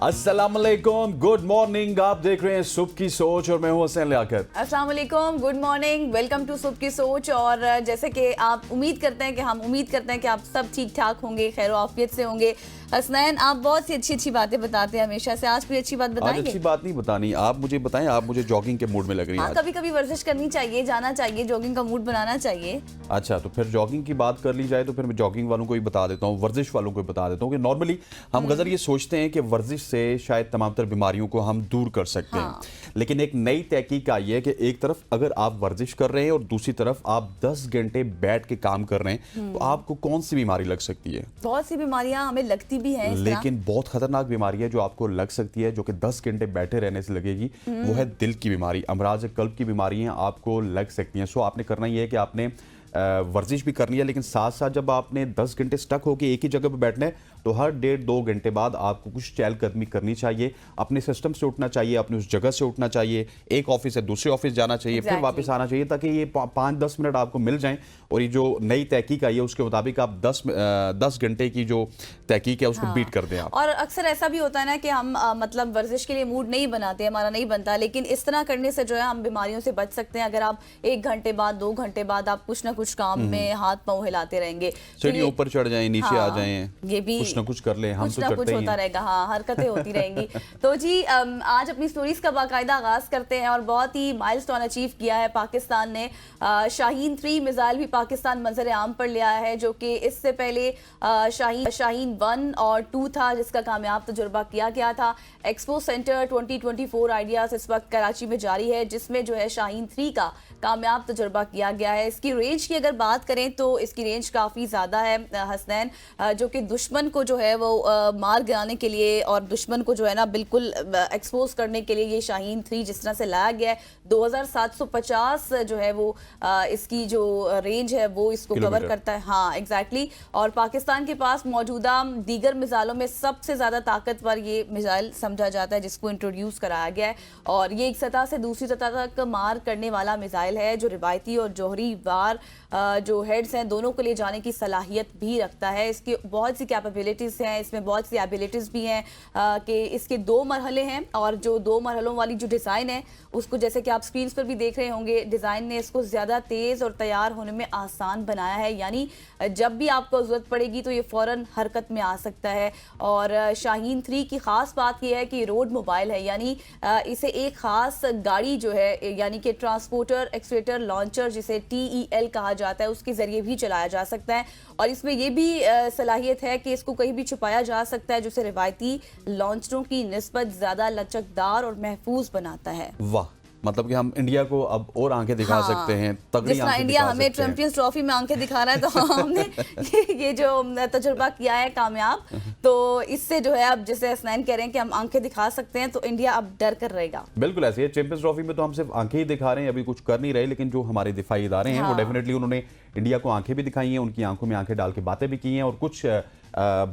अस्सलाम वालेकुम, good morning. आप देख रहे हैं सुबह की सोच और मैं हूं हसन लियाकत। अस्सलाम वालेकुम, गुड मॉर्निंग, वेलकम टू सुबह की सोच। और जैसे कि आप उम्मीद करते हैं कि आप सब ठीक ठाक होंगे, खैर आफियत से होंगे। हसनैन, आप बहुत सी अच्छी अच्छी बातें बताते हैं हमेशा से, आज कोई अच्छी बात बताएंगे? आज अच्छी बात नहीं बतानी, आप मुझे बताएं। आप मुझे जॉगिंग के मूड में लग रही हैं। हाँ, कभी कभी वर्जिश करनी चाहिए, जाना चाहिए, जॉगिंग का मूड बनाना चाहिए। अच्छा, तो फिर जॉगिंग की बात कर ली जाए तो फिर मैं जॉगिंग वालों को ही बता देता हूँ, वर्जिश वालों को ही बता देता हूँ कि नॉर्मली हम गजर ये सोचते हैं कि वर्जिश से शायद तमाम तर बीमारियों को हम दूर कर सकते हैं, लेकिन एक नई तहकीक आई है कि एक तरफ अगर आप वर्जिश कर रहे हैं और दूसरी तरफ आप 10 घंटे बैठ के काम कर रहे हैं तो आपको कौन सी बीमारी लग सकती है? बहुत सी बीमारियां हमें लगती भी हैं, लेकिन बहुत खतरनाक बीमारी है जो आपको लग सकती है, जो कि 10 घंटे बैठे रहने से लगेगी, वो है दिल की बीमारी। अमराज कल्ब की बीमारियां आपको लग सकती हैं। सो आपने करना ये है कि आपने वर्जिश भी करनी है, लेकिन साथ साथ जब आपने 10 घंटे स्टक होकर एक ही जगह पर बैठना है तो हर 1.5-2 घंटे बाद आपको कुछ चहलकदमी करनी चाहिए, अपने सिस्टम से उठना चाहिए, अपने उस जगह से उठना चाहिए, एक ऑफिस से दूसरे ऑफिस जाना चाहिए, फिर वापस आना चाहिए, ताकि ये 5-10 मिनट आपको मिल जाएं। और ये जो नई तहकीक आई है उसके मुताबिक आप 10 घंटे की जो तहकीक है उसको बीट कर दें आप। और अक्सर ऐसा भी होता है ना कि हम मतलब वर्जिश के लिए मूड नहीं बनाते, हमारा नहीं बनता, लेकिन इस तरह करने से जो है हम बीमारियों से बच सकते हैं। अगर आप 1 घंटे बाद 2 घंटे बाद आप कुछ ना कुछ काम में हाथ पांव हिलाते रहेंगे, सीढ़ियों ऊपर चढ़ जाएं, नीचे आ जाएं, ये भी कुछ ना कुछ कर लें, हम कुछ तो ना करते कुछ ही होता हैं। रहेगा। हाँ, हरकतें होती रहेंगी। तो जी आज अपनी स्टोरीज का बाकायदा आगाज करते हैं और बहुत ही माइलस्टोन अचीव किया है पाकिस्तान ने। शाहीन 3 मिसाइल भी पाकिस्तान मंजर आम पर ले आया है, जो कि इससे पहले शाहीन 1 और 2 था, जिसका कामयाब तजुर्बा किया गया था। एक्सपो सेंटर 2024 आइडियाज इस वक्त कराची में जारी है, जिसमें जो है शाहीन 3 का कामयाब तजुर्बा किया गया है। इसकी रेंज की अगर बात करें तो इसकी रेंज काफ़ी ज़्यादा है हसनैन, जो कि दुश्मन को जो है वो मार गिराने के लिए और दुश्मन को जो है ना बिल्कुल एक्सपोज करने के लिए ये शाहीन 3 जिस तरह से लाया गया है, 2750 जो है वो इसकी जो रेंज है वो इसको कवर करता है। हाँ, एग्जैक्टली। और पाकिस्तान के पास मौजूदा दीगर मिसाइलों में सबसे ज़्यादा ताकतवर ये मिसाइल समझा जाता है, जिसको इंट्रोड्यूस कराया गया है। और ये एक सतह से दूसरी सतह तक मार करने वाला मिसाइल है, जो रिवायती और जौहरी वार जो हेड्स हैं दोनों को ले जाने की सलाहियत भी रखता है। इसकी बहुत सी कैपेबिलिटीज़ हैं, इसमें बहुत सी एबिलिटीज़ भी हैं कि इसके 2 मरहले हैं, और जो 2 मरहलों वाली जो डिज़ाइन है उसको, जैसे कि आप स्क्रीन पर भी देख रहे होंगे, डिज़ाइन ने इसको ज़्यादा तेज़ और तैयार होने में आसान बनाया है। यानी जब भी आपको ज़रूरत पड़ेगी तो ये फ़ौरन हरकत में आ सकता है। और शाहीन 3 की ख़ास बात यह है कि रोड मोबाइल है, यानी इसे एक ख़ास गाड़ी जो है, यानी कि ट्रांसपोर्टर एक्सलेटर लॉन्चर, जिसे TEL कहा जाता है, उसके ज़रिए भी चलाया जा सकता है। और इसमें यह भी सलाहियत है कि इसको कहीं भी छुपाया जा सकता है, जो रिवायती लॉन्चरों की निस्बत ज़्यादा लचकदार और महफूज बनाता है। वाह, मतलब कि हम इंडिया को अब और आंखें दिखा सकते हैं, तगड़ी आंखें इंडिया दिखा हमें सकते हैं। चैंपियंस ट्रॉफी में आंखें दिखा रहा है, तो हमने ये जो तजुर्बा किया है कामयाब, तो इससे जो है अब जैसे हसनैन कह रहे हैं कि हम आंखें दिखा सकते हैं, तो इंडिया अब डर कर रहेगा। बिल्कुल ऐसे ही चैंपियंस ट्रॉफी में तो हम सिर्फ आंखें ही दिखा रहे हैं, अभी कुछ कर नहीं रहे, लेकिन जो हमारे दिफाई इदारे हैं वो डेफिनेटली उन्होंने इंडिया को आंखें भी दिखाई हैं, उनकी आंखों में आंखें डाल के बातें भी की हैं, और कुछ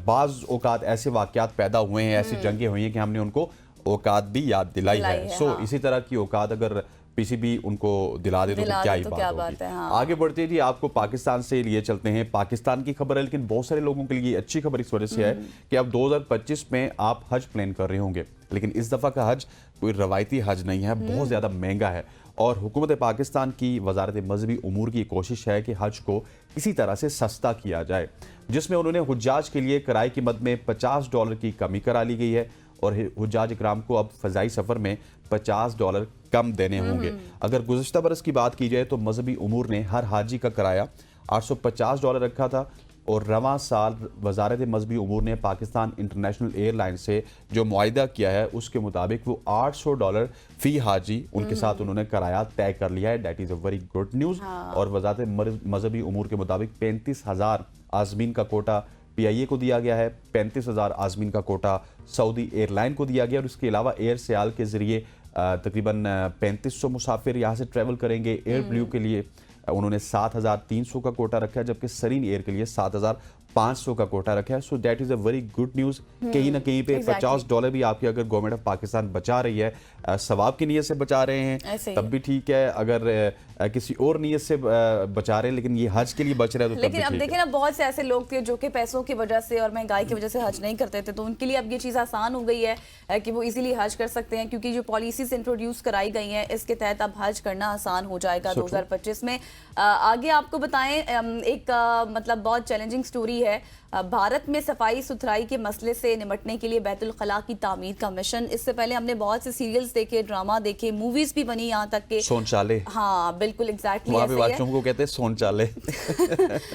बाज औकात ऐसे वाकयात पैदा हुए हैं, ऐसी जंगें हुई हैं कि हमने उनको औकात भी याद दिलाई है। सो इसी तरह की औकात अगर पीसीबी उनको दिला दे तो क्या ही बात है। आगे बढ़ते जी, आपको पाकिस्तान से लिए चलते हैं। पाकिस्तान की खबर है, लेकिन बहुत सारे लोगों के लिए अच्छी खबर इस वजह से है कि अब 2025 में आप हज प्लान कर रहे होंगे, लेकिन इस दफा का हज कोई रवायती हज नहीं है, बहुत ज्यादा महंगा है। और हुकूमत पाकिस्तान की वजारत मजहबी उमूर की कोशिश है कि हज को किसी तरह से सस्ता किया जाए, जिसमें उन्होंने हुज्जाज के लिए किराए की मद में $50 की कमी करा ली गई है, और हुज्जाज इकराम को अब फ़ज़ाई सफ़र में $50 कम देने होंगे। अगर गुज़श्ता बरस की बात की जाए तो मजहबी उमूर ने हर हाजी का किराया $850 रखा था, और रवां साल वजारत मजहबी उमूर ने पाकिस्तान इंटरनेशनल एयरलाइन से जो मुआहिदा किया है उसके मुताबिक वो $800 फ़ी हाजी उनके साथ उन्होंने किराया तय कर लिया है। That is a very good news. और वजारत मजहबी उमूर के मुताबिक 35,000 आज़मीन का कोटा PIA को दिया गया है, 35,000 आज़मीन का कोटा सऊदी एयरलाइन को दिया गया, और इसके अलावा एयर सियाल के ज़रिए तकरीबन 3500 मुसाफिर यहाँ से ट्रैवल करेंगे। एयर ब्लू के लिए उन्होंने 7,300 का कोटा रखा है, जबकि सरीन एयर के लिए 7,500 का कोटा रखा है। So that is a very good news. कहीं ना कहीं पे $50 भी आपकी अगर गवर्नमेंट ऑफ पाकिस्तान बचा रही है, सवाब की नीयत से बचा रहे हैं, तब भी ठीक है। अगर किसी और नीयत से बचा रहे हैं, लेकिन ये हज के लिए बच रहे हैं तो तब भी लेकिन अब ठीक देखिए है। ना, बहुत से ऐसे लोग थे जो कि पैसों की वजह से और महंगाई की वजह से हज नहीं करते थे, तो उनके लिए अब ये चीज़ आसान हो गई है कि वो इजीली हज कर सकते हैं, क्योंकि जो पॉलिसीज इंट्रोड्यूस कराई गई हैं इसके तहत अब हज करना आसान हो जाएगा 2025 में। आगे आपको बताएं, एक मतलब बहुत चैलेंजिंग स्टोरी है। भारत में सफाई सुथराई के मसले से निपटने के लिए बैतुल खला की तामीर का मिशन। इससे पहले हमने बहुत से सीरियल्स देखे, ड्रामा देखे, मूवीज भी बनी, यहाँ तक के सोनचाले, हाँ बिल्कुल एग्जैक्टली वहाँ पे बच्चों को कहते हैं सोनचाले।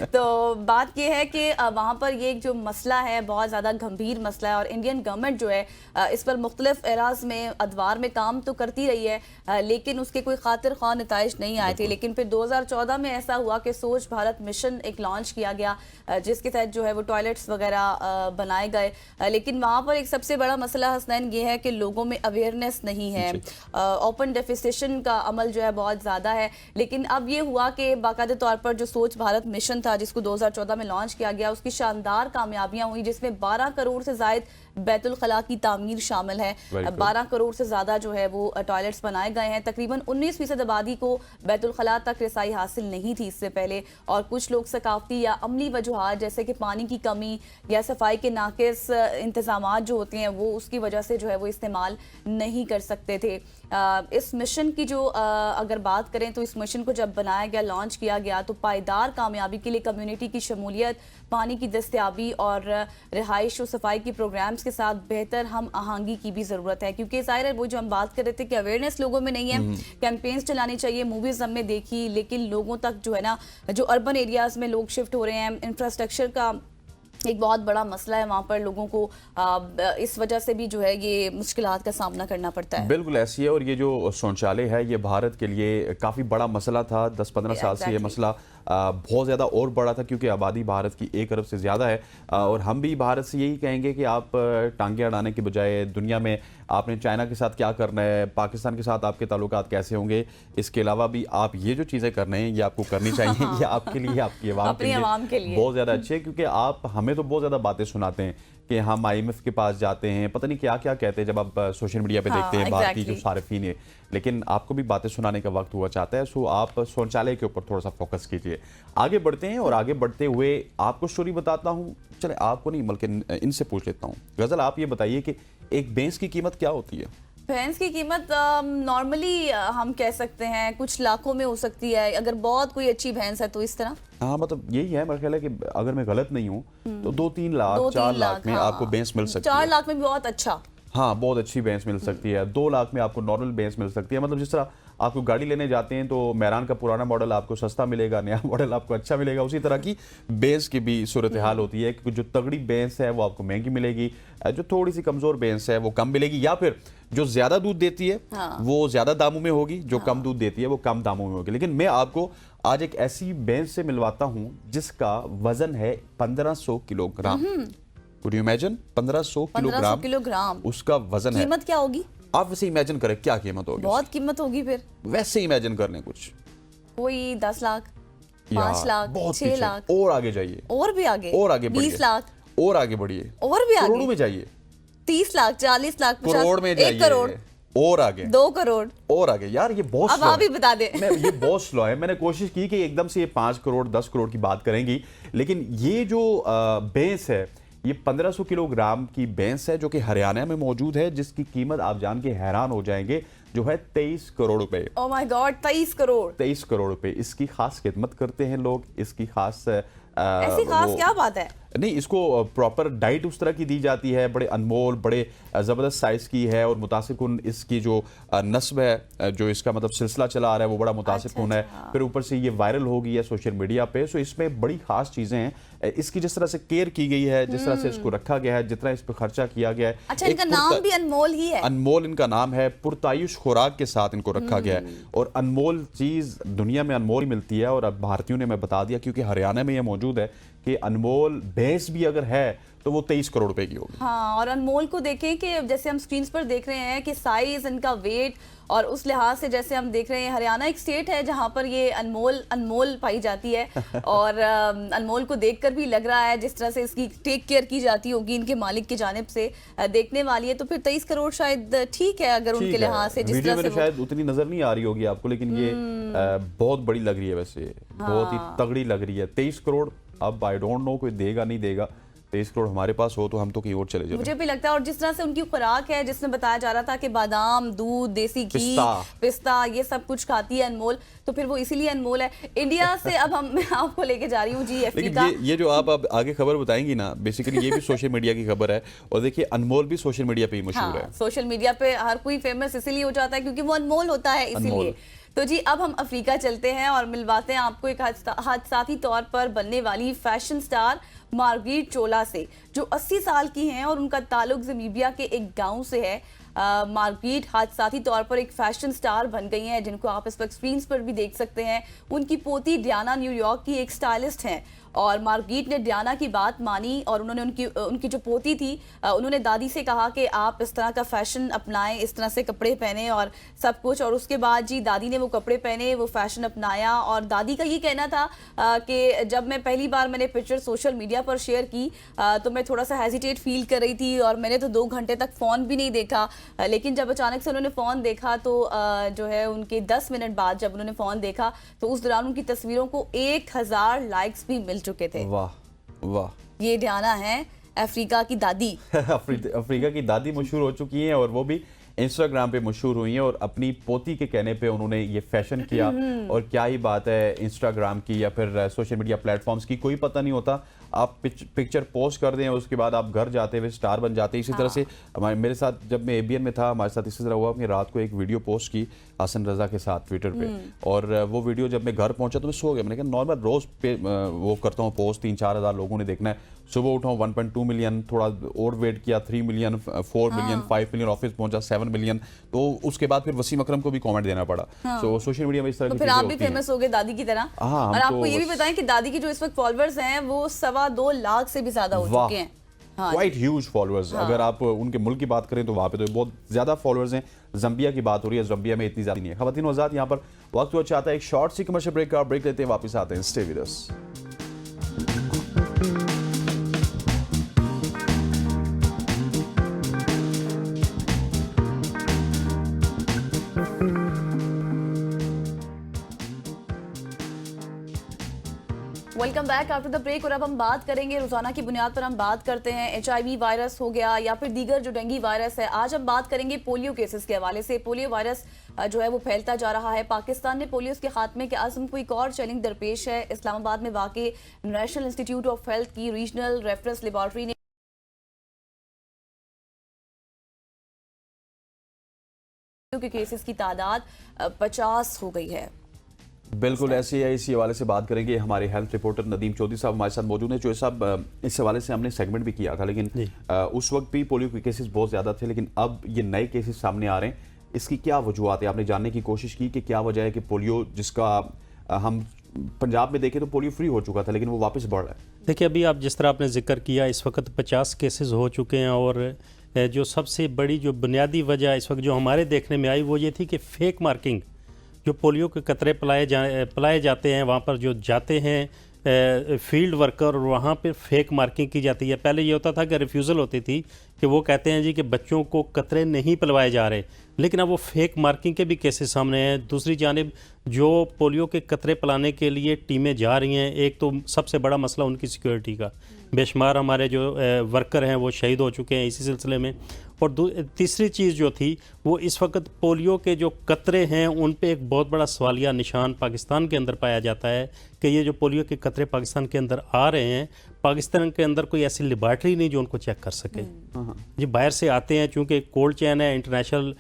तो बात ये है कि वहाँ पर ये जो मसला है बहुत ज़्यादा गंभीर मसला है, और इंडियन गवर्नमेंट जो है इस पर मुख्तलिफ एराज में अदवार में काम तो करती रही है, लेकिन उसके कोई खातिर ख्वाह नताइज नहीं आए थे। लेकिन फिर 2014 में ऐसा हुआ कि स्वच्छ भारत मिशन एक लॉन्च किया गया, जिसके तहत जो है वो टॉयलेट्स वगैरह बनाए गए। लेकिन वहाँ पर एक सबसे बड़ा मसला हसनैन ये है कि लोगों में अवेयरनेस नहीं है, ओपन डेफिकेशन का अमल जो है बहुत ज़्यादा है। लेकिन अब ये हुआ कि बाकायदे तौर पर जो स्वच्छ भारत मिशन था, जिसको 2014 में लॉन्च किया गया, उसकी शानदार कामयाबियां हुई, जिसमें 12 करोड़ से जायद बैतुल खला की तामीर शामिल है। 12 करोड़ से ज़्यादा जो है वो टॉयलेट्स बनाए गए हैं। तकरीबन 19% आबादी को बैतुल खला तक रसाई हासिल नहीं थी इससे पहले, और कुछ लोग सकाफती या अमली वजूहात जैसे कि पानी की कमी या सफाई के नाकिस इंतजामात जो होते हैं वो उसकी वजह से जो है वो इस्तेमाल नहीं कर सकते थे। इस मिशन की जो अगर बात करें तो इस मिशन को जब बनाया गया, लॉन्च किया गया, तो पायदार कामयाबी के लिए कम्युनिटी की शमूलियत, पानी की दस्तियाबी और रिहाइश और सफाई के प्रोग्राम्स के साथ बेहतर हम आहंगी की भी ज़रूरत है। क्योंकि ज़ाहिर है वो जो हम बात कर रहे थे कि अवेयरनेस लोगों में नहीं है, कैंपेन्स चलानी चाहिए, मूवीज़ हमने देखी, लेकिन लोगों तक जो है ना, जो अर्बन एरियाज़ में लोग शिफ्ट हो रहे हैं, इंफ्रास्ट्रक्चर का एक बहुत बड़ा मसला है वहाँ पर, लोगों को इस वजह से भी जो है ये मुश्किलात का सामना करना पड़ता है। बिल्कुल ऐसी है। और ये जो शौचालय है ये भारत के लिए काफ़ी बड़ा मसला था। 10-15 साल से ये मसला बहुत ज़्यादा और बड़ा था, क्योंकि आबादी भारत की 1 अरब से ज़्यादा है। और हम भी भारत से यही कहेंगे कि आप टांगे अड़ाने के बजाय दुनिया में आपने चाइना के साथ क्या करना है, पाकिस्तान के साथ आपके ताल्लुकात कैसे होंगे, इसके अलावा भी आप ये जो चीज़ें कर रहे हैं ये आपको करनी चाहिए। ये आपके लिए, आपकी आवाम के लिए बहुत ज़्यादा अच्छी है। क्योंकि आप हमें तो बहुत ज़्यादा बातें सुनाते हैं कि हम IMF के पास जाते हैं, पता नहीं क्या क्या कहते हैं जब आप सोशल मीडिया पे देखते हैं भारतीय जो सारिफीन है, लेकिन आपको भी बातें सुनाने का वक्त हुआ चाहता है। सो आप शौचालय के ऊपर थोड़ा सा फोकस कीजिए। आगे बढ़ते हैं, और आगे बढ़ते हुए आपको स्टोरी बताता हूँ। चले आपको नहीं बल्कि इनसे पूछ लेता हूँ। गजल, आप ये बताइए कि एक भैंस की कीमत क्या होती है? भैंस की कीमत नॉर्मली हम कह सकते हैं कुछ लाखों में हो सकती है, अगर बहुत कोई अच्छी भैंस है तो इस तरह। हाँ, मतलब यही है मेरा ख्याल है कि अगर मैं गलत नहीं हूँ तो 2-3 लाख 4 लाख में आपको भैंस मिल सकती है। 4 लाख में भी बहुत अच्छा, हाँ, बहुत अच्छी भैंस मिल सकती है। 2 लाख में आपको नॉर्मल भैंस मिल सकती है। मतलब जिस तरह आपको गाड़ी लेने जाते हैं तो मेरान का पुराना मॉडल आपको सस्ता मिलेगा, नया मॉडल आपको अच्छा मिलेगा, उसी तरह की भैंस की भी सूरत हाल होती है कि जो तगड़ी भैंस है वो आपको महंगी मिलेगी, जो थोड़ी सी कमजोर भैंस है वो कम मिलेगी, या फिर जो ज्यादा दूध देती है वो ज्यादा दामों में होगी, जो कम दूध देती है वो कम दामों में होगी। लेकिन मैं आपको आज एक ऐसी भैंस से मिलवाता हूँ जिसका वजन है 1500 kilogram. Could you imagine? 1500 kilogram उसका वजन है। कीमत क्या होगी? आप वैसे इमेजिन करें क्या कीमत होगी? बहुत कीमत होगी। फिर वैसे इमेजिन करने कुछ कोई 10 लाख, 5 लाख, 6 लाख, और आगे जाइए, और भी आगे, और आगे 20 लाख, और आगे बढ़िए, और भी आगे, करोड़ों में जाइए, 30 लाख, 40 लाख, 50, करोड़ में जाइए, 1 करोड़, और आगे 2 करोड़, और आगे। यार ये बहुत अब आप ही बता दें। ये बहुत स्लो है। मैंने कोशिश की कि एकदम से ये 5 करोड़ 10 करोड़ की बात करेंगी, लेकिन ये जो भैंस है ये 1500 किलोग्राम की भैंस है जो कि हरियाणा में मौजूद है, जिसकी कीमत आप जान के हैरान हो जाएंगे, जो है 23 करोड़ रुपए। Oh my God, 23 crore! 23 crore रुपए। इसकी खास खिदमत करते हैं लोग, इसकी खास ऐसी खास क्या बात है? नहीं, इसको प्रॉपर डाइट उस तरह की दी जाती है, बड़े अनमोल, बड़े ज़बरदस्त साइज़ की है, और मुतासिकुन इसकी जो नस्ब है, जो इसका मतलब सिलसिला चला आ रहा है वो बड़ा मुतासिकुन है। फिर ऊपर से ये वायरल हो गई है सोशल मीडिया पे। सो इसमें बड़ी खास चीज़ें हैं। इसकी जिस तरह से केयर की गई है, जिस तरह से इसको रखा गया है, जितना इस पर खर्चा किया गया है। अच्छा, इनका नाम भी अनमोल ही है। अनमोल इनका नाम है। पुरतायुश खुराक के साथ इनको रखा गया है, और अनमोल चीज़ दुनिया में अनमोल ही मिलती है। और अब भारतीयों ने मैं बता दिया, क्योंकि हरियाणा में ये मौजूद है, कि अनमोल भैंस भी अगर है तो वो 23 करोड़ रुपए की होगी। हाँ, और अनमोल को देखें कि जैसे हम स्क्रीन पर देख रहे हैं कि साइज, इनका वेट, और उस लिहाज से जैसे हम देख रहे हैं हरियाणा एक स्टेट है जहां पर ये अनमोल पाई जाती है और अनमोल को देखकर भी लग रहा है जिस तरह से इसकी टेक केयर की जाती होगी इनके मालिक की जानिब से, देखने वाली है। तो फिर 23 करोड़ शायद ठीक है अगर उनके लिहाज से, जिस तरह से शायद उतनी नजर नहीं आ रही होगी आपको, लेकिन ये बहुत बड़ी लग रही है, वैसे बहुत ही तगड़ी लग रही है। 23 करोड़, अब आई डोंट नो कोई देगा नहीं देगा। 23 करोड़ हमारे पास हो तो हम तो कहीं और चले जाए। मुझे भी लगता है, और जिस तरह से उनकी खुराक है, जिसमें बताया जा रहा था कि बादाम, दूध, देसी घी, पिस्ता, ये सब कुछ खाती है अनमोल, तो फिर वो इसीलिए अनमोल है। इंडिया से अब मैं आपको लेके जा रही हूँ जी अफ्रीका। ये जो आप अब आगे खबर बताएंगी ना, बेसिकली ये भी सोशल मीडिया की खबर है, और देखिए अनमोल भी सोशल मीडिया पे ही मशहूर है। सोशल मीडिया पे हर कोई फेमस इसीलिए हो जाता है क्योंकि वो अनमोल होता है, इसीलिए। तो जी अब हम अफ्रीका चलते हैं और मिलवाते हैं आपको एक हादसाती तौर पर बनने वाली फैशन स्टार मार्गरेट चोला से, जो 80 साल की हैं और उनका ताल्लुक ज़मीबिया के एक गांव से है। मार्गरेट हादसाती तौर पर एक फैशन स्टार बन गई हैं, जिनको आप इस वक्त स्क्रीन पर भी देख सकते हैं। उनकी पोती डियाना न्यूयॉर्क की एक स्टाइलिस्ट हैं और मार्गरेट ने डियाना की बात मानी और उन्होंने उनकी जो पोती थी उन्होंने दादी से कहा कि आप इस तरह का फैशन अपनाएं, इस तरह से कपड़े पहने और सब कुछ। और उसके बाद जी दादी ने वो कपड़े पहने, वो फैशन अपनाया। और दादी का ये कहना था कि जब मैं पहली बार मैंने पिक्चर सोशल मीडिया पर शेयर की तो मैं थोड़ा सा हेजिटेट फील कर रही थी और मैंने तो 2 घंटे तक फ़ोन भी नहीं देखा। लेकिन जब अचानक से उन्होंने फ़ोन देखा तो जो है उनके 10 मिनट बाद जब उन्होंने फ़ोन देखा तो उस दौरान उनकी तस्वीरों को 1000 लाइक्स भी मिल चुके थे। वाह वाह। ये डियाना है अफ्रीका की दादी। अफ्रीका की दादी मशहूर हो चुकी हैं और वो भी इंस्टाग्राम पे मशहूर हुई हैं और अपनी पोती के कहने पे उन्होंने ये फैशन किया। और क्या ही बात है इंस्टाग्राम की या फिर सोशल मीडिया प्लेटफॉर्म्स की, कोई पता नहीं होता, आप पिक्चर पोस्ट कर दें और उसके बाद आप घर जाते हुए स्टार बन जाते हैं। इसी तरह से मेरे साथ जब मैं एबीएन में था, हमारे साथ इसी तरह हुआ कि रात को एक वीडियो पोस्ट की हसन रजा के साथ ट्विटर पे, और वो वीडियो जब मैं घर पहुंचा तो मैं सो गया। मैंने कहा नॉर्मल रोज पे वो करता हूँ पोस्ट, 3-4 हज़ार लोगों ने देखना है। सुबह उठा 1.2 मिलियन, थोड़ा और वेट किया 3 मिलियन, 4 मिलियन, 5 मिलियन, ऑफिस पहुंचा 7 मिलियन। तो उसके बाद फिर वसीम अकरम को भी कमेंट देना पड़ा। सो सोशल मीडिया में इस तरह तो फिर आप भी फेमस हो गए दादी की तरह। और आपको ये भी बताएं कि दादी की जो इस वक्त फॉलोअर्स हैं वो 2.25 लाख से भी ज्यादा हो चुके हैं। Quite huge followers. अगर आप उनके मुल्क की बात करें तो वहाँ पे तो बहुत ज्यादा फॉलोअर्स हैं। जम्बिया की बात हो रही है, जम्बिया में इतनी ज्यादा नहीं है। ख़वातीन आज़ाद, यहाँ पर वक्त हुआ चाहता है एक शॉर्ट सी कमर्शियल ब्रेक का, ब्रेक लेते हैं, वापस आते हैं। Stay with us. Welcome back after the break. और अब हम बात करेंगे, रोजाना की बुनियाद पर हम बात करते हैं HIV वायरस हो गया या फिर दीगर जो डेंगू वायरस है। आज हम बात करेंगे पोलियो केसेस के हवाले से। पोलियो वायरस जो है वो फैलता जा रहा है। पाकिस्तान में पोलियो के खात्मे के अज़्म को एक और चैलेंज दरपेश है। इस्लामाबाद में वाक़े नेशनल इंस्टीट्यूट ऑफ हेल्थ की रीजनल रेफरेंस लेबॉर्ट्री ने के केसेस की तादाद 50 हो गई है। बिल्कुल ऐसे ही इसी हवाले से बात करेंगे। हमारे हेल्थ रिपोर्टर नदीम चौधरी साहब हमारे साथ मौजूद हैं। चौधरी साहब, इस हवाले से हमने सेगमेंट भी किया था, लेकिन उस वक्त भी पोलियो के केसेस बहुत ज़्यादा थे, लेकिन अब ये नए केसेस सामने आ रहे हैं। इसकी क्या वजूहत है? आपने जानने की कोशिश की कि क्या वजह है कि पोलियो, जिसका हम पंजाब में देखें तो पोलियो फ्री हो चुका था, लेकिन वो वापस बढ़ रहा है। देखिए, अभी आप जिस तरह आपने जिक्र किया, इस वक्त 50 केसेस हो चुके हैं और जो सबसे बड़ी जो बुनियादी वजह इस वक्त जो हमारे देखने में आई वो ये थी कि फेक मार्किंग, जो पोलियो के कतरे पिलाए जाते हैं, वहाँ पर जो जाते हैं फील्ड वर्कर और वहाँ पे फेक मार्किंग की जाती है। पहले ये होता था कि रिफ्यूज़ल होती थी कि वो कहते हैं जी कि बच्चों को कतरे नहीं पिलवाए जा रहे, लेकिन अब वो फेक मार्किंग के भी केसेस सामने हैं। दूसरी जानिब जो पोलियो के कतरे पिलाने के लिए टीमें जा रही हैं, एक तो सबसे बड़ा मसला उनकी सिक्योरिटी का, बेशुमार हमारे जो वर्कर हैं वो शहीद हो चुके हैं इसी सिलसिले में। और तीसरी चीज़ जो थी वो इस वक्त पोलियो के जो कतरे हैं उन पे एक बहुत बड़ा सवालिया निशान पाकिस्तान के अंदर पाया जाता है कि ये जो पोलियो के कतरे पाकिस्तान के अंदर आ रहे हैं, पाकिस्तान के अंदर कोई ऐसी लेबॉर्ट्री नहीं जो उनको चेक कर सके। ये बाहर से आते हैं, चूँकि कोल्ड चेन है, इंटरनेशनल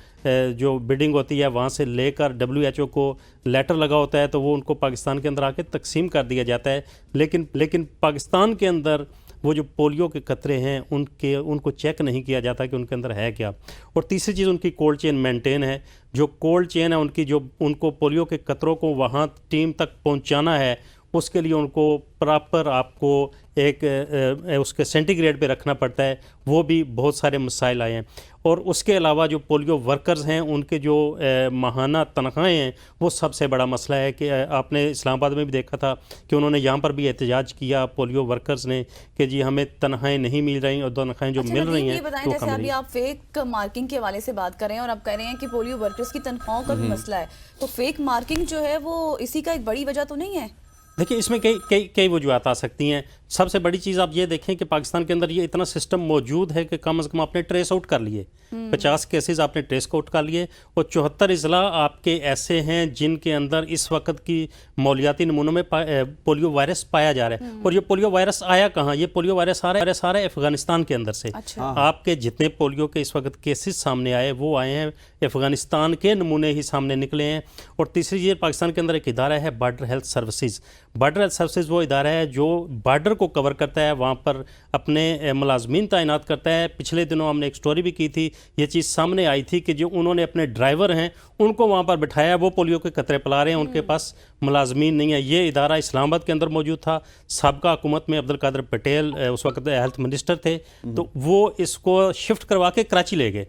जो बिडिंग होती है वहाँ से लेकर WHO को लेटर लगा होता है तो वो उनको पाकिस्तान के अंदर आके तकसीम कर दिया जाता है। लेकिन पाकिस्तान के अंदर वो जो पोलियो के कतरे हैं उनको चेक नहीं किया जाता कि उनके अंदर है क्या। और तीसरी चीज़ उनकी कोल्ड चेन मेंटेन है। जो कोल्ड चेन है उनकी, जो उनको पोलियो के कतरों को वहाँ टीम तक पहुँचाना है, उसके लिए उनको प्रॉपर आपको एक उसके सेंटीग्रेड पे रखना पड़ता है, वो भी बहुत सारे मसाइल आए हैं। और उसके अलावा जो पोलियो वर्कर्स हैं उनके जो माहाना तनख्वाहें हैं वो सबसे बड़ा मसला है कि आपने इस्लामाबाद में भी देखा था कि उन्होंने यहाँ पर भी एहतजाज किया पोलियो वर्कर्स ने कि जी हमें तनख्वाहें नहीं मिल रही और तनख्वाहें जो मिल रही हैं बताएं, तो जैसे कम अभी नहीं। आप फेक मार्किंग के हवाले से बात कर रहे हैं और आप कह रहे हैं कि पोलियो वर्कर्स की तनख्वाहों का भी मसला है, तो फेक मार्किंग जो है वो इसी का एक बड़ी वजह तो नहीं है? देखिए इसमें कई वजूहत आ सकती हैं। सबसे बड़ी चीज़ आप ये देखें कि पाकिस्तान के अंदर ये इतना सिस्टम मौजूद है कि कम से कम आपने ट्रेस आउट कर लिए, 50 केसेस आपने ट्रेस आउट कर लिए और 74 अजला आपके ऐसे हैं जिनके अंदर इस वक्त की मौलियाती नमूनों में पोलियो वायरस पाया जा रहा है। और ये पोलियो वायरस आया कहाँ? ये पोलियो वायरस आ रहा है अफगानिस्तान के अंदर से। अच्छा। आपके जितने पोलियो के इस वक्त केसेस सामने आए वो आए हैं अफगानिस्तान के नमूने ही सामने निकले हैं। और तीसरी चीज़, पाकिस्तान के अंदर एक इदारा है border health services. Border health services वो इदारा है जो बॉर्डर को कवर करता है, वहाँ पर अपने मुलाजमीन तैनात करता है। पिछले दिनों हमने एक स्टोरी भी की थी, ये चीज़ सामने आई थी कि जो उन्होंने अपने ड्राइवर हैं उनको वहाँ पर बिठाया, वो पोलियो के कतरे पिला रहे हैं, उनके पास मुलाजमीन नहीं है। ये इदारा इस्लामाबाद के अंदर मौजूद था। साबका हुकूमत में अब्दुल कादिर पटेल उस वक्त हेल्थ मिनिस्टर थे, तो वो इसको शिफ्ट करवा के कराची ले गए।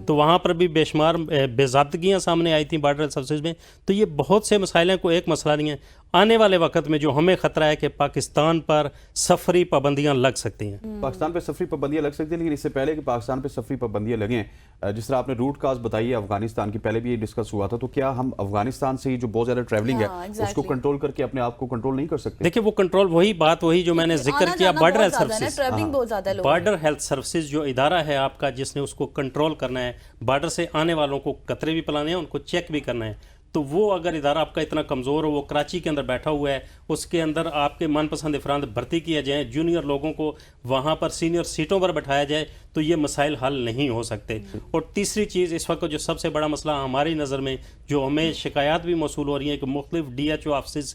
तो वहाँ पर भी बेशुमार बेज़ाब्तगियाँ सामने आई थी बॉर्डर सर्विसेज में। तो ये बहुत से मसाइल हैं, कोई एक मसला नहीं है। आने वाले वक्त में जो हमें ख़तरा है कि पाकिस्तान पर सफरी पाबंदियां लग सकती हैं। पाकिस्तान पे सफरी पाबंदियां लग सकती हैं, लेकिन इससे पहले कि पाकिस्तान पे सफरी पाबंदियां लगें, जिस तरह आपने रूट काज बताई है अफगानिस्तान की, पहले भी ये डिस्कस हुआ था, तो क्या हम अफगानिस्तान से जो बहुत ज्यादा ट्रैवलिंग है उसको कंट्रोल करके अपने आप को कंट्रोल नहीं कर सकते? देखिए वो कंट्रोल वही जो मैंने जिक्र किया, बॉर्डर हेल्थ सर्विसेज। ट्रैवलिंग बहुत ज्यादा है, बॉर्डर हेल्थ सर्विसेज जो इदारा है आपका, जिसने उसको कंट्रोल करना है, बॉर्डर से आने वालों को कतरे भी पिलाने हैं, उनको चेक भी करना है। तो वो अगर इदारा आपका इतना कमज़ोर हो, वो कराची के अंदर बैठा हुआ है, उसके अंदर आपके मनपसंद अफराद भर्ती किया जाए, जूनियर लोगों को वहाँ पर सीनियर सीटों पर बैठाया जाए, तो ये मसाइल हल नहीं हो सकते। और तीसरी चीज़, इस वक्त जो सबसे बड़ा मसला हमारी नज़र में जो हमें शिकायत भी मौसूल हो रही है कि मुख्तलिफ DHO ऑफिस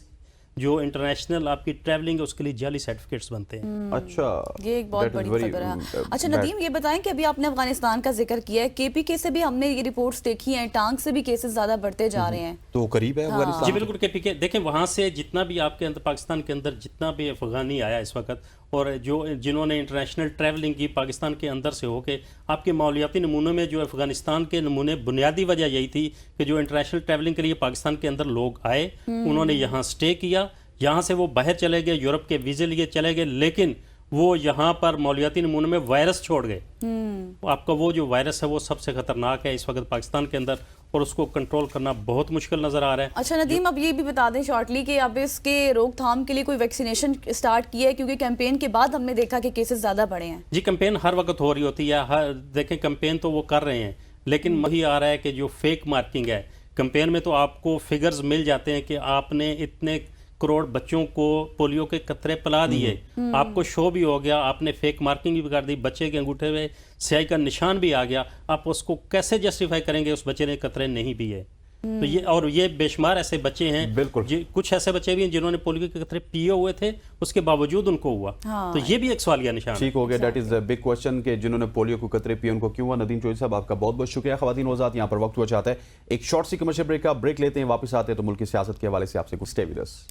जो इंटरनेशनल आपकी ट्रैवलिंग है उसके लिए जाली सर्टिफिकेट्स बनते हैं। अच्छा, ये एक बहुत बड़ी खबर है। अच्छा नदीम, ये बताएं कि अभी आपने अफगानिस्तान का जिक्र किया है, KPK से भी हमने ये रिपोर्ट्स देखी हैं, टांग से भी केसेस ज्यादा बढ़ते जा रहे हैं, तो करीब है अफगानिस्तान। जी बिल्कुल, KPK देखें, वहाँ से जितना भी आपके अंदर पाकिस्तान के अंदर जितना भी अफगानी आया इस वक्त, और जो जिन्होंने इंटरनेशनल ट्रैवलिंग की पाकिस्तान के अंदर से होके, आपके मौलियाती नमूनों में जो अफगानिस्तान के नमूने, बुनियादी वजह यही थी कि जो इंटरनेशनल ट्रैवलिंग के लिए पाकिस्तान के अंदर लोग आए, उन्होंने यहाँ स्टे किया, यहाँ से वो बाहर चले गए, यूरोप के वीज़े लिए चले गए, लेकिन वो यहाँ पर मौलियाती नमूने में वायरस छोड़ गए। आपका वो जो वायरस है वो सबसे खतरनाक है इस वक्त पाकिस्तान के अंदर, और उसको कंट्रोल करना बहुत मुश्किल नजर आ रहा है। अच्छा नदीम, अब ये भी बता दें शॉर्टली कि अब इसके रोकथाम के लिए कोई वैक्सीनेशन स्टार्ट की है, क्योंकि कैंपेन के बाद हमने देखा कि केसेस ज्यादा बढ़े हैं। जी, कैंपेन हर वक्त हो रही होती है, देखें कैंपेन तो वो कर रहे हैं, लेकिन वही आ रहा है कि जो फेक मार्किंग है कैंपेन में, तो आपको फिगर्स मिल जाते हैं कि आपने इतने करोड़ बच्चों को पोलियो के कतरे पिला दिए, आपको शो भी हो गया, आपने फेक मार्किंग भी कर दी, बच्चे के अंगूठे में स्याही का निशान भी आ गया, आप उसको कैसे जस्टिफाई करेंगे उस बच्चे ने कतरे नहीं पिए? तो ये, और ये बेशुमार ऐसे बच्चे हैं, बिल्कुल, कुछ ऐसे बच्चे भी हैं जिन्होंने पोलियो के कतरे पिए हुए थे, उसके बावजूद उनको हुआ। तो ये भी एक सवालिया निशान ठीक हो गया। That is the big question कि जिन्होंने पोलियो को कतरे पिए उनको क्यों हुआ। नदीम चौधरी साहब, आपका बहुत बहुत शुक्रिया। ख़वातीन वज़ात, यहाँ पर वक्त हुआ चाहता है एक शॉर्ट सी कमर्शियल ब्रेक का, ब्रेक लेते हैं, वापस आते हैं तो मुल्क की सियासत के हवाले से आपसे कुछ stay with us.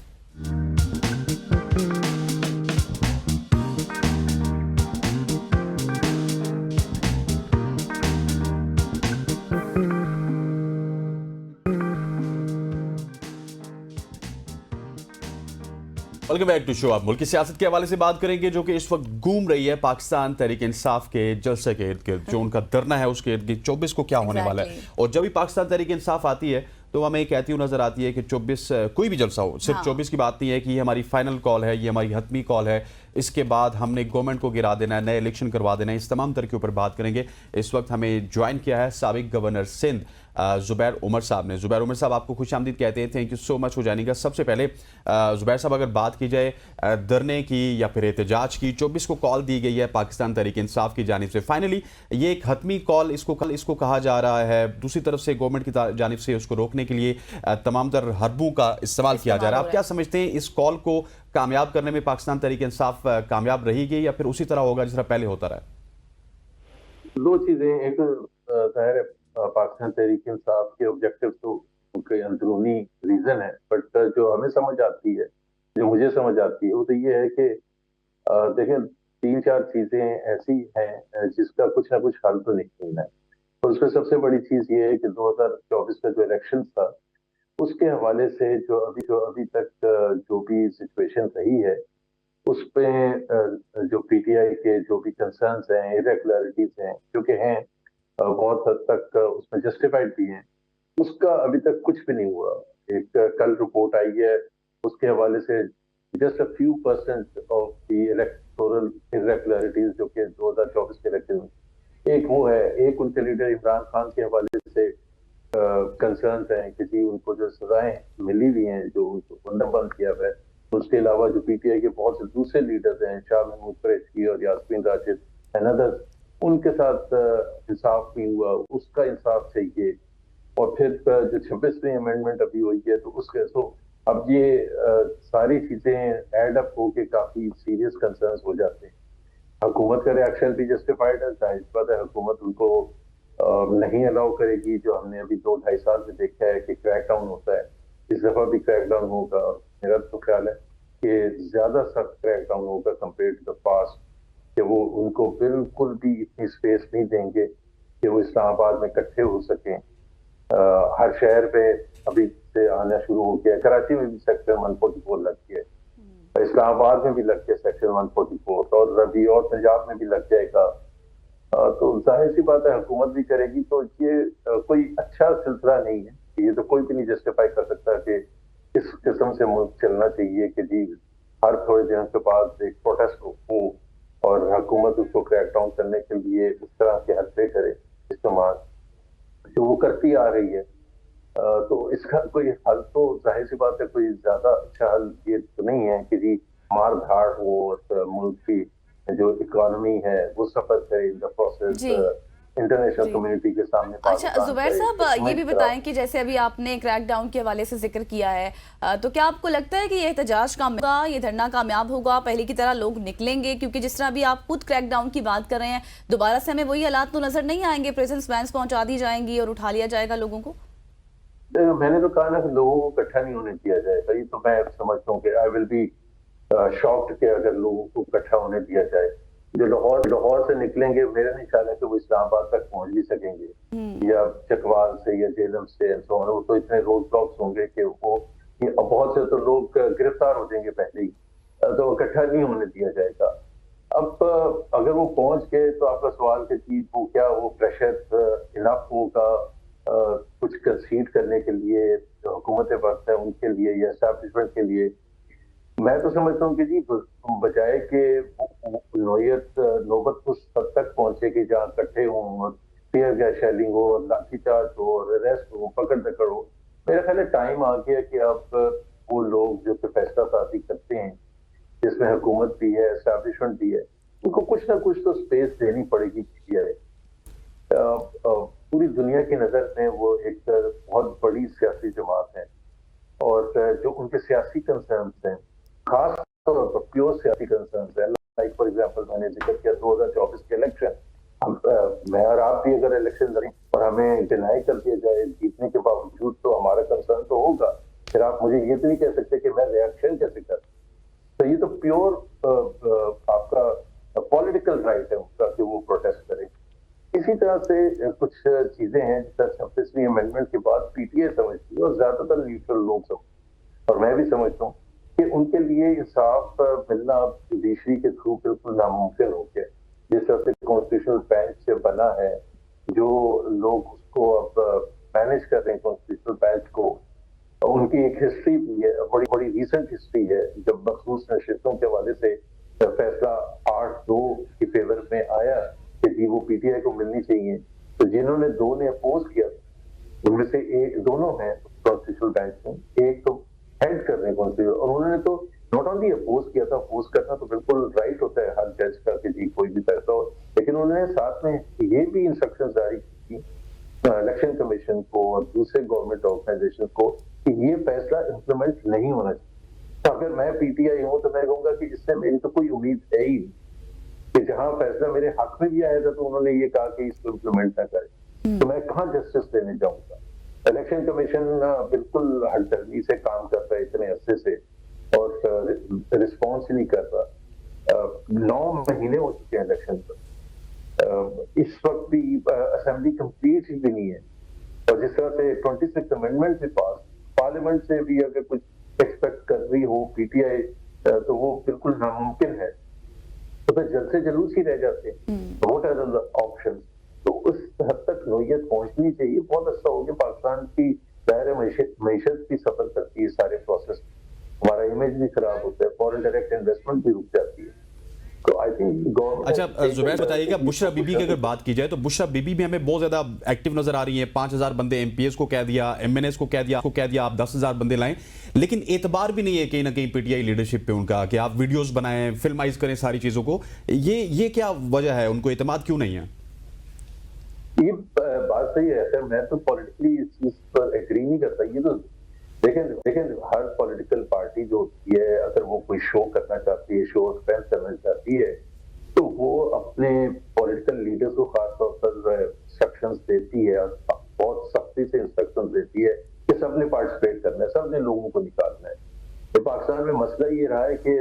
Welcome back to show. आप मुल्क की सियासत के हवाले से बात करेंगे जो कि इस वक्त घूम रही है पाकिस्तान तहरीक इंसाफ के जलसे के इर्द गिर्द, जो उनका धरना है उसके इर्द गिर्द 24 को क्या होने वाला है। और जब भी पाकिस्तान तहरीक इंसाफ आती है तो हमें कहती हुई नजर आती है कि 24 कोई भी जलसा हो, सिर्फ 24 की बात नहीं है कि ये हमारी फाइनल कॉल है, ये हमारी हतमी कॉल है, इसके बाद हमने गवर्नमेंट को गिरा देना है, नए इलेक्शन करवा देना है, इस तमाम तरह के ऊपर बात करेंगे। इस वक्त हमें ज्वाइन किया है साबिक गवर्नर सिंध ज़ुबैर उमर साहब ने। ज़ुबैर उमर साहब, आपको खुशामदीद कहते हैं, थैंक यू सो मच हो जाने का। सबसे पहले ज़ुबैर साहब, अगर बात की जाए धरने की या फिर एहतजाज की, 24 को कॉल दी गई है पाकिस्तान तहरीक इंसाफ की जानिब से, फाइनली ये एक हतमी कॉल इसको कहा जा रहा है। दूसरी तरफ से गवर्नमेंट की जानिब से उसको रोकने के लिए तमाम तर हरबों का इस्तेमाल किया जा रहा है। आप क्या समझते हैं, इस कॉल को कामयाब करने में पाकिस्तान तहरीक इंसाफ कामयाब रहेगी या फिर उसी तरह होगा जिस तरह पहले होता रहा? दो चीजें, एक जाहिर है पाकिस्तान तहरीक इंसाफ के ऑब्जेक्टिव तो उनके अंदरूनी रीजन है, बट जो हमें समझ आती है जो मुझे समझ आती है वो तो ये है कि देखें, 3-4 चीजें ऐसी हैं जिसका कुछ ना कुछ हल तो निकलना है। तो उसमें सबसे बड़ी चीज ये है कि 2024 का जो इलेक्शन था, उसके हवाले से जो अभी तक जो भी सिचुएशन रही है, उसपे जो पीटीआई के जो भी कंसर्न्स हैं, इरेगुलरिटीज हैं, जो कि हैं बहुत हद तक उसमें जस्टिफाइड भी हैं, उसका अभी तक कुछ भी नहीं हुआ। एक कल रिपोर्ट आई है, उसके हवाले से just a few percent of the electoral irregularities जो कि 2024 के इलेक्शन में, एक वो है, एक उनके लीडर इमरान खान के हवाले से कंसर्न्स हैं कि जी उनको जो सजाएं मिली हुई हैं, जो उनको बंद किया हुआ है। उसके अलावा जो पीटीआई के बहुत से दूसरे लीडर्स हैं, शाह महमूद कुरैशी और यास्मीन राशिद एंड अदर्स, उनके साथ इंसाफ नहीं हुआ, उसका इंसाफ चाहिए। और फिर जो 26वीं अमेंडमेंट अभी हुई है, तो उसके तो अब ये सारी चीजें एड अप होके काफी सीरियस कंसर्न्स हो जाते हैं। हुकूमत का रिएक्शन भी जस्टिफाइड है, जाहिर बात है हुकूमत उनको नहीं अलाउ करेगी। जो हमने अभी 2-2.5 साल से देखा है कि क्रैकडाउन होता है, इस दफा भी क्रैकडाउन होगा। और मेरा तो ख्याल है कि ज्यादा सख्त क्रैकडाउन होगा कंपेयर टू द पास्ट, कि वो उनको बिल्कुल भी इतनी स्पेस नहीं देंगे कि वो इस्लामाबाद में इकट्ठे हो सकें। हर शहर पे अभी से आना शुरू हो गया है। कराची में भी सेक्टर 144 लग गया है, इस्लामाबाद में भी लग गया सेक्टर 144, और अभी और पंजाब में भी लग जाएगा। तो जाहिर सी बात है हुकूमत भी करेगी। तो ये कोई अच्छा सिलसिला नहीं है। ये तो कोई भी नहीं जस्टिफाई कर सकता कि इस किस्म से मुल्क चलना चाहिए कि जी हर थोड़े दिनों के बाद एक प्रोटेस्ट हो और हुकूमत उसको क्रैकडाउन करने के लिए इस तरह के हरकतें करे इस्तेमाल, जो वो करती आ रही है। तो इसका कोई हल तो जाहिर सी बात है कोई ज्यादा अच्छा हल ये तो नहीं है कि जी मार धाड़ हो और मुल्क की जो इकोनॉमी है वो सफर करे इन द प्रोसेस जी इंटरनेशनल जी कम्युनिटी के सामने। अच्छा पाकिस्तान जुबैर का साहब, एक ये भी इकरार। बताएं कि जैसे अभी आपने क्रैकडाउन के हवाले से जिक्र किया है, तो क्या आपको लगता है कि ये एहतजाज कामयाब होगा, ये धरना कामयाब होगा, पहले की तरह लोग निकलेंगे? क्योंकि जिस तरह अभी आप खुद क्रैकडाउन की बात कर रहे हैं, दोबारा से हमें वही हालात तो नजर नहीं आएंगे, प्रेजेंस वैन्स पहुंचा दी जाएंगी और उठा लिया जाएगा लोगों को? मैंने तो कहा ना कि लोगों को इकट्ठा नहीं होने दिया जाएगा। ये तो मैं समझता हूँ कि आई विल बी शॉक्ड कि अगर लोगों को इकट्ठा होने दिया जाए। जो लाहौर से निकलेंगे, मेरा नहीं ख्याल है कि वो इस्लामाबाद तक पहुंच भी सकेंगे, या चकवाल से या जेलम से एंड सो ऑन। वो तो इतने रोड ब्लॉक्स होंगे कि वो बहुत से तो लोग गिरफ्तार हो जाएंगे पहले ही। तो इकट्ठा नहीं होने दिया जाएगा। अब अगर वो पहुंच गए तो आपका सवाल कि जी वो क्या वो प्रेशर इनफ होगा कुछ कंसीड करने के लिए, जो हुकूमत वक्त है उनके लिए या एस्टैब्लिशमेंट के लिए। मैं तो समझता हूँ कि जी बजाय के नौबत उस हद तक पहुंचे कि जहाँ इकट्ठे हों और टीयर गैस शेलिंग हो और लाठीचार्ज हो और अरेस्ट हो, पकड़ दकड़ हो, मेरा ख्याल है टाइम आ गया कि अब वो लोग जो फैसला साजी करते हैं, जिसमें हुकूमत भी है, एस्टैब्लिशमेंट भी है, उनको कुछ ना कुछ तो स्पेस देनी पड़ेगी। पूरी दुनिया की नजर में वो एक बहुत बड़ी सियासी जमात है, और जो उनके सियासी कंसर्न्स हैं, खास तौर पर प्योर सियासी कंसर्न्स हैं, लाइक फॉर एग्जांपल मैंने जिक्र किया 2024 के इलेक्शन। मैं और आप भी अगर इलेक्शन लड़ें और हमें डिनाई कर दिया जाए जीतने के बावजूद, तो हमारा कंसर्न तो होगा। फिर आप मुझे ये तो नहीं कह सकते कि मैं रिएक्शन कैसे कर। तो ये तो प्योर आपका पॉलिटिकल राइट है उनका कि वो प्रोटेस्ट करें। इसी तरह से कुछ चीजें हैं जिस 26वीं अमेंडमेंट के बाद पीटीआई समझती है और ज्यादातर न्यूट्रल लोग समझते, और मैं भी समझता हूँ कि उनके लिए इंसाफ मिलना अब जुडिशरी के थ्रू बिल्कुल नामुमकिन हो गया। जिस तरह से कॉन्स्टिट्यूशनल बेंच बना है, जो लोग उसको अब मैनेज कर रहे हैं कॉन्स्टिट्यूशनल बेंच को, उनकी एक हिस्ट्री भी है, बड़ी बड़ी रीसेंट हिस्ट्री है। जब मखसूस नशिस्तों के हवाले से फैसला 8-2 के फेवर में आया कि जी वो पीटीआई को मिलनी चाहिए, तो जिन्होंने दो ने अपोज किया, उनमें से एक दोनों हैं कॉन्स्टिट्यूशनल बेंच में, एक तो हेड कर रहे हैं कॉन्स्टिट्यूशन, और उन्होंने तो नॉट ओनली अपोज किया था, अपोज करना तो बिल्कुल राइट होता है हर जज का कि जी कोई भी फैसला हो, लेकिन उन्होंने साथ में ये भी इंस्ट्रक्शन जारी की इलेक्शन कमीशन को और दूसरे गवर्नमेंट ऑर्गेनाइजेशन को कि ये फैसला इम्प्लीमेंट नहीं होना चाहिए। तो अगर मैं पीटीआई हूं तो मैं कहूंगा कि इससे मेरी तो कोई उम्मीद है ही नहीं कि जहां फैसला मेरे हक में भी आया था तो उन्होंने ये कहा कि इसको इम्प्लीमेंट ना करें, तो मैं कहां जस्टिस देने जाऊंगा। इलेक्शन कमीशन बिल्कुल हड़दर्मी से काम कर रहा है इतने अरसे से, और रिस्पॉन्स ही नहीं कर रहा। 9 महीने हो चुके हैं इलेक्शन पर, इस वक्त भी असेंबली कंप्लीट ही भी नहीं है, और जिस तरह से 26 अमेंडमेंट भी पास, पार्लियामेंट से भी अगर कुछ एक्सपेक्ट कर रही हो पीटीआई तो वो बिल्कुल नामुमकिन है। तो फिर जल्द से जुलूस ही रह जाते हैं। What are the options? तो उस हद तक नोयत पहुंचनी चाहिए। बहुत अच्छा हो गया, पाकिस्तान की दायरे मईशत भी सफर करती है सारे प्रोसेस, हमारा इमेज भी खराब होता है, फॉरेन डायरेक्ट इन्वेस्टमेंट भी रुक जाती है। तो आई थिंक गवर्नमेंट। अच्छा जुबैर बताइएगा, बुशरा बीबी की अगर बात की जाए तो बुशरा बीबी भी हमें बहुत ज्यादा एक्टिव नजर आ रही है। 5000 बंदे एमपीएस को कह दिया, एमएनएस को कह दिया आप 10,000 बंदे लाएं, लेकिन एतबार भी नहीं है कहीं ना कहीं पीटीआई लीडरशिप पे उनका कि आप वीडियोस बनाएं, फिल्माइज करें सारी चीजों को। ये क्या वजह है, उनको एतमाद क्यों नहीं है? ये बात सही है सर, मैं तो पॉलिटिकली इस चीज पर एग्री नहीं करता। ये तो लेकिन हर पॉलिटिकल पार्टी जो होती है, अगर वो कोई शो करना चाहती है, शो स्पेंस करना चाहती है, तो वो अपने पॉलिटिकल लीडर्स को खासतौर पर इंस्ट्रक्शंस देती है, बहुत सख्ती से इंस्ट्रक्शंस देती है कि सबने पार्टिसिपेट करना है, सबने लोगों को निकालना है। तो पाकिस्तान में मसला ये रहा है कि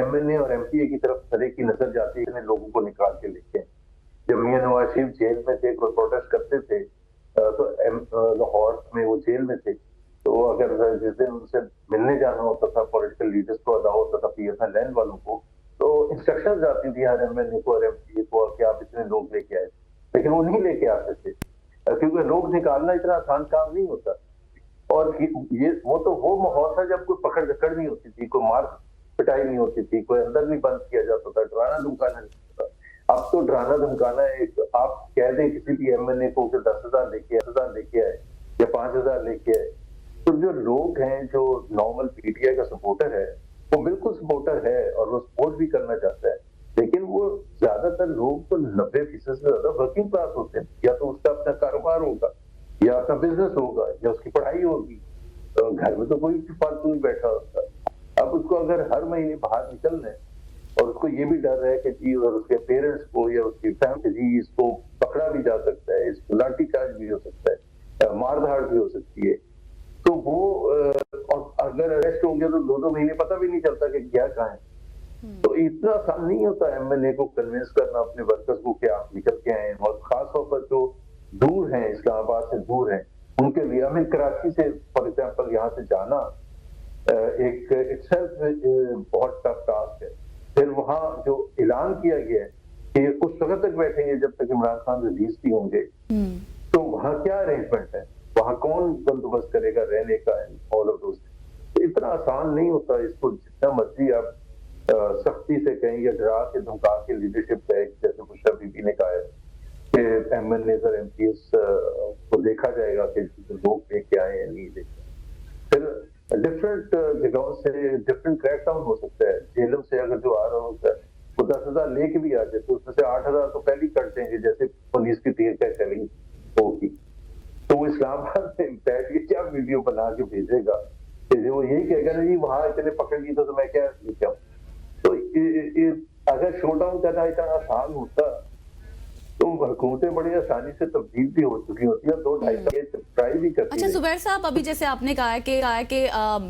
एमएनए और एमपीए की तरफ तरह की नजर जाती है, लोगों को निकाल के लेके। जब मियां नवाज शरीफ जेल में थे, कोई प्रोटेस्ट करते थे तो लाहौर में वो जेल में थे, तो अगर जिस दिन उनसे मिलने जाना होता था पॉलिटिकल लीडर्स को, अदा होता था पीएसएल लैंड वालों को, तो इंस्ट्रक्शंस आती थी हर एमएनए को और एमपीए को कि आप इतने लोग लेके आए, लेकिन वो नहीं लेके आते थे क्योंकि लोग निकालना इतना आसान काम नहीं होता। और ये वो माहौल था जब कोई पकड़ जकड़ नहीं होती थी, कोई मार पिटाई नहीं होती थी, कोई अंदर नहीं बंद किया जाता था, डराना धमकाना नहीं होता। अब तो डराना धमकाना एक, आप कह दें किसी भी एमएनए को 10,000 लेके आए या 5,000 लेके आए, तो जो लोग हैं, जो नॉर्मल पीटीआई का सपोर्टर है, वो बिल्कुल सपोर्टर है और वो सपोर्ट भी करना चाहता है, लेकिन वो ज्यादातर लोग तो 90% से ज्यादा वर्किंग क्लास होते हैं, या तो उसका अपना कारोबार होगा या अपना बिजनेस होगा या उसकी पढ़ाई होगी। तो घर में तो कोई फालतू नहीं बैठा होता। अब उसको अगर हर महीने बाहर निकलना है और उसको ये भी डर है कि जी, और उसके पेरेंट्स को या उसकी फैमिली, जी इसको पकड़ा भी जा सकता है, इसको लाठी चार्ज भी हो सकता है, मारधाड़ भी हो सकती है, तो वो और अगर अरेस्ट हो गया तो 2-2 महीने पता भी नहीं चलता कि क्या कहाँ है। तो इतना आसान नहीं होता एमएनए को कन्विंस करना अपने वर्कर्स को कि आप निकल के आए, और खासतौर पर जो दूर हैं, इस्लामाबाद से दूर हैं, उनके लिए हमें कराची से फॉर एग्जाम्पल यहाँ से जाना एक इटसेल्फ बहुत टफ टास्क है। फिर वहाँ जो ऐलान किया गया है कि उस वक्त तक बैठेंगे जब तक इमरान खान रिलीज नहीं होंगे, तो वहाँ क्या अरेंजमेंट है, वहाँ कौन बंदोबस्त करेगा रहने का, ऑल ऑफ दोस। इतना आसान नहीं होता। इसको जितना मर्जी आप सख्ती से कहें या डरा के धमका के लीडरशिप कहे, जैसे बुशरा बीबी ने कहा है कि एमएनए और एमपीएस को देखा जाएगा कि लोग लेके आए या नहीं लेके। फिर डिफरेंट जगहों से डिफरेंट क्रैकडाउन हो सकता है। जेलों से अगर जो आ रहा होता है वो 10,000 लेके भी आ जाए, तो उसमें से 8,000 तो पहले ही कट देंगे, जैसे पुलिस की तीर का चली होगी। तो वो इस्लामाबाद में बैठ के क्या वीडियो बना के भेजेगा, वो यही कहेगा ना जी वहां इतने पकड़ लिए तो मैं क्या लेके आऊं। तो अगर शो डाउन करना इतना आसान होता तो हुकूमतें बड़ी आसानी से तब्दील भी हो चुकी होती है, 2-2.5 साल ट्राई भी करती। अच्छा जुबैर साहब, अभी जैसे आपने कहा है कि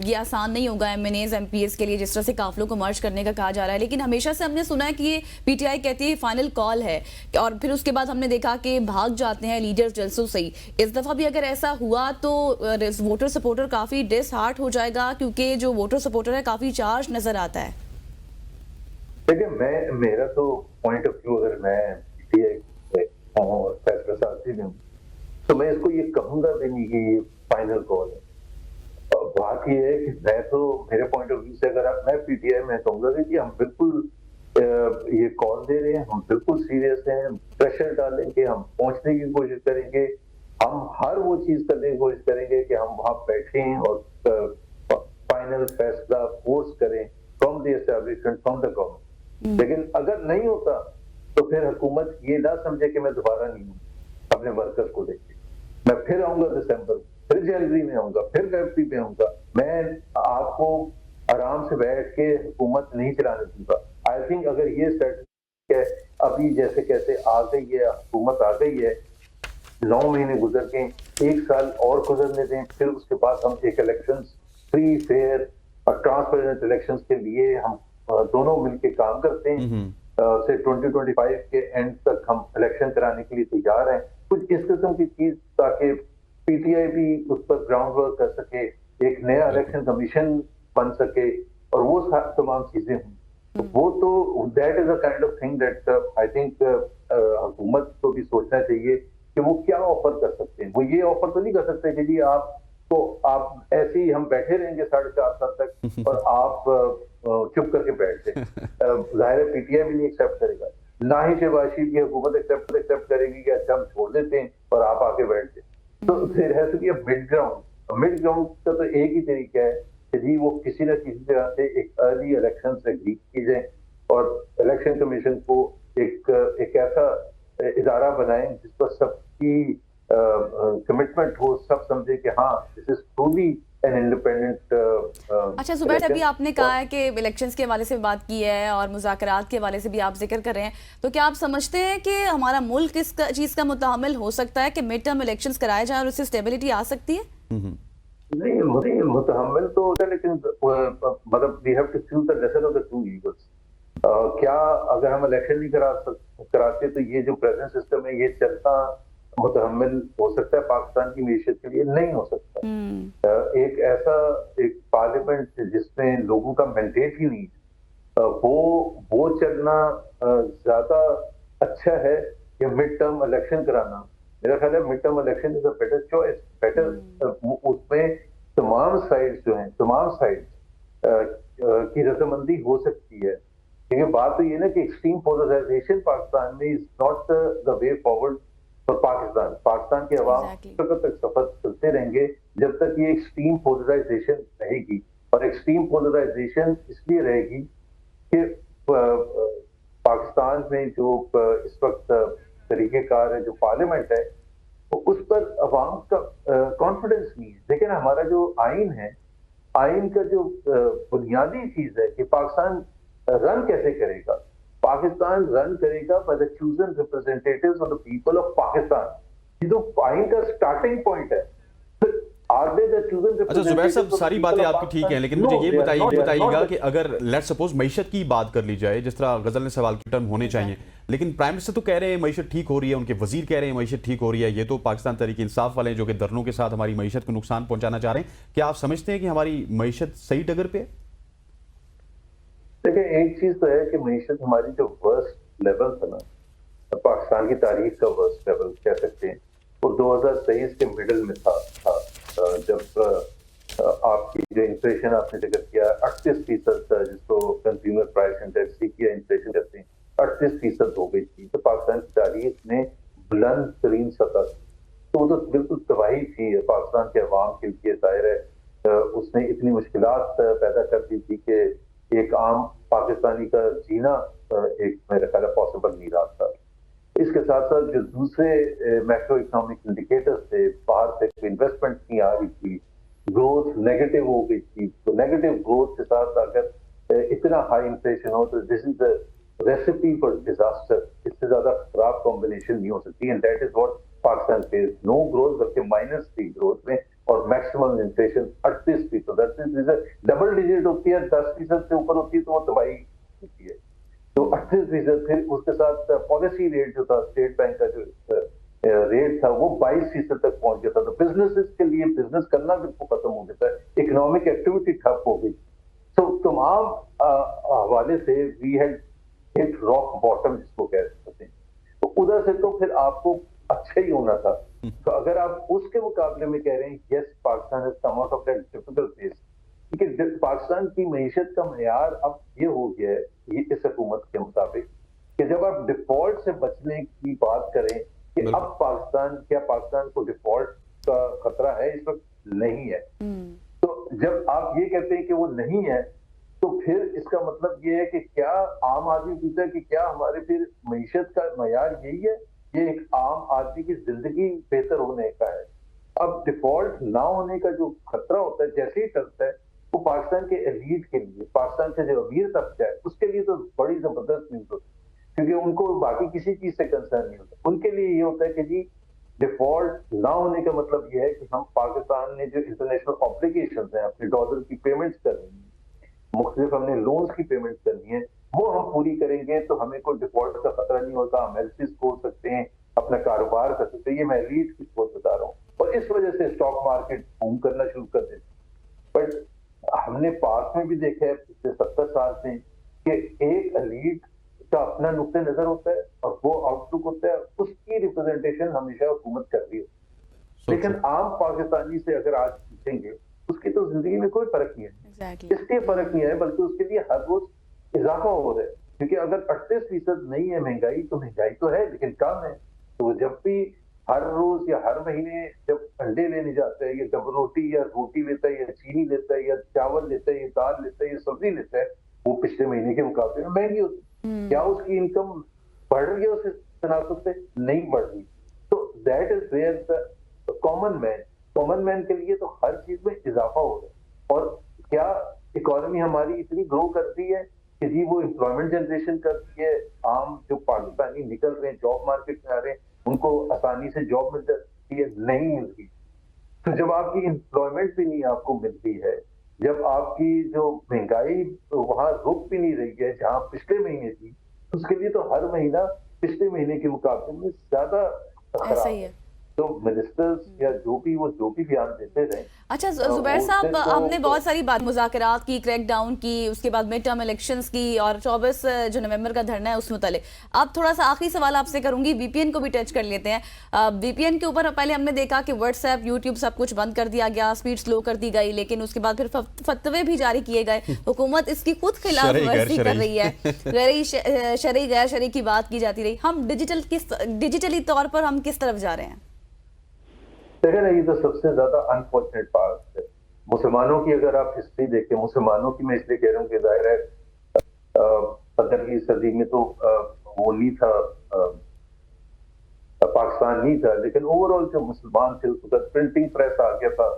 ये आसान नहीं होगा एमएनएज एमपीएस के लिए, जिस तरह से काफिलों को मर्ज करने का कहा जा रहा है, लेकिन हमेशा से हमने सुना है कि ये पीटीआई कहती है फाइनल कॉल है, और फिर उसके बाद हमने देखा कि भाग जाते हैं लीडर्स जलसों से ही। इस दफा भी अगर ऐसा हुआ तो वोटर सपोर्टर काफी डिसहार्ट हो जाएगा, क्योंकि जो वोटर सपोर्टर है काफी चार्ज नजर आता है। देखिए, मेरा तो पॉइंट ऑफ व्यू, अगर मैं पीटीआई और फैसला साथी में हूँ, तो मैं इसको ये कहूंगा भी नहीं कि ये फाइनल कॉल है। बात ये है कि मैं तो मेरे पॉइंट ऑफ व्यू से अगर मैं पीटीआई में कहूंगा कि हम बिल्कुल ये कॉल दे रहे हैं, हम बिल्कुल सीरियस हैं, प्रेशर डालेंगे, हम पहुंचने की कोशिश करेंगे, हम हर वो चीज करने की कोशिश करेंगे कि हम वहां बैठें और फाइनल फैसला फोर्स करें from the establishment, from the government. लेकिन अगर नहीं होता तो फिर हुकूमत ये ना समझे कि मैं दोबारा नहीं हूँ अपने वर्कर्स को लेके, मैं फिर आऊंगा दिसंबर, फिर जनवरी में आऊंगा, फिर फरवरी में आऊंगा। मैं आपको आराम से बैठ के हुकूमत नहीं चलाने दूंगा। आई थिंक अगर ये स्ट्रेटजी है, अभी जैसे कैसे आ गई है हुकूमत, आ गई है, 9 महीने गुजर गए, 1 साल और गुजरने दें, फिर उसके बाद हम एक इलेक्शन फ्री फेयर और ट्रांसपेरेंट इंडिपेंडेंट इलेक्शंस के लिए हम दोनों मिलकर काम करते हैं। से 2025 के एंड तक हम इलेक्शन कराने के लिए तैयार हैं। कुछ इस किस्म की चीज ताकि पीटीआई भी उस पर ग्राउंड वर्क कर सके, एक नया इलेक्शन कमीशन बन सके और वो तमाम चीजें हों। वो तो that is a kind of thing that I think हुकूमत को भी सोचना चाहिए कि वो क्या ऑफर कर सकते हैं। वो ये ऑफर तो नहीं कर सकते कि जी आप ऐसे ही हम बैठे रहेंगे 4.5 साल तक और आप चुप करके बैठ जाए। जाहिर है पीटीआई भी नहीं एक्सेप्ट करेगा, ना ही शहबाज शरीफ की हुकूमत एक्सेप्ट करेगी कि अच्छा हम छोड़ देते हैं और आप आके बैठ जाए। तो there has to be a mid ground. Mid ground का तो एक ही तरीका है कि जी वो किसी न किसी तरह से एक अर्ली इलेक्शन से एग्री की जाए और इलेक्शन कमीशन को एक ऐसा इदारा बनाएं जिस पर सबकी कमिटमेंट हो, सब समझे कि हाँ this is truly an independent. अच्छा जुबैर, अभी आपने कहा है कि इलेक्शंस के हवाले से बात की है और मुज़ाकरात के हवाले से भी आप जिक्र कर रहे हैं, तो क्या आप समझते हैं कि हमारा मुल्क इस चीज़ का मुतहम्मिल हो सकता है कि मिड टर्म इलेक्शंस कराए जाएं और उससे स्टेबिलिटी आ सकती है? नहीं मुतहम्मिल तो होता है, लेकिन मतलब we have to choose the lesson of the two eagles. क्या अगर हम इलेक्शन नहीं कराते तो ये जो प्रेजेंट सिस्टम है ये चलता मुतहम्मिल हो सकता है पाकिस्तान की मीशत के लिए? नहीं हो सकता। एक ऐसा एक पार्लियामेंट जिसमें लोगों का मैंडेट ही नहीं है, वो चलना ज्यादा अच्छा है कि मिड टर्म इलेक्शन कराना। मेरा ख्याल है mid term election is a better choice, better. उसमें तमाम साइड्स जो हैं, तमाम साइड्स की रजामंदी हो सकती है। क्योंकि बात तो ये ना कि एक्सट्रीम पोलराइजेशन पाकिस्तान में is not the way forward for Pakistan. Pakistan के अवाम तक सफर चलते रहेंगे जब तक ये एक्सट्रीम पोलराइजेशन रहेगी। और एक्सट्रीम पोलराइजेशन इसलिए रहेगी कि पाकिस्तान में जो इस वक्त तरीकेकार है, जो पार्लियामेंट है, तो उस पर अवाम का कॉन्फिडेंस नहीं है। लेकिन हमारा जो आइन है, आइन का जो बुनियादी चीज है कि पाकिस्तान रन कैसे करेगा। पाकिस्तान रन करेगा by the chosen representatives of the people of Pakistan. ये तो आइन का स्टार्टिंग पॉइंट है। अच्छा जुबैर साहब, सारी बातें आपकी ठीक हैं, लेकिन मुझे ये बताइएगा कि अगर लेट्स सपोज मईशत की बात कर ली जाए, जिस तरह गजल ने सवाल की टर्म होने चाहिए, लेकिन प्राइम मिनिस्टर तो कह रहे हैं मईशत ठीक हो रही है, उनके वजीर कह रहे हैं मईशत ठीक हो रही है, ये तो पाकिस्तान तहरीक इंसाफ वाले जो कि धरनों के साथ हमारी मईशत को नुकसान पहुंचाना चाह रहे हैं। क्या आप समझते हैं कि हमारी मईशत सही डगर पे है? देखिए, एक चीज तो है कि मईशत हमारी जो वर्स्ट लेवल था ना, पाकिस्तान की तारीख का वर्स्ट लेवल कह सकते हैं, वो 2023 के मिडिल में था जब आपकी जो इन्फ्लेशन आपने जिक्र किया 38%, जिसको कंज्यूमर प्राइस इंडेक्स किया इन्फ्लेशन कहते हैं, 38% हो गई थी। तो पाकिस्तान की तारीख में बुलंद तरीन सतह, तो वो तो बिल्कुल तबाही थी पाकिस्तान के अवाम के लिए। जाहिर है उसने इतनी मुश्किलात पैदा कर दी थी कि एक आम पाकिस्तानी का जीना एक मेरा ख्याल पॉसिबल नहीं रहा था। इसके साथ साथ जो दूसरे मैक्रो इकोनॉमिक इंडिकेटर्स थे, बाहर से इन्वेस्टमेंट नहीं आ रही थी, ग्रोथ नेगेटिव हो गई थी। तो नेगेटिव ग्रोथ के साथ अगर इतना हाई इन्फ्लेशन हो तो this is the recipe for disaster. इससे ज्यादा खराब कॉम्बिनेशन नहीं हो सकती। And that is what Pakistan face. No growth बल्कि -3 ग्रोथ में, और मैक्सिमम इन्फ्लेशन 38%। डबल डिजिट होती है, 10% से ऊपर होती है तो वो तबाही होती है। तो 38%, फिर उसके साथ पॉलिसी रेट जो था, स्टेट बैंक का जो रेट था, वो 22% तक पहुंच गया था। तो बिजनेसेस के लिए बिजनेस करना बिल्कुल खत्म हो गया था, इकोनॉमिक एक्टिविटी ठप हो गई। तो तमाम हवाले से we had hit rock bottom, जिसको कह सकते हैं। तो उधर से तो फिर आपको अच्छा ही होना था। तो अगर आप उसके मुकाबले में कह रहे हैं yes Pakistan has come out of that difficult phase, क्योंकि पाकिस्तान की मईशत का मयार अब ये हो गया है, ये इस हुकूमत के मुताबिक, कि जब आप डिफॉल्ट से बचने की बात करें कि अब पाकिस्तान को डिफॉल्ट का खतरा है, इस वक्त नहीं है। तो जब आप ये कहते हैं कि वो नहीं है, तो फिर इसका मतलब ये है कि क्या आम आदमी पूछता है कि क्या हमारे फिर मईशत का मयार यही है? ये एक आम आदमी की जिंदगी बेहतर होने का है। अब डिफॉल्ट ना होने का जो खतरा होता है जैसे ही टलता है, वो पाकिस्तान के एलीट के लिए, पाकिस्तान से जो अमीर तबका है, उसके लिए तो बड़ी जबरदस्त न्यूज होती है, क्योंकि उनको बाकी किसी चीज से कंसर्न नहीं होता। उनके लिए ये होता है कि जी डिफॉल्ट ना होने का मतलब ये है कि हम पाकिस्तान ने जो इंटरनेशनल ऑब्लिगेशंस हैं, अपने डॉलर की पेमेंट्स कर रही हैं, मुख्तलिफ हमने लोन्स की पेमेंट करनी है, वो हम पूरी करेंगे तो हमें कोई डिफॉल्ट का खतरा नहीं होता, हम एलसीज खोल सकते हैं, अपना कारोबार कर सकते हैं। ये मैं लीड की सोच बता रहा हूँ, और इस वजह से स्टॉक मार्केट बूम करना शुरू कर देते। बट हमने पास में भी देखा है पिछले 70 साल से कि एक लीड का अपना नुक्ते नजर होता है और वो आउटलुक होता है, उसकी रिप्रेजेंटेशन हमेशा हुकूमत कर रही है। लेकिन आम पाकिस्तानी से अगर आज पूछेंगे, उसकी तो जिंदगी में कोई फर्क नहीं है। इसलिए फर्क नहीं है, बल्कि उसके लिए हर रोज इजाफा हो रहा है, क्योंकि अगर 38% नहीं है महंगाई, तो महंगाई तो है लेकिन कम है। तो जब भी हर रोज या हर महीने जब अंडे लेने जाता है, या डबल रोटी या रोटी लेता है, या चीनी लेता है, या चावल लेता है, या दाल लेता है, या सब्जी लेता है, वो पिछले महीने के मुकाबले में महंगी होती है। क्या उसकी इनकम बढ़ रही है उससे तनासब से? नहीं बढ़ रही। तो that is where the common man के लिए तो हर चीज में इजाफा हो रहा है। और क्या इकोनॉमी हमारी इतनी ग्रो करती है कि जी वो एम्प्लॉयमेंट जनरेशन करती है, आम जो पाकिस्तानी निकल रहे हैं जॉब मार्केट में आ रहे हैं, उनको आसानी से जॉब मिल जाती है? नहीं मिल रही। तो जब आपकी एम्प्लॉयमेंट भी नहीं आपको मिलती है, जब आपकी जो महंगाई वहां रुक भी नहीं रही है जहां पिछले महीने थी, उसके लिए तो हर महीना पिछले महीने के मुकाबले में ज्यादा ऐसा ही है। तो मिनिस्टर्स या जो भी बयान देते रहे। अच्छा जुबैर साहब, हमने बहुत सारी बात मुज़ाकरात की, क्रैकडाउन की, उसके बाद मिड टर्म इलेक्शंस की, और 24 जो नवंबर का धरना है उस मुतालिक। अब थोड़ा सा आखिरी सवाल आपसे करूंगी, वीपीएन को भी टच कर लेते हैं। वीपीएन के ऊपर पहले हमने देखा कि व्हाट्सएप, यूट्यूब सब कुछ बंद कर दिया गया, स्पीड स्लो कर दी गई, लेकिन उसके बाद फिर फतवे भी जारी किए गए। हुकूमत इसकी खुद खिलाफ वर्जी कर रही है, शरई गैर शरई की बात की जाती रही। हम डिजिटली तौर पर हम किस तरफ जा रहे हैं? देखिए ना, ये तो सबसे ज्यादा अनफॉर्चुनेट पार्ट है। मुसलमानों की अगर आप हिस्ट्री देखें, मुसलमानों की मैं इसलिए कह रहा हूँ कि जाहिर है 15वीं सदी में तो वो नहीं था, पाकिस्तान नहीं था, लेकिन ओवरऑल जो मुसलमान थे उस वक्त प्रिंटिंग प्रेस आ गया था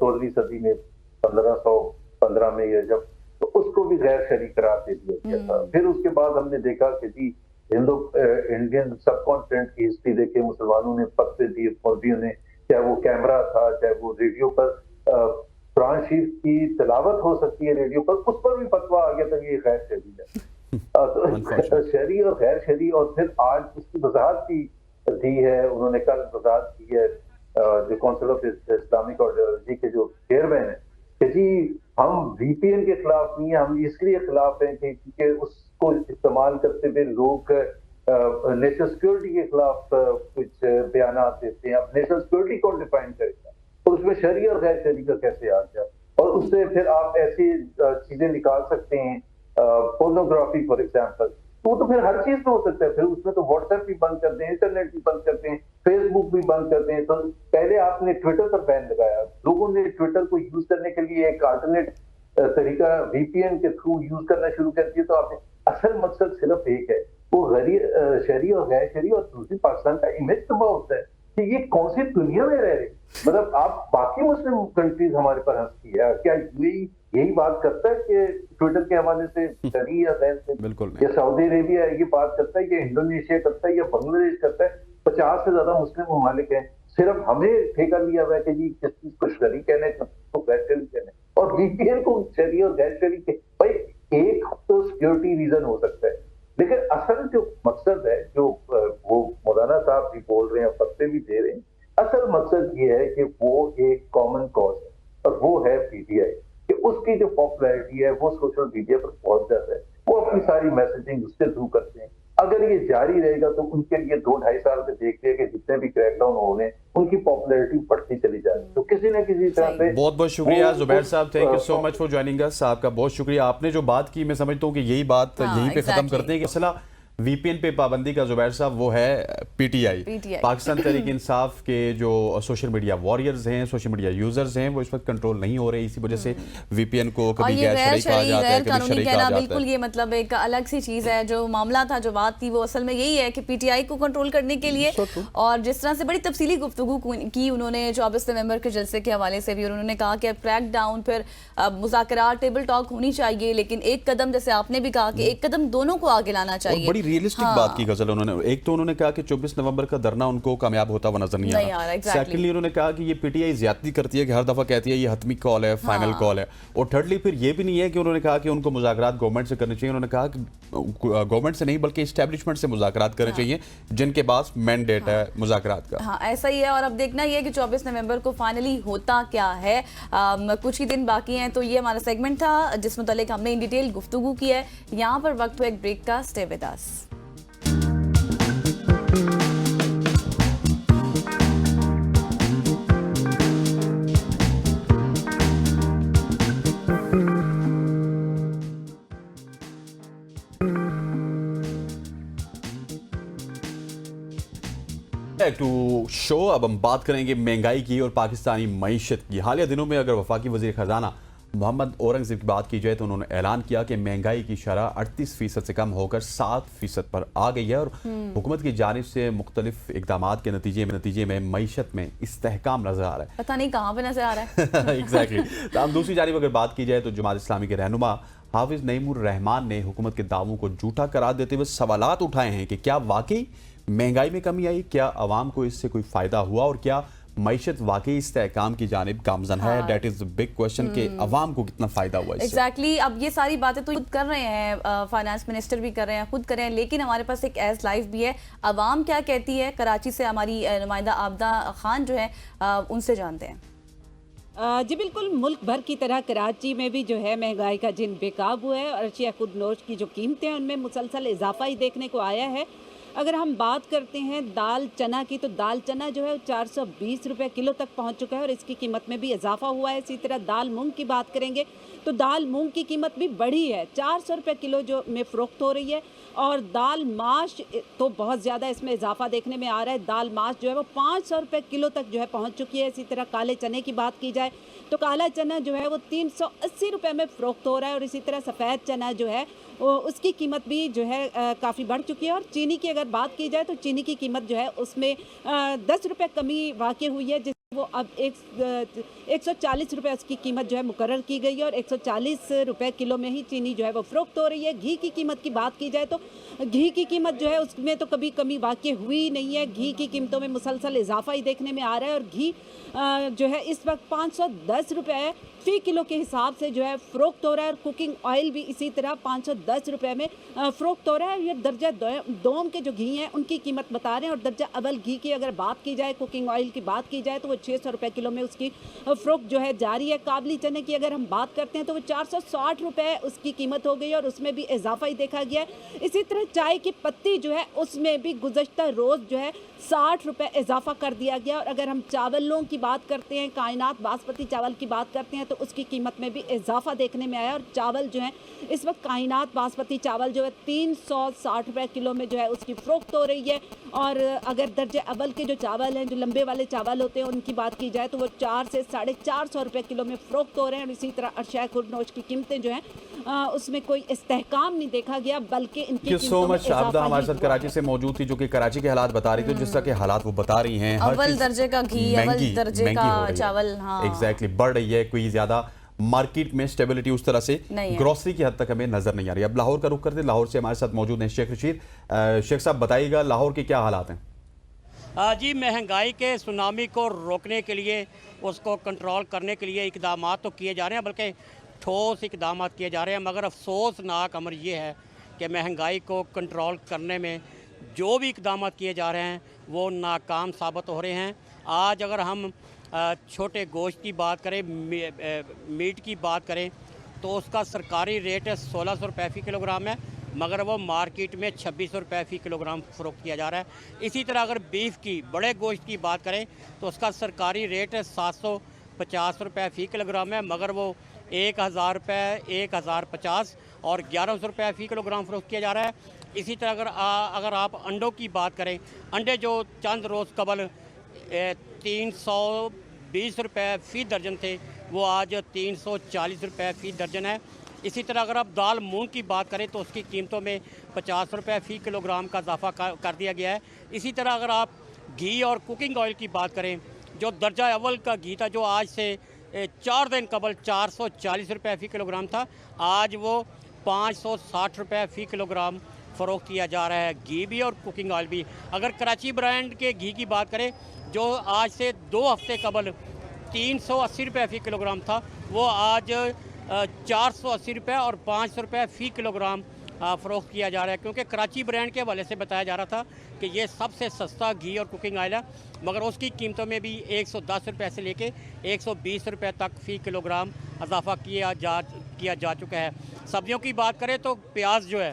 16वीं सदी में, 1515 में, या जब, तो उसको भी गैर शरई करार दे दिया गया था। फिर उसके बाद हमने देखा कि जी इंडियन सब कॉन्टिनेंट की हिस्ट्री देखे, मुसलमानों ने फतवे दिए, फौजियों ने, चाहे वो कैमरा था, चाहे वो रेडियो पर कुरान शरीफ की तिलावत हो सकती है रेडियो पर, उस पर भी फतवा आ गया था कि ये गैर शरई है। तो शरई और गैर शरई, और फिर आज उसकी वजाहत भी दी है उन्होंने, कल वजाहत की है जो काउंसिल ऑफ इस्लामिक आइडियोलॉजी के जो चेयरमैन है कि जी हम वीपीएन के खिलाफ नहीं है, हम इसलिए खिलाफ हैं क्योंकि उसको इस्तेमाल करते हुए लोग नेशनल सिक्योरिटी के खिलाफ कुछ बयान देते हैं। अब नेशनल सिक्योरिटी कौन डिफाइन करेगा, और उसमें शरई और गैर शरई का कैसे आ गया? और उससे फिर आप ऐसी चीजें निकाल सकते हैं, पोर्नोग्राफी फॉर एग्जाम्पल, तो फिर हर चीज में हो सकता है। फिर उसमें तो व्हाट्सएप भी बंद कर दें, इंटरनेट भी बंद कर दें, फेसबुक भी बंद कर दें। तो पहले आपने ट्विटर पर बैन लगाया, लोगों ने ट्विटर को यूज करने के लिए एक अल्टरनेट तरीका वीपीएन के थ्रू यूज करना शुरू कर दिया। तो आपने, असल मकसद सिर्फ एक है, वो शरई और गैर शरई, और दूसरी पाकिस्तान का इमेज तबाह होता है कि ये कौन सी दुनिया में रह रहे। मतलब आप बाकी मुस्लिम कंट्रीज हमारे पर हंसती है, क्या यूएई यही बात करता है कि ट्विटर के हवाले से शरई या गैर शरई? बिल्कुल, या सऊदी अरेबिया ये बात करता है, या इंडोनेशिया करता है, या बांग्लादेश करता है? 50 से ज्यादा मुस्लिम ममालिक हैं, सिर्फ हमें ठेका लिया हुआ है कि जी किस चीज को शरई कहना है, तो गैर शरई कहना है, और वीपीएन को शरई और गैर शरई के। भाई एक तो सिक्योरिटी रीजन हो सकता है, लेकिन असल जो मकसद है, जो वो मौलाना साहब भी बोल रहे हैं, फतवे भी दे रहे हैं, असल मकसद ये है कि वो एक कॉमन कॉज है, और वो है पीटीआई, कि उसकी जो पॉपुलैरिटी है वो सोशल मीडिया पर बहुत ज्यादा है, वो अपनी सारी मैसेजिंग उसके थ्रू करते हैं। अगर ये जारी रहेगा तो उनके लिए 2-2.5 साल से देख लिया कि जितने भी क्रैकडाउन हो रहे हैं उनकी पॉपुलैरिटी बढ़ती चली जाएगी। तो किसी न किसी तरह से बहुत बहुत शुक्रिया जुबैर साहब, thank you so much for joining us. आपका बहुत शुक्रिया। आपने जो बात की, मैं समझता हूँ कि यही बात यहीं पे खत्म करते हैं कि मसला वीपीएन पे पाबंदी का जुबैर साहब वो है पीटीआई, पाकिस्तान तहरीक इंसाफ के जो सोशल मीडिया वॉरियर्स हैं, सोशल मीडिया यूजर्स हैं, वो इस वक्त कंट्रोल नहीं हो रहे। इसी वजह से वीपीएन को कभी गैर शरई कहा जाता है, कभी शरई कहा जाता है। बिल्कुल, ये मतलब एक अलग सी चीज है। जो मामला था, जो बात थी, वो असल में यही है कि पीटीआई को कंट्रोल करने के लिए, और जिस तरह से बड़ी तफसीली गुफ्तगू की उन्होंने 24 नवंबर के जलसे के हवाले से भी, और उन्होंने कहा कि क्रैक डाउन, फिर मुज़ाकरात, टेबल टॉक होनी चाहिए, लेकिन एक कदम, जैसे आपने भी कहा कि एक कदम दोनों को आगे लाना चाहिए। रियलिस्टिक बात की गजल उन्होंने। एक तो उन्होंने कहा कि 24 नवंबर का धरना उनको कामयाब होता हुआ नजर नहीं आ रहा। सेकंडली उन्होंने कहा कि ये पीटीआई ज्यादती करती है कि हर दफा कहती है ये हतमी कॉल है, फाइनल कॉल है। और थर्डली फिर ये भी नहीं है कि उन्होंने कहा कि उनको मुज़ाकरात गवर्नमेंट से करने चाहिए। उन्होंने कहा कि गवर्नमेंट से नहीं बल्कि एस्टेब्लिशमेंट से मुज़ाकरात करने चाहिए जिनके पास मैंडेट है मुज़ाकरात का। हाँ, ऐसा ही है। और अब देखना ये है कि 24 नवंबर को फाइनली होता क्या है। कुछ ही दिन बाकी हैं। तो ये हमारा सेगमेंट था जिस मुतालिक हमने इन डिटेल गुफ्तगू की है। यहाँ पर वक्त हुआ एक ब्रेक का। Stay with us. To show अब हम बात करेंगे महंगाई की और पाकिस्तानी मईशत की। हालिया दिनों में अगर वफाकी वज़ीर ख़जाना मोहम्मद औरंगज़ेब की बात की जाए तो उन्होंने ऐलान किया कि महंगाई की शरह 38% से कम होकर 7% पर आ गई है और हुकूमत की जानिब से मुख्तलिफ इकदाम के नतीजे में मईशत में इस्तेहकाम नजर आ रहा है। पता नहीं कहाँ पे नजर आ रहा है। एग्जैक्टली। तो हम दूसरी जानिब अगर बात की जाए तो जमात इस्लामी के रहनुमा हाफिज नईमुर रहमान ने हुकूमत के दावों को झूठा करार देते हुए सवालात उठाए हैं कि क्या वाकई महंगाई में कमी आई, क्या अवाम को इससे कोई फायदा हुआ और क्या मईशत वाकई इस्तेहकाम की जानिब गामजन है। That is the big question कि अवाम को कितना फायदा हुआ इससे। एग्जैक्टली। अब ये सारी बातें तो खुद कर रहे हैं, फाइनेंस मिनिस्टर भी कर रहे हैं, खुद कर रहे हैं, लेकिन हमारे पास एक एज लाइव भी है। अवाम क्या कहती है, कराची से हमारी नुमाइंदा आबदा खान जो है उनसे जानते हैं। जी बिल्कुल, मुल्क भर की तरह कराची में भी जो है महंगाई का जिन बेकाबू है और अशिया खुद नोश की जो कीमतें हैं उनमें मुसलसल इजाफा ही देखने को आया है। अगर हम बात करते हैं दाल चना की, तो दाल चना जो है 420 रुपये किलो तक पहुंच चुका है और इसकी कीमत में भी इजाफा हुआ है। इसी तरह दाल मूंग की बात करेंगे तो दाल मूंग की कीमत भी बढ़ी है, 400 रुपये किलो जो में फ़रोख्त हो रही है। और दाल माश तो बहुत ज़्यादा इसमें इजाफा देखने में आ रहा है। दाल माश जो है वो 500 रुपये किलो तक जो है पहुँच चुकी है। इसी तरह काले चने की बात की जाए तो काला चना जो है वो 380 रुपये में फ़रोख्त हो रहा है। और इसी तरह सफ़ेद चना जो है उसकी कीमत भी जो है काफ़ी बढ़ चुकी है। और चीनी की अगर बात की जाए तो चीनी की कीमत जो है उसमें 10 रुपये कमी वाक़ई हुई है, जिस वो अब 140 रुपये उसकी कीमत जो है मुकर्रर की गई है और 140 रुपये किलो में ही चीनी जो है वो फ़रोख्त हो रही है। घी की कीमत की बात की जाए तो घी की कीमत जो है उसमें तो कभी कमी वाक़ई हुई नहीं है। घी की कीमतों में मुसलसल इजाफा ही देखने में आ रहा है और घी जो है इस वक्त 510 रुपये फ़ी किलो के हिसाब से जो है फ़रोख्त हो रहा है। और कुकिंग ऑयल भी इसी तरह 510 रुपये में फ़रोख्त हो रहा है। ये दर्जा दोम के जो घी हैं उनकी कीमत बता रहे हैं। और दर्जा अव्वल घी की अगर बात की जाए, कुकिंग ऑयल की बात की जाए तो वो 600 रुपये किलो में उसकी फ़रोख्त जो है जारी है। काबली चने की अगर हम बात करते हैं तो वो 460 रुपये उसकी कीमत हो गई और उसमें भी इजाफा ही देखा गया है। इसी तरह चाय की पत्ती जो है उसमें भी गुज़श्ता रोज़ जो है 60 रुपये इजाफा कर दिया गया। और अगर हम चावलों की बात करते हैं, कायनात बासमती चावल की बात करते हैं तो उसकी कीमत में भी इजाफा देखने में आया। और चावल जो है इस वक्त कायनात बासमती चावल जो है 360 रुपये किलो में जो है उसकी फ़रोख्त हो रही है। और अगर दर्जे अव्वल के जो चावल हैं, जो लंबे वाले चावल होते हैं, उनकी बात की जाए तो वो 400 से 450 रुपये किलो में फ़रोख्त हो रहे हैं। और इसी तरह अरशाय खुर्दनोश की कीमतें जो हैं उसमें कोई इस्तेहकाम नहीं देखा गया, बल्कि इनकी सो मच आबदा हमारे साथ कराची से मौजूद थी जो कि कराची के हालात बता रही थी। जिस तरह के हालात वो बता रही हैं, अव्वल दर्जे का घी, अव्वल दर्जे का चावल, हाँ एग्जैक्टली बढ़ रही है। कोई ज्यादा मार्केट में स्टेबिलिटी उस तरह से ग्रोसरी की हद तक हमें नजर नहीं आ रही। अब लाहौर का रुख करते, लाहौर से हमारे साथ मौजूद हैं शेख रशीद। शेख साहब बताइएगा लाहौर के क्या हालात हैं? जी, महंगाई के सुनामी को रोकने के लिए, उसको कंट्रोल करने के लिए इकदाम तो किए जा रहे हैं, बल्कि ठोस इकदाम किए जा रहे हैं। मगर अफसोसनाक अमर ये है कि महंगाई को कंट्रोल करने में जो भी इकदाम किए जा रहे हैं वो नाकाम साबित हो रहे हैं। आज अगर हम छोटे गोश्त की बात करें, मीट की बात करें तो उसका सरकारी रेट 1600 रुपये फ़ी किलोग्राम है, मगर वो मार्केट में 2600 रुपये फ़ी किलोग्राम फ़रोख्त किया जा रहा है। इसी तरह अगर बीफ की, बड़े गोश्त की बात करें तो उसका सरकारी रेट 750 रुपये फ़ी किलोग्राम है, मगर वो 1000 रुपये, 1050 और 1100 रुपये फ़ी किलोग्राम फ़रोख्त किया जा रहा है। इसी तरह अगर आप अंडों की बात करें, अंडे जो चंद रोज़ कबल 320 रुपये फ़ी दर्जन थे वो आज 340 रुपये फ़ी दर्जन है। इसी तरह अगर आप दाल मूंग की बात करें तो उसकी कीमतों में 50 रुपये फ़ी किलोग्राम का इजाफा कर दिया गया है। इसी तरह अगर आप घी और कुकिंग ऑयल की बात करें, जो दर्जा अव्वल का घी था जो आज से 4 दिन कबल 440 रुपये फ़ी किलोग्राम था, आज वो 560 रुपये फ़ी किलोग्राम फ़रोख्त किया जा रहा है, घी भी और कुकिंग ऑयल भी। अगर कराची ब्रांड के घी की बात करें, जो आज से 2 हफ्ते कबल 380 रुपये फ़ी किलोग्राम था, वो आज 480 रुपये और 500 रुपये फ़ी किलोग्राम फ़रोख्त किया जा रहा है, क्योंकि कराची ब्रांड के हवाले से बताया जा रहा था कि ये सबसे सस्ता घी और कुकिंग ऑयल है, मगर उसकी कीमतों में भी 110 रुपये से लेके 120 रुपये तक फ़ी किलोग्राम इजाफा किया जा चुका है। सब्जियों की बात करें तो प्याज जो है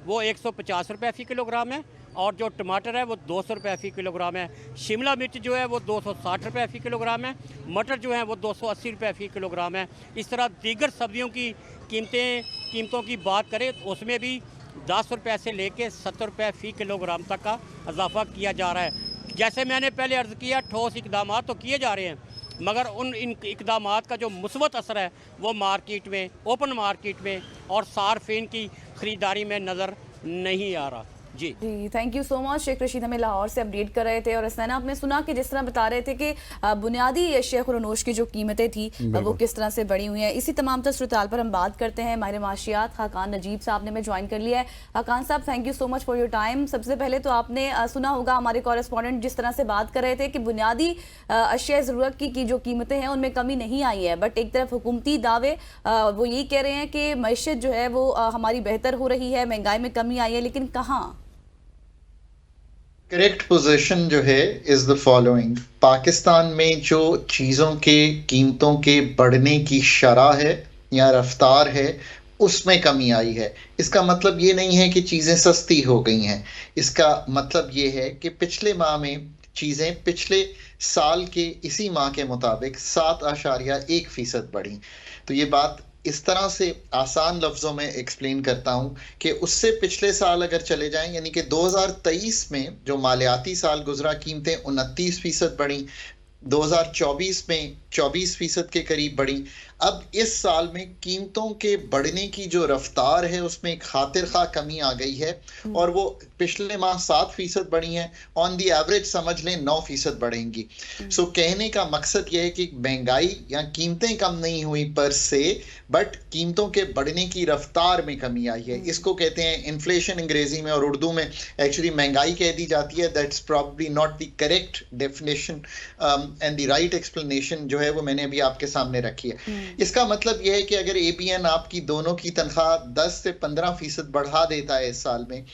वो 150 रुपये फ़ी किलोग्राम है, और जो टमाटर है वो 200 रुपये फ़ी किलोग्राम है। शिमला मिर्च जो है वो 260 रुपये फ़ी किलोग्राम है। मटर जो है वो 280 रुपये फ़ी किलोग्राम है। इस तरह दीगर सब्जियों की कीमतों की बात करें तो उसमें भी 10 रुपये से लेके 70 रुपये फ़ी किलोग्राम तक का इजाफा किया जा रहा है। जैसे मैंने पहले अर्ज़ किया, ठोस इकदाम तो किए जा रहे हैं, मगर इन इकदाम का जो मुस्बत असर है वो मार्केट में, ओपन मार्केट में और सार्फिन की ख़रीदारी में नज़र नहीं आ रहा। Ji thank you so much. Sheikh Rashid हमें लाहौर से अपडेट कर रहे थे। और हसनैना, आपने सुना कि जिस तरह बता रहे थे कि बुनियादी अशिया खुरनोश की जो कीमतें थी वो किस तरह से बढ़ी हुई हैं। इसी तमाम सूरत पर हम बात करते हैं। माहिर माशियात हाकान नजीब साहब ने हमें ज्वाइन कर लिया है। हाकान साहब, thank you so much for your time. सबसे पहले तो आपने सुना होगा हमारे कॉरेस्पॉन्डेंट जिस तरह से बात कर रहे थे कि बुनियादी अशिया ज़रूरत की जो कीमतें हैं उनमें कमी नहीं आई है, बट एक तरफ हुकूमती दावे वो यही कह रहे हैं कि मईशत जो है वो हमारी बेहतर हो रही है, महंगाई में कमी आई है, लेकिन कहाँ? करेक्ट पोजीशन जो है इज द फॉलोइंग। पाकिस्तान में जो चीज़ों के कीमतों के बढ़ने की शरह है या रफ्तार है उसमें कमी आई है। इसका मतलब ये नहीं है कि चीज़ें सस्ती हो गई हैं, इसका मतलब ये है कि पिछले माह में चीज़ें पिछले साल के इसी माह के मुताबिक 7.1% बढ़ी। तो ये बात इस तरह से आसान लफ्ज़ों में एक्सप्लेन करता हूँ कि उससे पिछले साल अगर चले जाएं, यानी कि 2023 में जो मालियाती साल गुजरा, कीमतें 29% बढ़ी, 2024 में 24% के करीब बढ़ी। अब इस साल में कीमतों के बढ़ने की जो रफ्तार है उसमें एक खातिर खा कमी आ गई है, और वो पिछले माह 7% बढ़ी है, ऑन दी एवरेज समझ लें 9% बढ़ेंगी। सो कहने का मकसद यह है कि महंगाई या कीमतें कम नहीं हुई पर से, बट कीमतों के बढ़ने की रफ्तार में कमी आई है। इसको कहते हैं इन्फ्लेशन अंग्रेजी में, और उर्दू में एक्चुअली महंगाई कह दी जाती है। That's probably not the correct definition and the right explanation जो है वो मैंने अभी आपके सामने रखी है। इसका मतलब यह है कि अगर ABN आपकी दोनों की तनख्वाह 10 से 15% बढ़ा देता है इस साल में,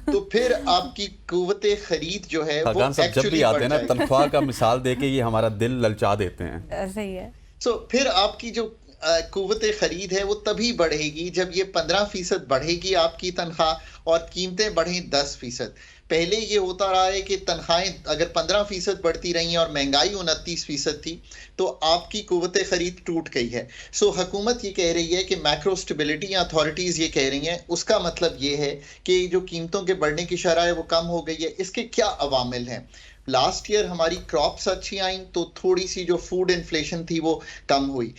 तो फिर आपकी कुव्वते खरीद जो है वो जब भी आते हैं ना तनख्वाह का मिसाल देके ये हमारा दिल ललचा देते हैं। सही है। सो फिर आपकी जो कुव्वते खरीद है वो तभी बढ़ेगी जब ये 15% बढ़ेगी आपकी तनख्वाह और कीमतें बढ़ें 10%। पहले ये होता रहा है कि तनख्वाहें अगर 15% बढ़ती रही हैं और महंगाई 29% थी तो आपकी कुव्वते खरीद टूट गई है। सो हुकूमत ये कह रही है कि मैक्रो स्टेबिलिटी अथॉरिटीज़ ये कह रही हैं, उसका मतलब ये है कि जो कीमतों के बढ़ने की शरह है वो कम हो गई है। इसके क्या अवामिल हैं? लास्ट ईयर हमारी क्रॉप्स अच्छी आई तो थोड़ी सी जो फूड इन्फ्लेशन थी वो कम हुई।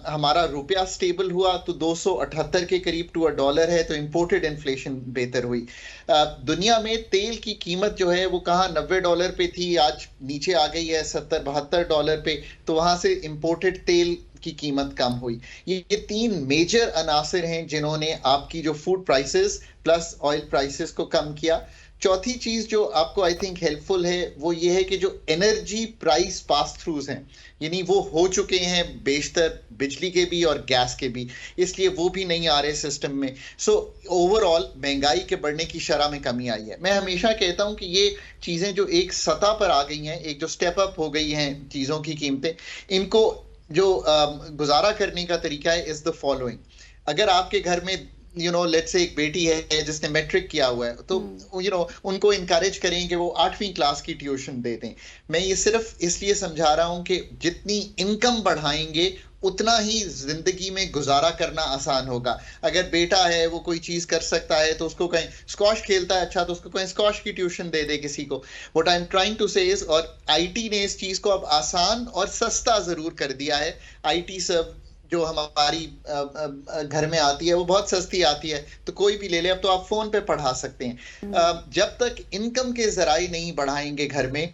हमारा रुपया स्टेबल हुआ तो 278 के करीब टू $1 है, तो इंपोर्टेड इन्फ्लेशन बेहतर हुई। दुनिया में तेल की कीमत जो है वो कहाँ $90 पे थी, आज नीचे आ गई है $70-72 पे, तो वहाँ से इंपोर्टेड तेल की कीमत कम हुई। ये 3 मेजर अनासर हैं जिन्होंने आपकी जो food prices plus oil prices को कम किया। चौथी चीज जो आपको आई थिंक हेल्पफुल है वो ये है कि जो एनर्जी प्राइस पास थ्रूज हैं, यानी वो हो चुके हैं बेशतर बिजली के भी और गैस के भी, इसलिए वो भी नहीं आ रहे सिस्टम में। सो ओवरऑल महंगाई के बढ़ने की शरह में कमी आई है। मैं हमेशा कहता हूं कि ये चीजें जो एक सतह पर आ गई हैं, एक जो स्टेप अप हो गई हैं चीजों की कीमतें, इनको जो गुजारा करने का तरीका है इज द फॉलोइंग। अगर आपके घर में लेट्स से एक बेटी है जिसने मैट्रिक किया हुआ है, तो उनको इनकरेज करें कि वो 8वीं क्लास की ट्यूशन दे दें। मैं ये सिर्फ इसलिए समझा रहा हूं कि जितनी इनकम बढ़ाएंगे उतना ही जिंदगी में गुजारा करना आसान होगा। अगर बेटा है वो कोई चीज कर सकता है तो उसको कहें, स्क्वॉश खेलता है अच्छा तो उसको कहें स्क्वॉश की ट्यूशन दे दे किसी को। What I am trying to say is, और IT ने इस चीज को अब आसान और सस्ता जरूर कर दिया है। IT सब जो हमारी घर में आती है वो बहुत सस्ती आती है, तो कोई भी ले ले, अब तो आप फोन पे पढ़ा सकते हैं। जब तक इनकम के जराए नहीं बढ़ाएंगे घर में,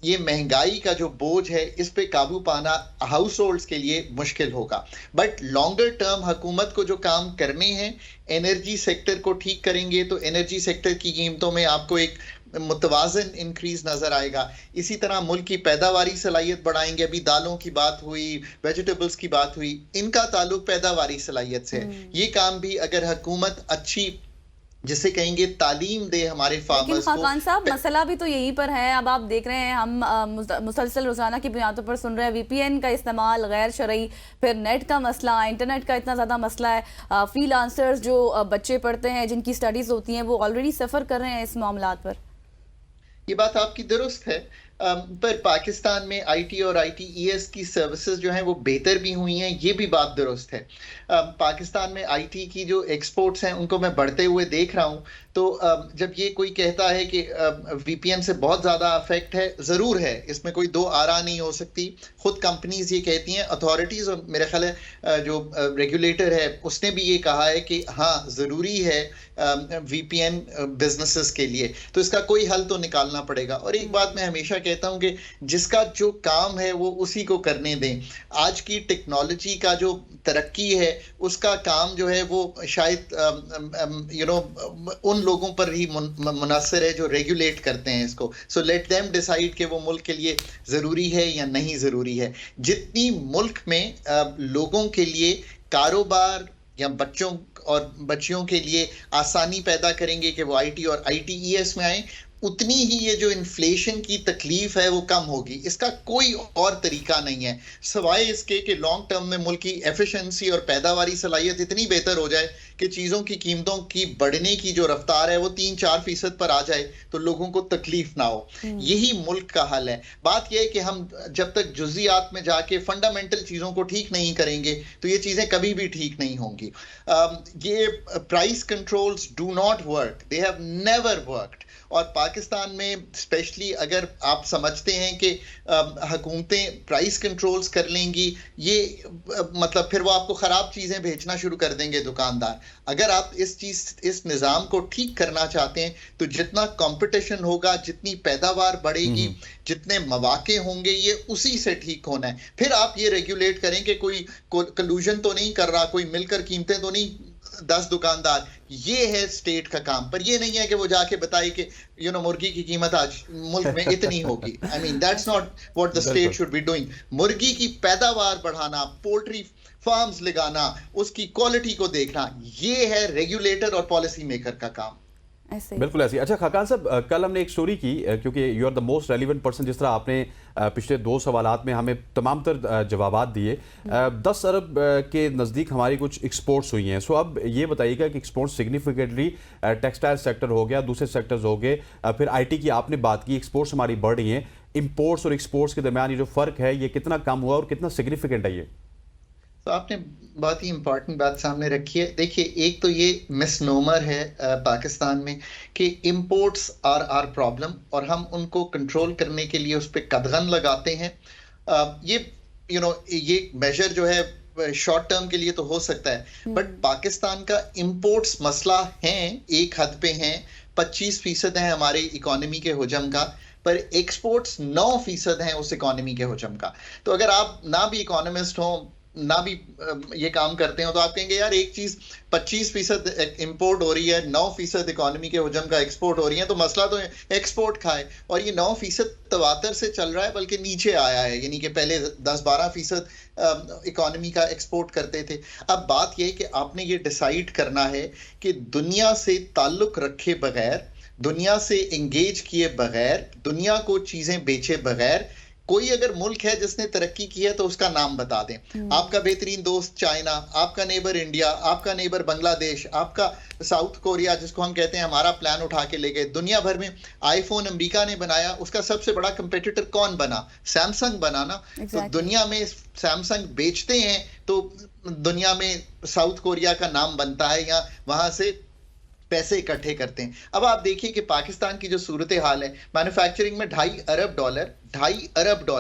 ये महंगाई का जो बोझ है इस पे काबू पाना हाउस होल्ड्स के लिए मुश्किल होगा। बट लॉन्गर टर्म हुकूमत को जो काम करने हैं, एनर्जी सेक्टर को ठीक करेंगे तो एनर्जी सेक्टर की कीमतों में आपको एक मुतवाजन इंक्रीज नजर आएगा। इसी तरह मुल्क की पैदावारी सलाहियत बढ़ाएंगे। अभी दालों की बात हुई, वेजिटेबल्स की बात हुई, इनका ताल्लुक पैदावारी सलाहियत से है। ये काम भी अगर हुकूमत अच्छी, जिसे कहेंगे तालीम दे हमारे फार्मर्स को। खाकान साहब, मसला भी तो यहीं पर है। अब आप देख रहे हैं हम मुसलसल रोजाना की बुनियादों पर सुन रहे हैं VPN का इस्तेमाल गैर शरई, फिर नेट का मसला, इंटरनेट का इतना ज़्यादा मसला है। फ्रीलांसर्स जो बच्चे पढ़ते हैं, जिनकी स्टडीज़ होती हैं, वो ऑलरेडी सफ़र कर रहे हैं इस मामलात पर। ये बात आपकी दुरुस्त है, पर पाकिस्तान में IT और ITES की सर्विसेज जो हैं वो बेहतर भी हुई हैं, ये भी बात दुरुस्त है। पाकिस्तान में IT की जो एक्सपोर्ट्स हैं उनको मैं बढ़ते हुए देख रहा हूँ। तो जब ये कोई कहता है कि VPN से बहुत ज़्यादा अफेक्ट है, ज़रूर है, इसमें कोई दो आरा नहीं हो सकती। खुद कंपनीज ये कहती हैं, अथॉरिटीज़, और मेरे ख्याल है जो रेगुलेटर है उसने भी ये कहा है कि हाँ ज़रूरी है VPN बिजनेसेस के लिए, तो इसका कोई हल तो निकालना पड़ेगा। और एक बात मैं हमेशा कहता हूं कि जिसका जो काम है वो उसी को करने दें। आज की टेक्नोलॉजी का जो तरक्की है उसका काम जो है वो शायद उन लोगों पर ही मुनहसर है जो रेगुलेट करते हैं इसको। सो लेट देम डिसाइड कि वो मुल्क के लिए ज़रूरी है या नहीं ज़रूरी है। जितनी मुल्क में लोगों के लिए कारोबार या बच्चों और बच्चियों के लिए आसानी पैदा करेंगे कि वो IT और ITES में आए, उतनी ही ये जो इन्फ्लेशन की तकलीफ है वो कम होगी। इसका कोई और तरीका नहीं है सवाए इसके कि लॉन्ग टर्म में मुल्क की एफिशिएंसी और पैदावारी सलाहियत इतनी बेहतर हो जाए कि चीज़ों की कीमतों की बढ़ने की जो रफ्तार है वो 3-4% पर आ जाए तो लोगों को तकलीफ ना हो। यही मुल्क का हल है। बात यह है कि हम जब तक जुज़ियात में जाके फंडामेंटल चीज़ों को ठीक नहीं करेंगे तो ये चीज़ें कभी भी ठीक नहीं होंगी। ये price controls do not work, they have never worked. और पाकिस्तान में स्पेशली अगर आप समझते हैं कि हुकूमतें प्राइस कंट्रोल्स कर लेंगी, ये मतलब फिर वो आपको ख़राब चीज़ें बेचना शुरू कर देंगे दुकानदार। अगर आप इस निज़ाम को ठीक करना चाहते हैं तो जितना कंपटीशन होगा, जितनी पैदावार बढ़ेगी, जितने मौके होंगे, ये उसी से ठीक होना है। फिर आप ये रेगुलेट करें कि कोई कलूजन तो नहीं कर रहा, कोई मिलकर कीमतें तो नहीं 10 दुकानदार। ये है स्टेट का काम, पर ये नहीं है कि वो जाके बताए कि मुर्गी की कीमत आज मुल्क में इतनी होगी। I mean that's not what the state should be doing. मुर्गी की पैदावार बढ़ाना, पोल्ट्री फार्म्स लगाना, उसकी क्वालिटी को देखना, ये है रेगुलेटर और पॉलिसी मेकर का काम। बिल्कुल ऐसी। अच्छा खाकान साहब, कल हमने एक स्टोरी की, क्योंकि you are the most relevant person, जिस तरह आपने पिछले 2 सवालात में हमें तमाम तर जवाबात दिए। 10 अरब के नज़दीक हमारी कुछ एक्सपोर्ट्स हुई हैं। सो अब ये बताइएगा कि एक्सपोर्ट सिग्निफिकेंटली टेक्सटाइल सेक्टर हो गया, दूसरे सेक्टर्स हो गए, फिर IT की आपने बात की, एक्सपोर्ट्स हमारी बढ़ रही हैं। इंपोर्ट्स और एक्सपोर्ट्स के दरमियान ये जो फ़र्क है ये कितना कम हुआ और कितना सिग्निफिकेंट है ये? तो आपने बहुत ही इंपॉर्टेंट बात सामने रखी है। देखिए, एक तो ये मिसनोमर है पाकिस्तान में कि इंपोर्ट्स आर आर प्रॉब्लम और हम उनको कंट्रोल करने के लिए उस पर कदगन लगाते हैं। ये मेजर जो है शॉर्ट टर्म के लिए तो हो सकता है, बट पाकिस्तान का इंपोर्ट्स मसला है, एक हद पे हैं। 25% है हमारी इकोनॉमी के हुजम का, पर एक्सपोर्ट्स 9% हैं उस इकोनॉमी के हुजम का। तो अगर आप ना भी इकोनॉमिस्ट हो, ना भी ये काम करते हो, तो आप कहेंगे यार एक चीज 25% इंपोर्ट हो रही है, 9% इकोनॉमी के हुजम का एक्सपोर्ट हो रही है, तो मसला तो एक्सपोर्ट का है। और ये 9% तवातर से चल रहा है, बल्कि नीचे आया है, यानी कि पहले 10-12% इकोनॉमी का एक्सपोर्ट करते थे। अब बात यह है कि आपने ये डिसाइड करना है कि दुनिया से ताल्लुक रखे बगैर, दुनिया से एंगेज किए बगैर, दुनिया को चीजें बेचे बगैर कोई अगर मुल्क है जिसने तरक्की की है तो उसका नाम बता दें। आपका बेहतरीन दोस्त चाइना, आपका नेबर इंडिया, आपका नेबर बांग्लादेश, आपका साउथ कोरिया, जिसको हम कहते हैं हमारा प्लान उठा के ले गए। दुनिया भर में आईफोन अमेरिका ने बनाया, उसका सबसे बड़ा कंपेटिटर कौन बना? सैमसंग बना ना। तो दुनिया में सैमसंग बेचते हैं तो दुनिया में साउथ कोरिया का नाम बनता है, या वहां से पैसे इकट्ठे करते हैं। अब आप देखिए कि पाकिस्तान की जो सूरत हाल है, मैन्युफैक्चरिंग में $2.5 अरब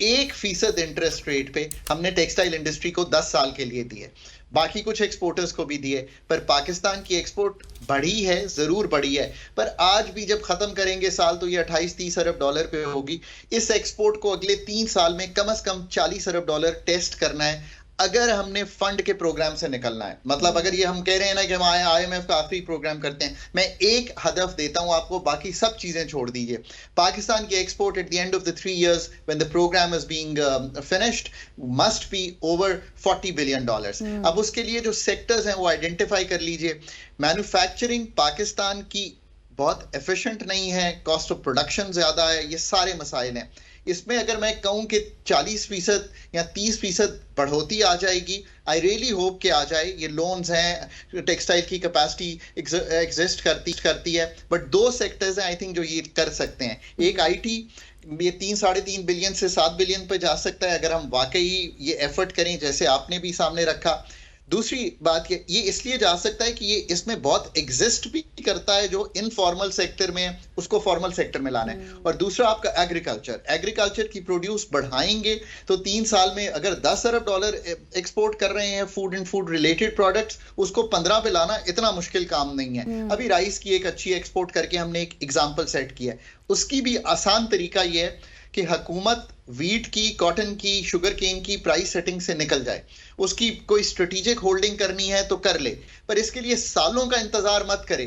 1% इंटरेस्ट रेट पे हमने टेक्सटाइल इंडस्ट्री को 10 साल के लिए दिए। बाकी कुछ एक्सपोर्टर्स को भी दिए, पर पाकिस्तान की एक्सपोर्ट बढ़ी है, जरूर बढ़ी है, पर आज भी जब खत्म करेंगे साल तो ये 28-30 अरब डॉलर पे होगी। इस एक्सपोर्ट को अगले 3 साल में कम से कम 40 अरब डॉलर टेस्ट करना है अगर हमने फंड के प्रोग्राम से निकलना है। मतलब अगर ये हम कह रहे हैं ना कि हम IMF का आखिरी प्रोग्राम करते हैं, मैं एक हदफ देता हूं आपको, बाकी सब चीजें छोड़ दीजिए। पाकिस्तान की export at the end of the 3 years when the program is being finished must be over $40 billion. अब उसके लिए जो सेक्टर्स हैं वो आइडेंटिफाई कर लीजिए। मैन्युफैक्चरिंग पाकिस्तान की बहुत एफिशिएंट नहीं है, कॉस्ट ऑफ प्रोडक्शन ज्यादा है, ये सारे मसाइल हैं। इसमें अगर मैं कहूं कि 40% या 30% बढ़ोतरी आ जाएगी, आई रियली होप कि आ जाए। ये लोन्स हैं, टेक्सटाइल की कैपेसिटी एग्जिस्ट करती है, बट 2 सेक्टर्स हैं आई थिंक जो ये कर सकते हैं। एक IT, ये 3-3.5 बिलियन से 7 बिलियन पे जा सकता है अगर हम वाकई ये एफर्ट करें जैसे आपने भी सामने रखा। दूसरी बात ये इसलिए जा सकता है कि ये इसमें बहुत एग्जिस्ट भी करता है, जो इनफॉर्मल सेक्टर में उसको फॉर्मल सेक्टर में लाना है। और दूसरा आपका एग्रीकल्चर की प्रोड्यूस बढ़ाएंगे तो 3 साल में अगर 10 अरब डॉलर एक्सपोर्ट कर रहे हैं food and food related products, उसको 15 पे लाना इतना मुश्किल काम नहीं है। अभी राइस की एक अच्छी एक्सपोर्ट करके हमने एक एग्जाम्पल सेट किया है। उसकी भी आसान तरीका ये है कि हुकूमत वीट की, कॉटन की, शुगर केन की प्राइस सेटिंग से निकल जाए। उसकी कोई स्ट्रेटेजिक होल्डिंग करनी है तो कर ले, पर इसके लिए सालों का इंतजार मत करे।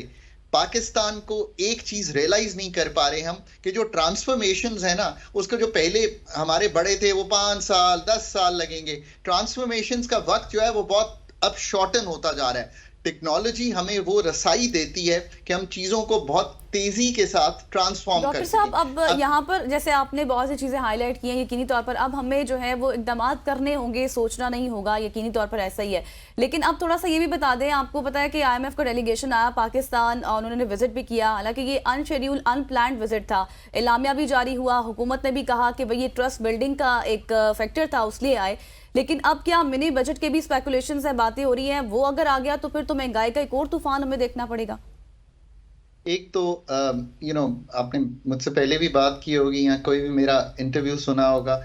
पाकिस्तान को एक चीज रियलाइज नहीं कर पा रहे हम कि जो ट्रांसफॉर्मेशंस है ना, उसको जो पहले हमारे बड़े थे वो 5 साल 10 साल लगेंगे, ट्रांसफॉर्मेशंस का वक्त जो है वो बहुत अब शॉर्टन होता जा रहा है। टेक्नोलॉजी हमें वो रसाई देती है कि हम चीजों को बहुत तेजी के साथ ट्रांसफॉर्म कर डॉक्टर साहब, अब यहाँ पर जैसे आपने बहुत सी चीजें हाईलाइट की हैं, यकीनी तौर पर अब हमें जो है वो इक़दामात करने होंगे, सोचना नहीं होगा, यकीनी तौर पर ऐसा ही है। लेकिन अब थोड़ा सा ये भी बता दें, आपको पता है कि IMF का डेलीगेशन आया पाकिस्तान और उन्होंने विजिट भी किया, हालांकि ये अनशेड्यूल अनप्लान्ड विजिट था। एलामिया भी जारी हुआ, हुकूमत ने भी कहा कि भाई ये ट्रस्ट बिल्डिंग का एक फैक्टर था, उसलिए आए। लेकिन अब क्या मिनी बजट के भी स्पेकुलेशंस हैं, बातें हो रही हैं, वो अगर आ गया तो फिर तो महंगाई का एक और तूफान हमें देखना पड़ेगा। एक तो आपने मुझसे पहले भी बात की होगी या कोई भी मेरा इंटरव्यू सुना होगा,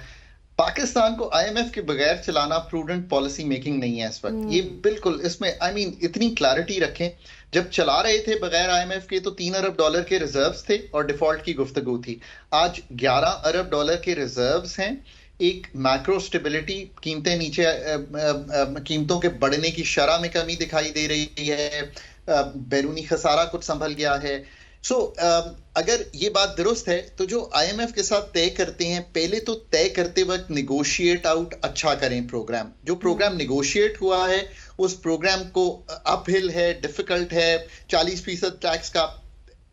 पाकिस्तान को IMF के बगैर चलाना प्रूडेंट पॉलिसी मेकिंग नहीं है इस वक्त। ये बिल्कुल इसमें इतनी क्लैरिटी रखें। जब चला रहे थे बगैर IMF के तो 3 अरब डॉलर के रिजर्व्स थे और डिफॉल्ट की गुफ्तगू थी। आज 11 अरब डॉलर के रिजर्व्स हैं। एक मैक्रो स्टेबिलिटी, कीमतें नीचे, कीमतों के बढ़ने की शरह में कमी दिखाई दे रही है, बैरूनी खसारा कुछ संभल गया है। अगर ये बात दुरुस्त है तो जो IMF के साथ तय करते हैं, पहले तो तय करते वक्त निगोशिएट आउट अच्छा करें प्रोग्राम। जो प्रोग्राम निगोशिएट हुआ है उस प्रोग्राम को अपहिल है, डिफिकल्ट है, 40% टैक्स का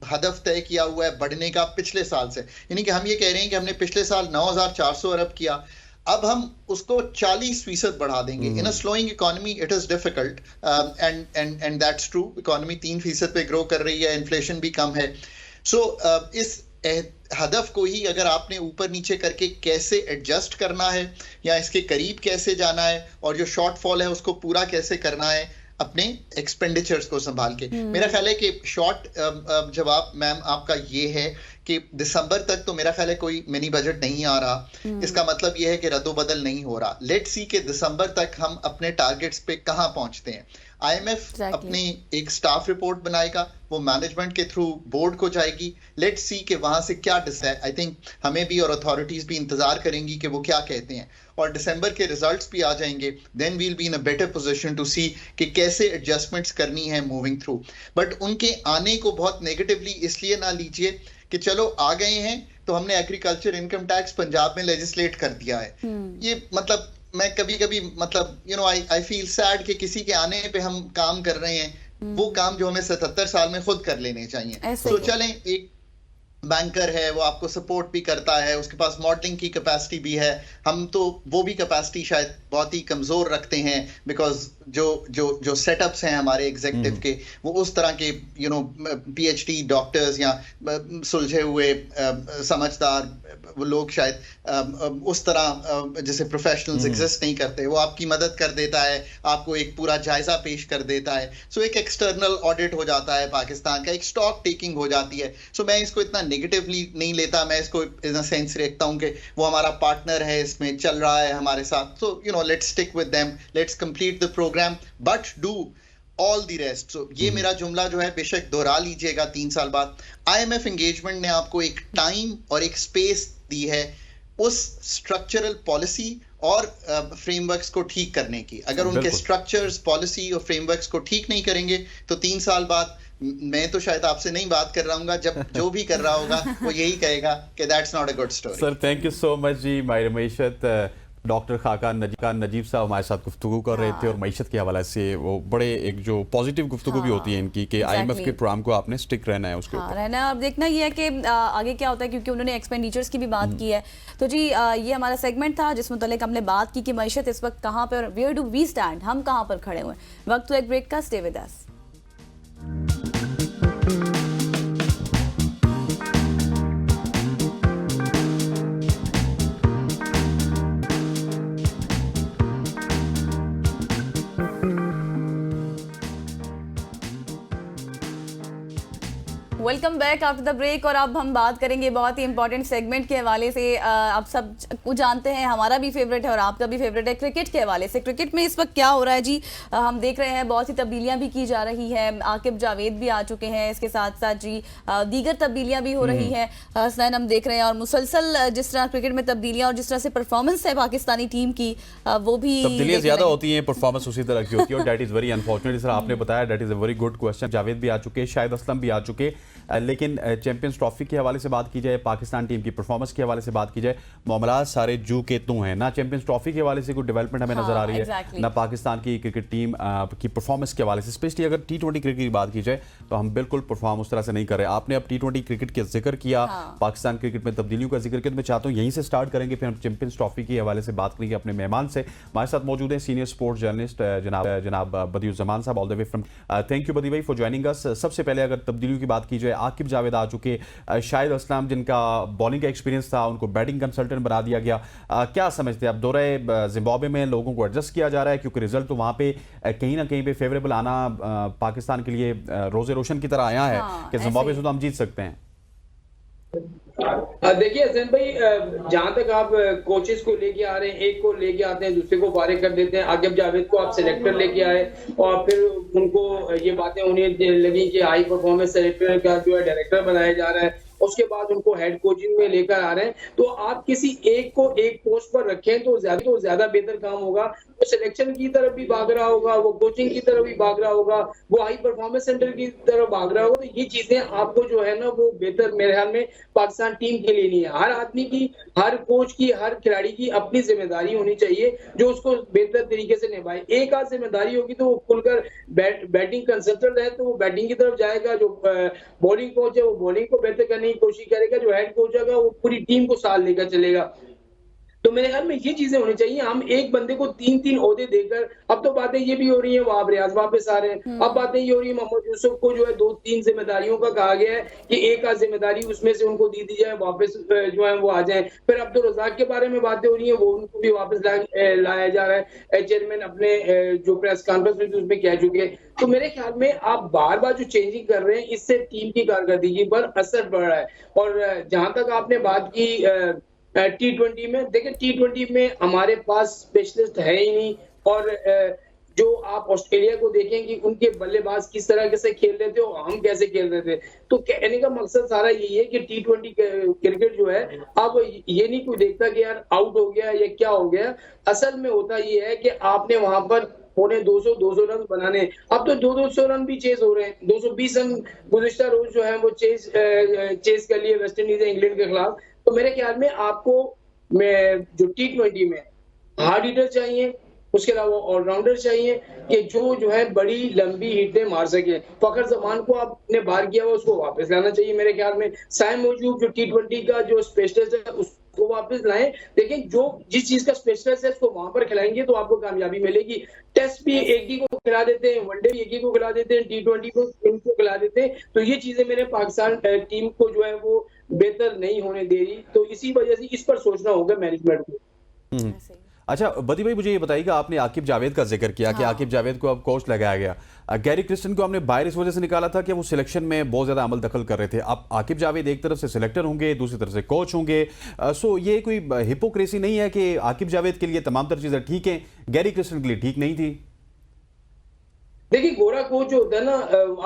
हदफ तय किया हुआ है बढ़ने का पिछले साल से। यानी कि हम ये कह रहे हैं कि हमने पिछले साल 9,400 अरब किया, अब हम उसको 40% बढ़ा देंगे। In a slowing economy it is difficult and that's true. Economy 3% पे ग्रो कर रही है, इन्फ्लेशन भी कम है। इस हदफ को ही अगर आपने ऊपर नीचे करके कैसे एडजस्ट करना है या इसके करीब कैसे जाना है और जो शॉर्टफॉल है उसको पूरा कैसे करना है अपने एक्सपेंडिचर्स को संभाल के, मेरा ख्याल है कि शॉर्ट जवाब मैम आपका ये है कि दिसंबर तक तो मेरा ख्याल है कोई मिनी बजट नहीं आ रहा। इसका मतलब ये है कि रद्दोबदल नहीं हो रहा। लेट्स सी कि दिसंबर तक हम अपने टारगेट्स पे कहां पहुंचते हैं। IMF अपनी एक स्टाफ रिपोर्ट बनाएगा, वो मैनेजमेंट के थ्रू बोर्ड को जाएगी। लेट्स सी कि वहां से क्या डिसाइड, आई थिंक हमें भी और अथॉरिटीज भी इंतजार करेंगी कि वो क्या कहते हैं, और दिसंबर के रिजल्ट्स भी आ जाएंगे। Then we'll be in a better position to see कि कैसे एडजस्टमेंट्स करनी है मूविंग थ्रू। बट उनके आने को बहुत नेगेटिवली इसलिए ना लीजिए कि चलो आ गए हैं तो हमने एग्रीकल्चर इनकम टैक्स पंजाब में लेजिस्लेट कर दिया है। ये मतलब मैं कभी कभी आई फील सैड कि किसी के आने पे हम काम कर रहे हैं, वो काम जो हमें 77 साल में खुद कर लेने चाहिए। तो चलें, एक बैंकर है वो आपको सपोर्ट भी करता है, उसके पास मॉडलिंग की कैपेसिटी भी है। हम तो वो भी कैपेसिटी शायद बहुत ही कमजोर रखते हैं, बिकॉज जो सेटअप्स हैं हमारे एग्जीक्यूटिव के वो उस तरह के PhD डॉक्टर्स या सुलझे हुए समझदार वो लोग शायद उस तरह जैसे प्रोफेशनल्स एग्जिस्ट नहीं करते। वो आपकी मदद कर देता है, आपको एक पूरा जायजा पेश कर देता है। एक एक्सटर्नल ऑडिट हो जाता है पाकिस्तान का, एक स्टॉक टेकिंग हो जाती है। मैं इसको इतना नेगेटिवली नहीं लेता, मैं इसको इन अ सेंस देखता हूं कि वो हमारा पार्टनर है, इसमें चल रहा है हमारे साथ, so you know let's stick with them, let's complete the program but do all the rest. So ये मेरा जुमला जो है बेशक दोहरा लीजिएगा 3 साल बाद। IMF एंगेजमेंट ने आपको एक टाइम और एक स्पेस दी है उस स्ट्रक्चरल पॉलिसी और फ्रेमवर्क्स को ठीक करने की। अगर उनके स्ट्रक्चर्स, पॉलिसी और फ्रेमवर्क्स को ठीक नहीं करेंगे तो 3 साल बाद मैं तो शायद आपसे नहीं बात कर रहा हूँ, जब जो भी कर रहा होगा वो यही कहेगा कि दैट्स नॉट अ गुड स्टोरी। Sir thank you so much जी। माहिर मईशत डॉक्टर खाकान नजीब साहब हमारे साथ गुफ्तगू कर रहे थे और मईशत के हवाले से वो बड़े एक जो पॉजिटिव गुफ्तगू भी होती है इनकी कि IMF के प्रोग्राम को आपने स्टिक रहना है उसके ऊपर रहना है। और देखना ये है कि आगे क्या होता है, क्योंकि उन्होंने एक्सपेंडिचर्स की भी बात की है। तो जी ये हमारा सेगमेंट था जिस मुतालिक हमने बात की कि मईशत इस वक्त कहाँ पर, वेयर डू वी स्टैंड, हम कहाँ पर खड़े हुए हैं। वक्त तो एक ब्रेक का, stay with us. Welcome back after the break. और अब हम बात करेंगे बहुत ही इंपॉर्टेंट सेगमेंट के हवाले से। आप सब कुछ जानते हैं, हमारा भी फेवरेट है और आपका भी फेवरेट है, क्रिकेट के हवाले से। क्रिकेट में इस वक्त क्या हो रहा है जी, हम देख रहे हैं बहुत सी तब्दीलियां भी की जा रही है। आकिब जावेद भी आ चुके हैं, इसके साथ साथ जी दीगर तब्दीलियां भी हो रही हैं। हसनैन हम देख रहे हैं, और मुसलसल जिस तरह क्रिकेट में तब्दीलियां और जिस तरह से परफॉर्मेंस है पाकिस्तानी टीम की, वो भी तब्दीलियां ज्यादा होती हैं, परफॉर्मेंस उसी तरह की होती है और that is very unfortunate. Sir आपने बताया, that is a very good question. Javed भी आ चुके, शाहिद असलम भी आ चुके, लेकिन चैंपियंस ट्रॉफी के हवाले से बात की जाए, पाकिस्तान टीम की परफॉर्मेंस के हवाले से बात की जाए, मामला सारे जू के तू हैं। ना चैंपियंस ट्रॉफी के हवाले से कोई डेवलपमेंट हमें नजर आ रही है, ना पाकिस्तान की क्रिकेट टीम की परफॉर्मेंस के हवाले से। स्पेशली अगर T20 क्रिकेट की बात की जाए तो हम बिल्कुल परफॉर्म उस तरह से नहीं कर रहे। आपने अब T20 क्रिकेट का जिक्र किया, पाकिस्तान क्रिकेट में तब्दीलियों का जिक्र किया, मैं चाहता हूँ यहीं से स्टार्ट करेंगे, फिर हम चैंपियंस ट्रॉफी के हवाले से बात करेंगे अपने मेहमान से। हमारे साथ मौजूद है सीनियर स्पोर्ट्स जर्नलिस्ट जनाब बदियुज़्ज़मान साहब, all the way from. Thank you बदी भाई फॉर ज्वाइनिंग अस। सबसे पहले अगर तब्दीलियों की बात की जाए, आकिब जावेद आ चुके, शाहिद असलम जिनका बॉलिंग का एक्सपीरियंस था उनको बैटिंग कंसल्टेंट बना दिया गया। क्या समझते हैं आप, दौरे जिम्बाब्वे में लोगों को एडजस्ट किया जा रहा है क्योंकि रिजल्ट तो वहां पे कहीं ना कहीं पे फेवरेबल आना पाकिस्तान के लिए रोजे रोशन की तरह आया है कि जिम्बाब्वे से तो हम जीत सकते हैं। देखिए हसन भाई, जहां तक आप कोचेस को लेके आ रहे हैं, एक को लेके आते हैं दूसरे को फारिग कर देते हैं। आकिब जावेद को आप सिलेक्टर लेके आए और फिर उनको ये बातें उन्हें लगी कि हाई परफॉर्मेंस सेलेक्टर का जो है डायरेक्टर बनाया जा रहा है, उसके बाद उनको हेड कोचिंग में लेकर आ रहे हैं। तो आप किसी एक को एक पोस्ट पर रखें तो ज्यादा बेहतर काम होगा। वो सिलेक्शन की तरफ भी भाग रहा होगा, वो कोचिंग की तरफ भी भाग रहा होगा, वो हाई परफॉर्मेंस सेंटर की तरफ भाग रहा होगा। तो ये चीजें आपको जो है ना वो बेहतर मेरे ख्याल में पाकिस्तान टीम के लिए नहीं है। हर आदमी की, हर कोच की, हर खिलाड़ी की अपनी जिम्मेदारी होनी चाहिए जो उसको बेहतर तरीके से निभाए। एक आध जिम्मेदारी होगी तो वो खुलकर बैटिंग कंसल्टेंट है तो वो बैटिंग की तरफ जाएगा, जो बॉलिंग कोच है वो बॉलिंग को बेहतर करने की कोशिश करेगा, जो हेड कोच होगा वो पूरी टीम को साथ लेकर चलेगा। तो मेरे ख्याल में ये चीजें होनी चाहिए। हम एक बंदे को 3-3 ओहदे देकर, अब तो बातें ये भी हो रही है वो आप रियाज वापस आ रहे हैं, अब बातें ये हो रही है मोहम्मद यूसुफ को जो है 2-3 जिम्मेदारियों का कहा गया है कि एक आध जिम्मेदारी उसमें से उनको दी जाए, वापस जो है वो आ जाए। फिर अब्दुल रज़ाक के बारे में बातें हो रही है, वो उनको भी वापस लाया जा रहा है। चेयरमैन अपने जो प्रेस कॉन्फ्रेंस में उसमें कह चुके हैं। तो मेरे ख्याल में आप बार बार जो चेंजिंग कर रहे हैं इससे टीम की कारकर्दगी पर असर पड़ रहा है। और जहां तक आपने बात की T20 में, देखिए T20 में हमारे पास स्पेशलिस्ट है ही नहीं। और जो आप ऑस्ट्रेलिया को देखें कि उनके बल्लेबाज किस तरह से खेल रहे थे और हम कैसे खेल रहे थे। तो कहने का मकसद सारा यही है कि T20 क्रिकेट जो है अब ये नहीं कोई देखता कि यार आउट हो गया या क्या हो गया। असल में होता ये है कि आपने वहां पर पौने 200 रन बनाने, अब तो 200 रन भी चेज हो रहे हैं। 220 रन गुज़िश्ता रोज जो है वो चेज कर लिए वेस्ट इंडीज इंग्लैंड के खिलाफ। तो मेरे ख्याल में आपको जो T20 में हार्ड हिटर चाहिए, उसके अलावा ऑलराउंडर चाहिए कि जो है बड़ी लंबी हिटें मार सके। फखर जमान को आपने बाहर किया हुआ उसको वापस लाना चाहिए मेरे ख्याल में। साइम मौजूद जो T20 का जो स्पेशलिस्ट है उसको वापस लाएं। देखिए जो जिस चीज का स्पेशलिस्ट है उसको वहां पर खिलाएंगे तो आपको कामयाबी मिलेगी। टेस्ट भी एक ही को खिला देते हैं, वनडे भी एक ही को खिला देते हैं, T20 को इनको खिला देते हैं। तो ये चीजें मेरे पाकिस्तान टीम को जो है वो बेहतर नहीं होने दे रही। तो इसी वजह से इस पर सोचना होगा मैनेजमेंट को। अच्छा बदी भाई, मुझे ये बताइएगा, आपने आकिब जावेद का जिक्र किया कि आकिब जावेद को अब कोच लगाया गया। गैरी क्रिस्टन को हमने बाहर इस वजह से निकाला था कि वो सिलेक्शन में बहुत ज़्यादा अमल दखल कर रहे थे। अब आकिब जावेद एक तरफ से सिलेक्टर होंगे, दूसरी तरफ से कोच होंगे। सो ये कोई हिपोक्रेसी नहीं है कि आकिब जावेद के लिए तमाम तर चीज़ें ठीक हैं, गैरी क्रिस्टन के लिए ठीक नहीं थी? देखिए, गोरा कोच जो होता है ना,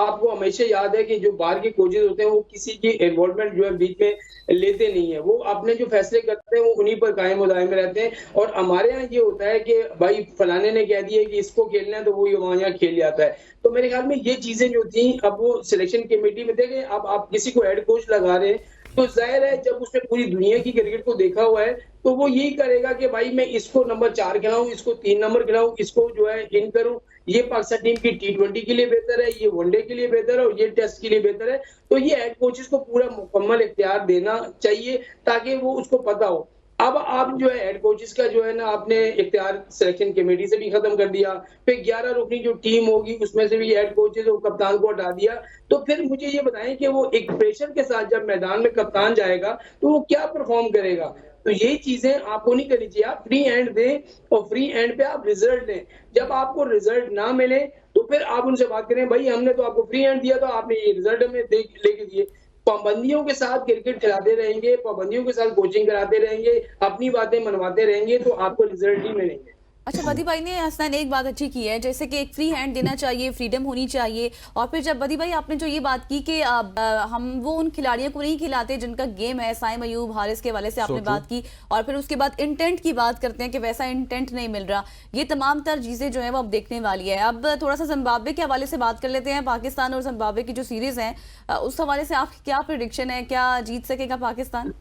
आपको हमेशा याद है कि जो बाहर के कोचेज होते हैं वो किसी की इन्वॉल्वमेंट जो है बीच में लेते नहीं है। वो अपने जो फैसले करते हैं वो उन्हीं पर कायम और दायम रहते हैं। और हमारे यहाँ ये होता है कि भाई फलाने ने कह दिया कि इसको खेलना है तो वो वहां यहाँ खेल जाता है। तो मेरे ख्याल में ये चीजें जो थी, अब वो सिलेक्शन कमेटी में देखें, अब आप किसी को हेड कोच लगा रहे हैं तो जाहिर है जब उसने पूरी दुनिया की क्रिकेट को देखा हुआ है तो वो यही करेगा कि भाई मैं इसको नंबर 4 खिलाऊं, इसको 3 नंबर खिलाऊं, इसको जो है इन करूं। ये पाकिस्तान टीम की T20 के लिए बेहतर है, ये वनडे के लिए बेहतर है और ये टेस्ट के लिए बेहतर है। तो ये हेड कोचेस को पूरा मुकम्मल इख्तियार देना चाहिए ताकि वो उसको पता हो। अब आप जो है हेड कोचेस का जो है ना, आपने इख्तियार सिलेक्शन कमेटी से भी खत्म कर दिया, फिर 11 रुकनी जो टीम होगी उसमें से भी हेड कोचेस और कप्तान को हटा दिया। तो फिर मुझे ये बताएं कि वो एक प्रेशर के साथ जब मैदान में कप्तान जाएगा तो वो क्या परफॉर्म करेगा। तो यही चीजें आपको नहीं करनी चाहिए। आप फ्री हैंड दें और फ्री हैंड पे आप रिजल्ट दें। जब आपको रिजल्ट ना मिले तो फिर आप उनसे बात करें, भाई हमने तो आपको फ्री हैंड दिया तो आपने ये रिजल्ट हमें लेके दिए। पाबंदियों के साथ क्रिकेट खिलाते रहेंगे, पाबंदियों के साथ कोचिंग कराते रहेंगे, अपनी बातें मनवाते रहेंगे तो आपको रिजल्ट ही मिलेंगे। अच्छा बदी भाई ने हसनैन एक बात अच्छी की है, जैसे कि एक फ्री हैंड देना चाहिए, फ्रीडम होनी चाहिए। और फिर जब बदी भाई आपने जो ये बात की कि हम वो उन खिलाड़ियों को नहीं खिलाते जिनका गेम है, साइम अयूब, हारिस के वाले से आपने बात की, और फिर उसके बाद इंटेंट की बात करते हैं कि वैसा इंटेंट नहीं मिल रहा। ये तमाम तर चीजें जो है वो अब देखने वाली है। अब थोड़ा सा जिम्बाब्वे के हवाले से बात कर लेते हैं। पाकिस्तान और जिम्बाब्वे की जो सीरीज है उस हवाले से आपकी क्या प्रेडिक्शन है, क्या जीत सकेगा पाकिस्तान?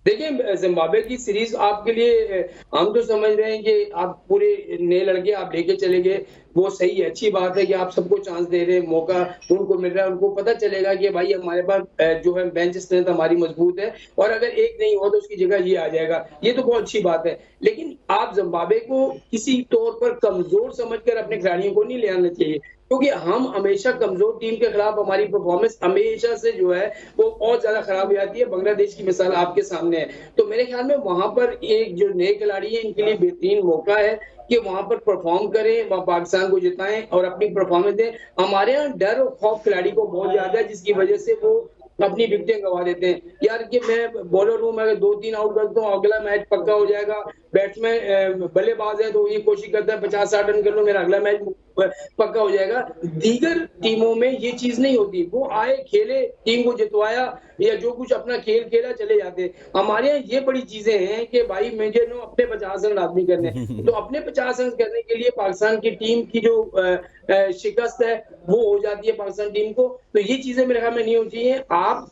देखिए, जिम्बाब्वे की सीरीज आपके लिए हम तो समझ रहे हैं कि आप पूरे नए लड़के आप लेके चले गए, वो सही है, अच्छी बात है कि आप सबको चांस दे रहे हैं, मौका उनको मिल रहा है। उनको पता चलेगा कि भाई हमारे पास जो है बेंच स्ट्रेंथ हमारी मजबूत है और अगर एक नहीं हो तो उसकी जगह ये आ जाएगा। ये तो बहुत अच्छी बात है। लेकिन आप जिम्बाब्वे को किसी तौर पर कमजोर समझकर अपने खिलाड़ियों को नहीं ले आना चाहिए, क्योंकि हम हमेशा कमजोर टीम के खिलाफ हमारी परफॉर्मेंस हमेशा से जो है वो बहुत ज्यादा खराब हो जाती है। बांग्लादेश की मिसाल आपके सामने है। तो मेरे ख्याल में वहां पर एक जो नए खिलाड़ी है इनके लिए बेहतरीन मौका है कि वहां पर परफॉर्म करें, वहां पाकिस्तान को जिताएं और अपनी परफॉर्मेंस दें। हमारे यहाँ डर और खौफ खिलाड़ी को बहुत ज्यादा है जिसकी वजह से वो अपनी विकेटें गंवा देते हैं। यार कि मैं बॉलर हूं, मैं 2-3 आउट करता हूँ अगला मैच पक्का हो जाएगा। बैट्समैन बल्लेबाज है तो ये कोशिश करता है 50-60 रन कर लो, मेरा अगला मैच पक्का हो जाएगा। दीगर टीमों में ये चीज नहीं होती। वो आए, खेले, टीम को जितवाया या जो कुछ अपना खेल खेला, चले जाते। हमारे यहाँ ये बड़ी चीजें हैं कि भाई मुझे नो अपने 50 रन आदमी करने तो अपने 50 रन करने के लिए पाकिस्तान की टीम की जो शिकस्त है वो हो जाती है पाकिस्तान टीम को। तो ये चीजें मेरे ख्याल में नहीं होती हैं। आप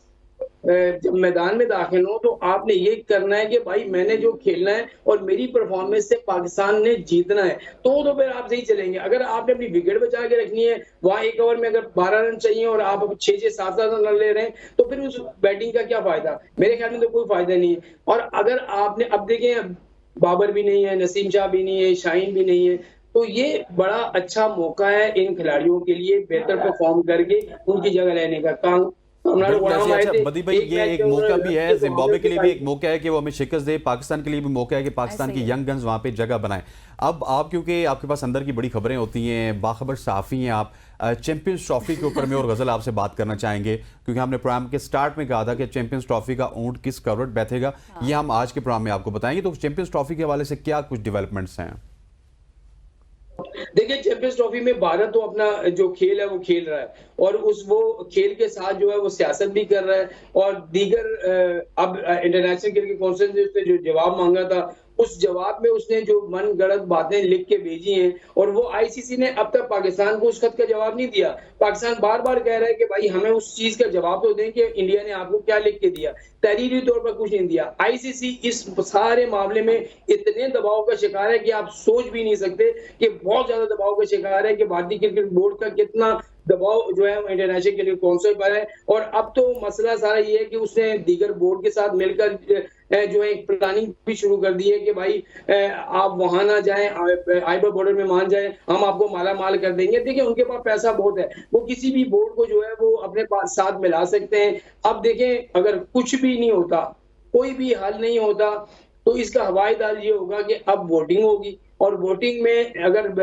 जब मैदान में दाखिल हो तो आपने ये करना है कि भाई मैंने जो खेलना है और मेरी परफॉर्मेंस से पाकिस्तान ने जीतना है, तो फिर आप सही चलेंगे। अगर आपने अपनी विकेट बचा के रखनी है, वहां एक ओवर में अगर 12 रन चाहिए और आप 6-7 रन ले रहे हैं तो फिर उस बैटिंग का क्या फायदा? मेरे ख्याल में तो कोई फायदा नहीं है। और अगर आपने अब देखें, बाबर भी नहीं है, नसीम शाह भी नहीं है, शाहीन भी नहीं है, तो ये बड़ा अच्छा मौका है इन खिलाड़ियों के लिए बेहतर परफॉर्म करके उनकी जगह लेने का। अच्छा बदी भाई, ये एक मौका भी है, जिम्बाब्वे के लिए भी एक मौका है कि वो हमें शिकस्त दे, पाकिस्तान के लिए भी मौका है कि पाकिस्तान की यंग गन्स वहां पे जगह बनाएं। अब आप, क्योंकि आपके पास अंदर की बड़ी खबरें होती हैं, बाखबर सहाफ़ी हैं आप, चैंपियंस ट्रॉफी के ऊपर में और गजल आपसे बात करना चाहेंगे, क्योंकि हमने प्रोग्राम के स्टार्ट में कहा था कि चैंपियंस ट्रॉफी का ऊंट किस कवरेट बैठेगा, ये हम आज के प्रोग्राम में आपको बताएंगे। तो चैंपियंस ट्रॉफी के हवाले से क्या कुछ डेवलपमेंट्स हैं? देखिए, चैंपियंस ट्रॉफी में भारत तो अपना जो खेल है वो खेल रहा है और वो खेल के साथ जो है वो सियासत भी कर रहा है और दीगर अब इंटरनेशनल क्रिकेट काउंसिल ने उसने जो जवाब मांगा था उस जवाब में उसने जो मन गढ़ंत बातें लिख के भेजी हैं और वो आईसीसी ने अब तक पाकिस्तान को उस खत का जवाब नहीं दिया। पाकिस्तान बार बार कह रहा है कि भाई हमें उस चीज का जवाब तो दें कि इंडिया ने आपको क्या लिख के दिया। तहरीरी तौर पर कुछ नहीं दिया। आईसीसी इस सारे मामले में इतने दबाव का शिकार है कि आप सोच भी नहीं सकते कि बहुत ज्यादा दबाव का शिकार है कि भारतीय क्रिकेट बोर्ड का कितना दबाव जो है इंटरनेशनल क्रिकेट काउंसिल पर है। और अब तो मसला सारा ये है कि उसने दीगर बोर्ड के साथ मिलकर जो है एक प्लानिंग भी शुरू कर दी है कि भाई आप वहां ना जाएं, आइबर बॉर्डर में मान जाएं, हम आपको माला माल कर देंगे। देखिए, उनके पास पैसा बहुत है, वो किसी भी बोर्ड को जो है वो अपने पास साथ मिला सकते हैं। अब देखें, अगर कुछ भी नहीं होता, कोई भी हल नहीं होता, तो इसका हवाई दाल ये होगा कि अब वोटिंग होगी, और वोटिंग में अगर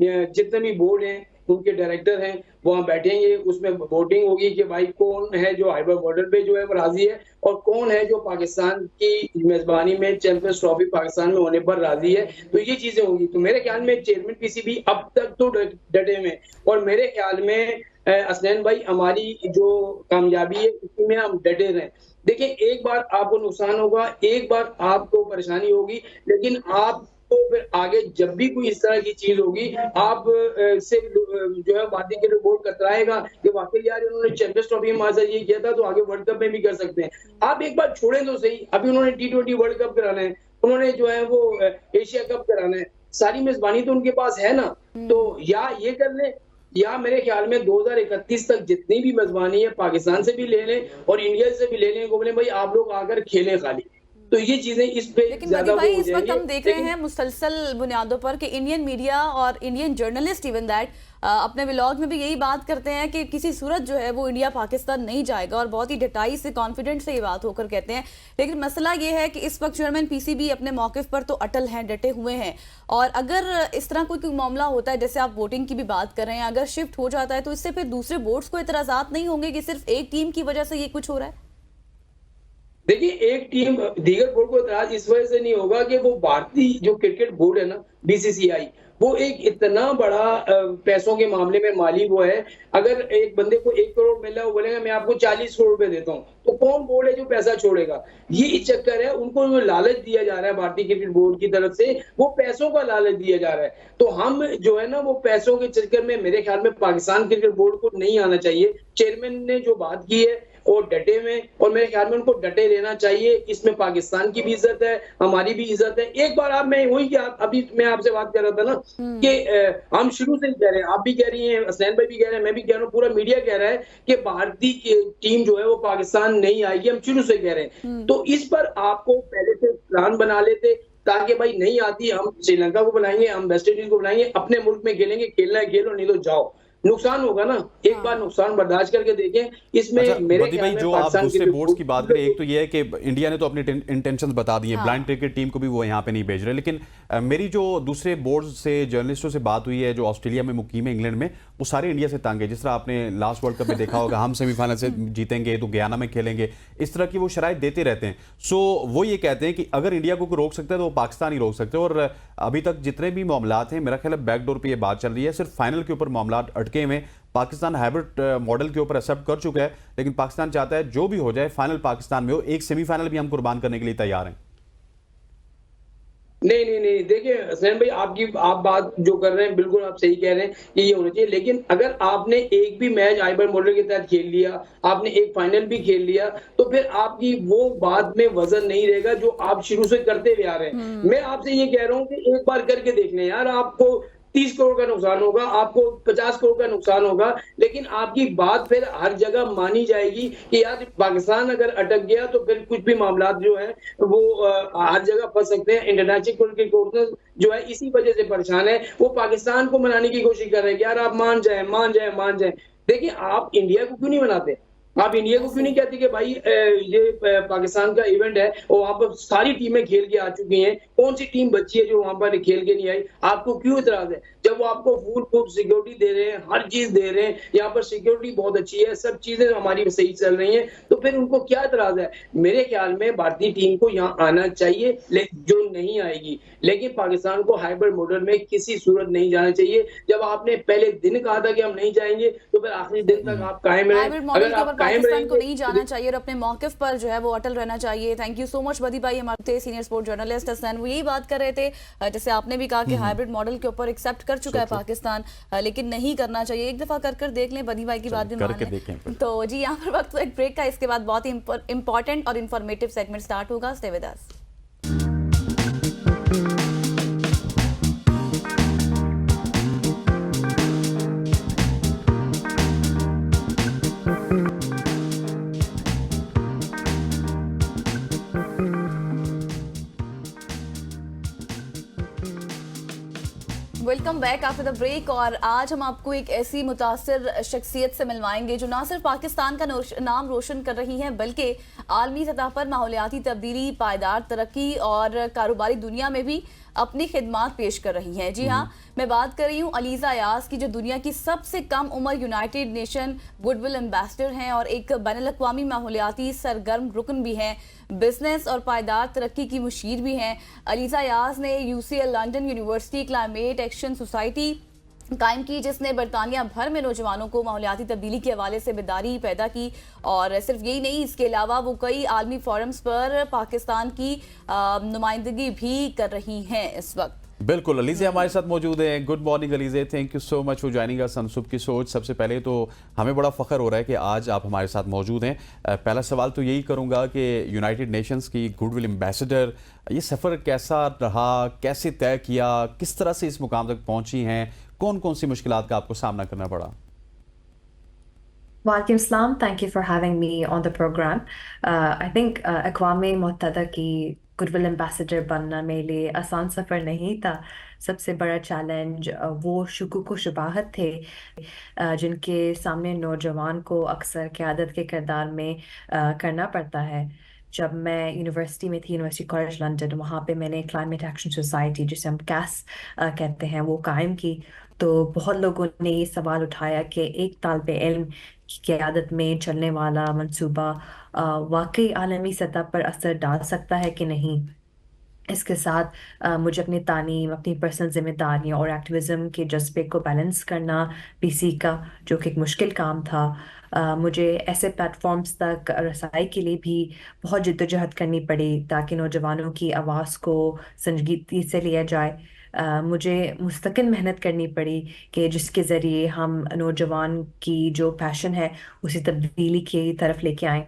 जितने भी बोर्ड हैं उनके डायरेक्टर हैं वहां बैठेंगे, उसमें वोटिंग होगी कि भाई कौन है जो हाइबर बॉर्डर पे जो है वो राजी है और कौन है जो पाकिस्तान की मेजबानी में चैंपियंस ट्रॉफी पाकिस्तान में होने पर राजी है। तो ये चीजें होंगी। तो मेरे ख्याल में चेयरमैन पीसीबी अब तक तो डटे में, और मेरे ख्याल में असलैन भाई हमारी जो कामयाबी है उसमें हम डटे रहे। देखिए, एक बार आपको नुकसान होगा, एक बार आपको परेशानी होगी, लेकिन आप तो फिर आगे जब भी कोई इस तरह की चीज होगी आप से जो है वादी के रिपोर्ट कतराएगा कि वाकई यार इन्होंने चैंपियंस ट्रॉफी में हमारे साथ ये किया था तो आगे वर्ल्ड कप में भी कर सकते हैं। आप एक बार छोड़ें तो सही, अभी उन्होंने T20 वर्ल्ड कप कराना है, उन्होंने जो है वो एशिया कप कराना है, सारी मेजबानी तो उनके पास है ना। तो या ये कर ले, या मेरे ख्याल में 2031 तक जितनी भी मेजबानी है पाकिस्तान से भी ले लें और इंडिया से भी ले लें, को बोले भाई आप लोग आकर खेलें खाली। तो ये चीजें इस पे लेकिन ज्यादा भाई वो हो इस वक्त जाएंगे। हम देख रहे हैं मुसलसल बुनियादों पर कि इंडियन मीडिया और इंडियन जर्नलिस्ट इवन दैट अपने व्लॉग में भी यही बात करते हैं कि किसी सूरत जो है वो इंडिया पाकिस्तान नहीं जाएगा, और बहुत ही डटाई से कॉन्फिडेंट से ये बात होकर कहते हैं। लेकिन मसला ये है कि इस वक्त चेयरमैन पीसीबी अपने मौकिफ पर तो अटल हैं, डटे हुए हैं, और अगर इस तरह कोई मामला होता है, जैसे आप वोटिंग की भी बात कर रहे हैं, अगर शिफ्ट हो जाता है तो इससे फिर दूसरे बोर्ड्स को एतराजात नहीं होंगे कि सिर्फ एक टीम की वजह से ये कुछ हो रहा है? देखिए, एक टीम दीगर बोर्ड को इतराज इस वजह से नहीं होगा कि वो भारतीय जो क्रिकेट बोर्ड है ना, बीसीसीआई, वो एक इतना बड़ा पैसों के मामले में माली वो है। अगर एक बंदे को 1 करोड़ मिल रहा है, वो बोलेगा मैं आपको 40 करोड़ रुपए देता हूँ, तो कौन बोर्ड है जो पैसा छोड़ेगा? ये चक्कर है, उनको जो लालच दिया जा रहा है भारतीय क्रिकेट बोर्ड की तरफ से, वो पैसों का लालच दिया जा रहा है। तो हम जो है ना वो पैसों के चक्कर में मेरे ख्याल में पाकिस्तान क्रिकेट बोर्ड को नहीं आना चाहिए। चेयरमैन ने जो बात की है और डटे में, और मेरे ख्याल में उनको डटे रहना चाहिए। इसमें पाकिस्तान की भी इज्जत है, हमारी भी इज्जत है। एक बार आप, मैं वही अभी मैं आपसे बात कर रहा था ना कि हम शुरू से कह रहे हैं, आप भी कह रही हैं, असलैन भाई भी कह रहे हैं, मैं भी कह रहा हूँ, पूरा मीडिया कह रहा है कि भारतीय टीम जो है वो पाकिस्तान नहीं आएगी, हम शुरू से कह रहे हैं। तो इस पर आपको पहले से प्लान बना लेते ताकि भाई नहीं आती, हम श्रीलंका को बुलाएंगे, हम वेस्ट इंडीज को बुलाएंगे, अपने मुल्क में खेलेंगे, खेलना है खेलो, नहीं तो जाओ। नुकसान होगा ना, एक बार नुकसान बर्दाश्त करके देखें। इसमें मेरे ख्याल में जो आप दूसरे बोर्ड्स की बात करें, एक तो ये है कि इंडिया ने तो अपने इंटेंशंस बता दिए, ब्लाइंड क्रिकेट टीम को भी वो यहाँ पे नहीं भेज रहे। लेकिन मेरी जो दूसरे बोर्ड से जर्नलिस्टों से बात हुई है जो ऑस्ट्रेलिया में मुकीम है, इंग्लैंड में, वो सारे इंडिया से तंग है। जिस तरह आपने लास्ट वर्ल्ड कप में देखा होगा, हम सेमीफाइनल से जीतेंगे तो गयाना में खेलेंगे, इस तरह की वो शराइत देते रहते हैं। सो वो ये कहते हैं कि अगर इंडिया को रोक सकता है तो वो पाकिस्तान ही रोक सकते हैं। और अभी तक जितने भी मामलात हैं, मेरा ख्याल है बैकडोर पे ये बात चल रही है, सिर्फ फाइनल के ऊपर मामलात अटके हुए। पाकिस्तान हाइब्रिड मॉडल के ऊपर एक्सेप्ट कर चुका है, लेकिन पाकिस्तान चाहता है जो भी हो जाए फाइनल पाकिस्तान में हो। एक सेमीफाइनल भी हम कुर्बान करने के लिए तैयार हैं। नहीं, देखिए हसनैन भाई, आप बात जो कर रहे हैं बिल्कुल आप सही कह रहे हैं कि ये होना चाहिए। लेकिन अगर आपने एक भी मैच हाइब्रिड मॉडल के तहत खेल लिया, आपने एक फाइनल भी खेल लिया, तो फिर आपकी वो बाद में वजन नहीं रहेगा जो आप शुरू से करते हुए आ रहे हैं। मैं आपसे ये कह रहा हूँ कि एक बार करके देख लें यार। आपको 30 करोड़ का नुकसान होगा, आपको 50 करोड़ का नुकसान होगा, लेकिन आपकी बात फिर हर जगह मानी जाएगी कि यार पाकिस्तान अगर अटक गया तो फिर कुछ भी मामला जो है वो हर जगह फंस सकते हैं। इंटरनेशनल क्रिकेट कोर्ट जो है इसी वजह से परेशान है, वो पाकिस्तान को मनाने की कोशिश कर रहे हैं कि यार आप मान जाए। देखिए, आप इंडिया को क्यों नहीं मनाते? आप इंडिया को क्यों नहीं कहते कि भाई ये पाकिस्तान का इवेंट है और वहां पर सारी टीमें खेल के आ चुकी हैं, कौन सी टीम बची है जो वहां पर खेल के नहीं आई? आपको क्यों इतराज है? जब वो आपको फुल प्रूफ सिक्योरिटी दे रहे हैं, हर चीज दे रहे हैं, यहाँ पर सिक्योरिटी बहुत अच्छी है, सब चीजें हमारी सही चल रही हैं, तो फिर उनको क्या इतराज है? मेरे ख्याल में भारतीय टीम को यहाँ आना चाहिए, जो नहीं आएगी। लेकिन पाकिस्तान को हाइब्रिड मॉडल में किसी सूरत नहीं जाना चाहिए। जब आपने पहले दिन कहा था कि हम नहीं जाएंगे, तो फिर आखिरी दिन तक आप कायम रहे। अगर आप पाकिस्तान को नहीं जाना चाहिए और अपने मौकिफ पर जो है वो अटल रहना चाहिए। थैंक यू सो मच बदी भाई, हमारे सीनियर स्पोर्ट जर्नलिस्ट हसन, वो यही बात कर रहे थे। जैसे आपने भी कहा कि हाइब्रिड मॉडल के ऊपर एक्सेप्ट कर चुका है पाकिस्तान, लेकिन नहीं करना चाहिए। एक दफा कर देख लें, बदी भाई की बात भी मान लें। तो जी, यहाँ पर वक्त एक ब्रेक का, इसके बाद बहुत ही इंपॉर्टेंट और इन्फॉर्मेटिव सेगमेंट स्टार्ट होगा। Stay with us. Welcome back after the break. और आज हम आपको एक ऐसी मुतासिर शख्सियत से मिलवाएंगे जो ना सिर्फ पाकिस्तान का नाम रोशन कर रही हैं बल्कि आलमी सतह पर माहौलियाती तब्दीली, पायदार तरक्की और कारोबारी दुनिया में भी अपनी खिदमात पेश कर रही हैं। जी हाँ, मैं बात कर रही हूँ अलीज़ा अयाज की, जो दुनिया की सबसे कम उम्र यूनाइटेड नेशन गुडविल एम्बेसडर हैं और एक बैनुल-अक़वामी माहौलियाती सरगर्म रुकन भी हैं, बिजनेस और पायदार तरक्की की मुशीर भी हैं। अलीज़ा अयाज ने UCL London university climate action society कायम की, जिसने बरतानिया भर में नौजवानों को माहौलियाती तब्दीली के हवाले से बेदारी पैदा की। और सिर्फ यही नहीं, इसके अलावा वो कई आलमी फोरम्स पर पाकिस्तान की नुमाइंदगी भी कर रही हैं इस वक्त। बिल्कुल, अलीज़े हमारे साथ मौजूद हैं। Good morning Alizeh, thank you so much for joining us on सुबह की सोच। सबसे पहले तो हमें बड़ा फ़ख्र हो रहा है कि आज आप हमारे साथ मौजूद हैं। पहला सवाल तो यही करूंगा कि यूनाइटेड नेशंस की गुडविल एम्बेसडर, ये सफ़र कैसा रहा, कैसे तय किया, किस तरह से इस मुकाम तक पहुंची हैं, कौन कौन सी मुश्किलात का आपको सामना करना पड़ा? Walaikum Salam. Thank you for having me on the program. I think अक़वाम मुत्तहदा की गुडविल एम्बेसडर बनना मेरे लिए आसान सफ़र नहीं था। सबसे बड़ा चैलेंज वो शुकूक व शुबाहत थे जिनके सामने नौजवान को अक्सर क़यादत के किरदार में करना पड़ता है। जब मैं यूनिवर्सिटी में थी, यूनिवर्सिटी कॉलेज लंदन, वहाँ पे मैंने क्लाइमेट एक्शन सोसाइटी, जिसे हम कैस कहते हैं, वो कायम की। तो बहुत लोगों ने ये सवाल उठाया कि एक तालिबे इल्म की क़यादत में चलने वाला मंसूबा वाकई आलमी सतह पर असर डाल सकता है कि नहीं। इसके साथ मुझे अपनी तालीम, अपनी पर्सनल ज़िम्मेदारियों और एक्टिविज़म के जज्बे को बैलेंस करना भी सीखा, जो कि एक मुश्किल काम था। मुझे ऐसे प्लेटफॉर्म्स तक रसाई के लिए भी बहुत जद्दोजहद करनी पड़ी ताकि नौजवानों की आवाज़ को संजीदगी से लिया जाए। मुझे मुस्तकिल मेहनत करनी पड़ी कि जिसके ज़रिए हम नौजवान की जो पैशन है उसी तब्दीली की तरफ लेके आएँ।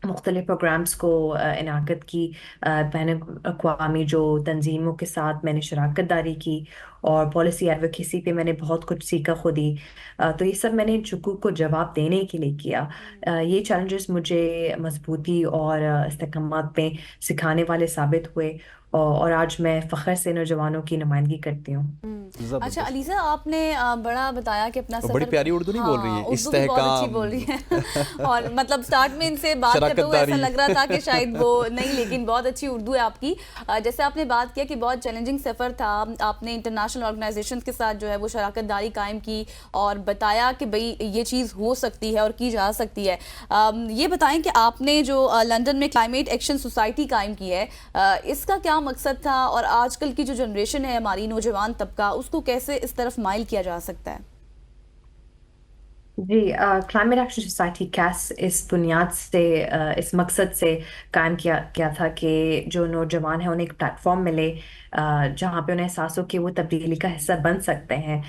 मुख्तलिफ प्रोग्राम्स को इनाक़त की, बैनुल-अक़वामी जो तंजीमों के साथ मैंने शराकत दारी की और पॉलिसी एडवोकेसी पे मैंने बहुत कुछ सीखा खुद ही। तो ये सब मैंने शुकूक को जवाब देने के लिए किया। ये चैलेंजेस मुझे मजबूती और इस्तेकामत में सिखाने वाले साबित हुए और आज मैं फ़ख्र से नौजवानों की नुमाइंदगी करती हूँ। अच्छा अलीज़ा, आपने बड़ा बताया कि अपना बड़ी प्यारी उर्दू नहीं बोल रही है, इस्तेहकाम बोल रही है और मतलब स्टार्ट में इनसे बात करते हुए ऐसा लग रहा था कि शायद वो नहीं, लेकिन बहुत अच्छी उर्दू है आपकी। जैसे आपने बात किया कि बहुत चैलेंजिंग सफ़र था, आपने इंटरनेशनल ऑर्गेनाइजेशन के साथ जो है वो शराकत दारी कायम की और बताया कि भाई ये चीज़ हो सकती है और की जा सकती है। ये बताएं कि आपने जो लंदन में क्लाइमेट एक्शन सोसाइटी कायम की है, इसका क्या मकसद था और आजकल की जो जनरेशन है हमारी, नौजवान तबका, उसको कैसे इस तरफ माइल किया जा सकता है? जी, क्लाइमेट एक्शन सोसाइटी कैस इस बुनियाद से, इस मकसद से कायम किया था कि जो नौजवान हैं उन्हें एक प्लेटफॉर्म मिले जहाँ पे उन्हें एहसास हो कि वो तब्दीली का हिस्सा बन सकते हैं।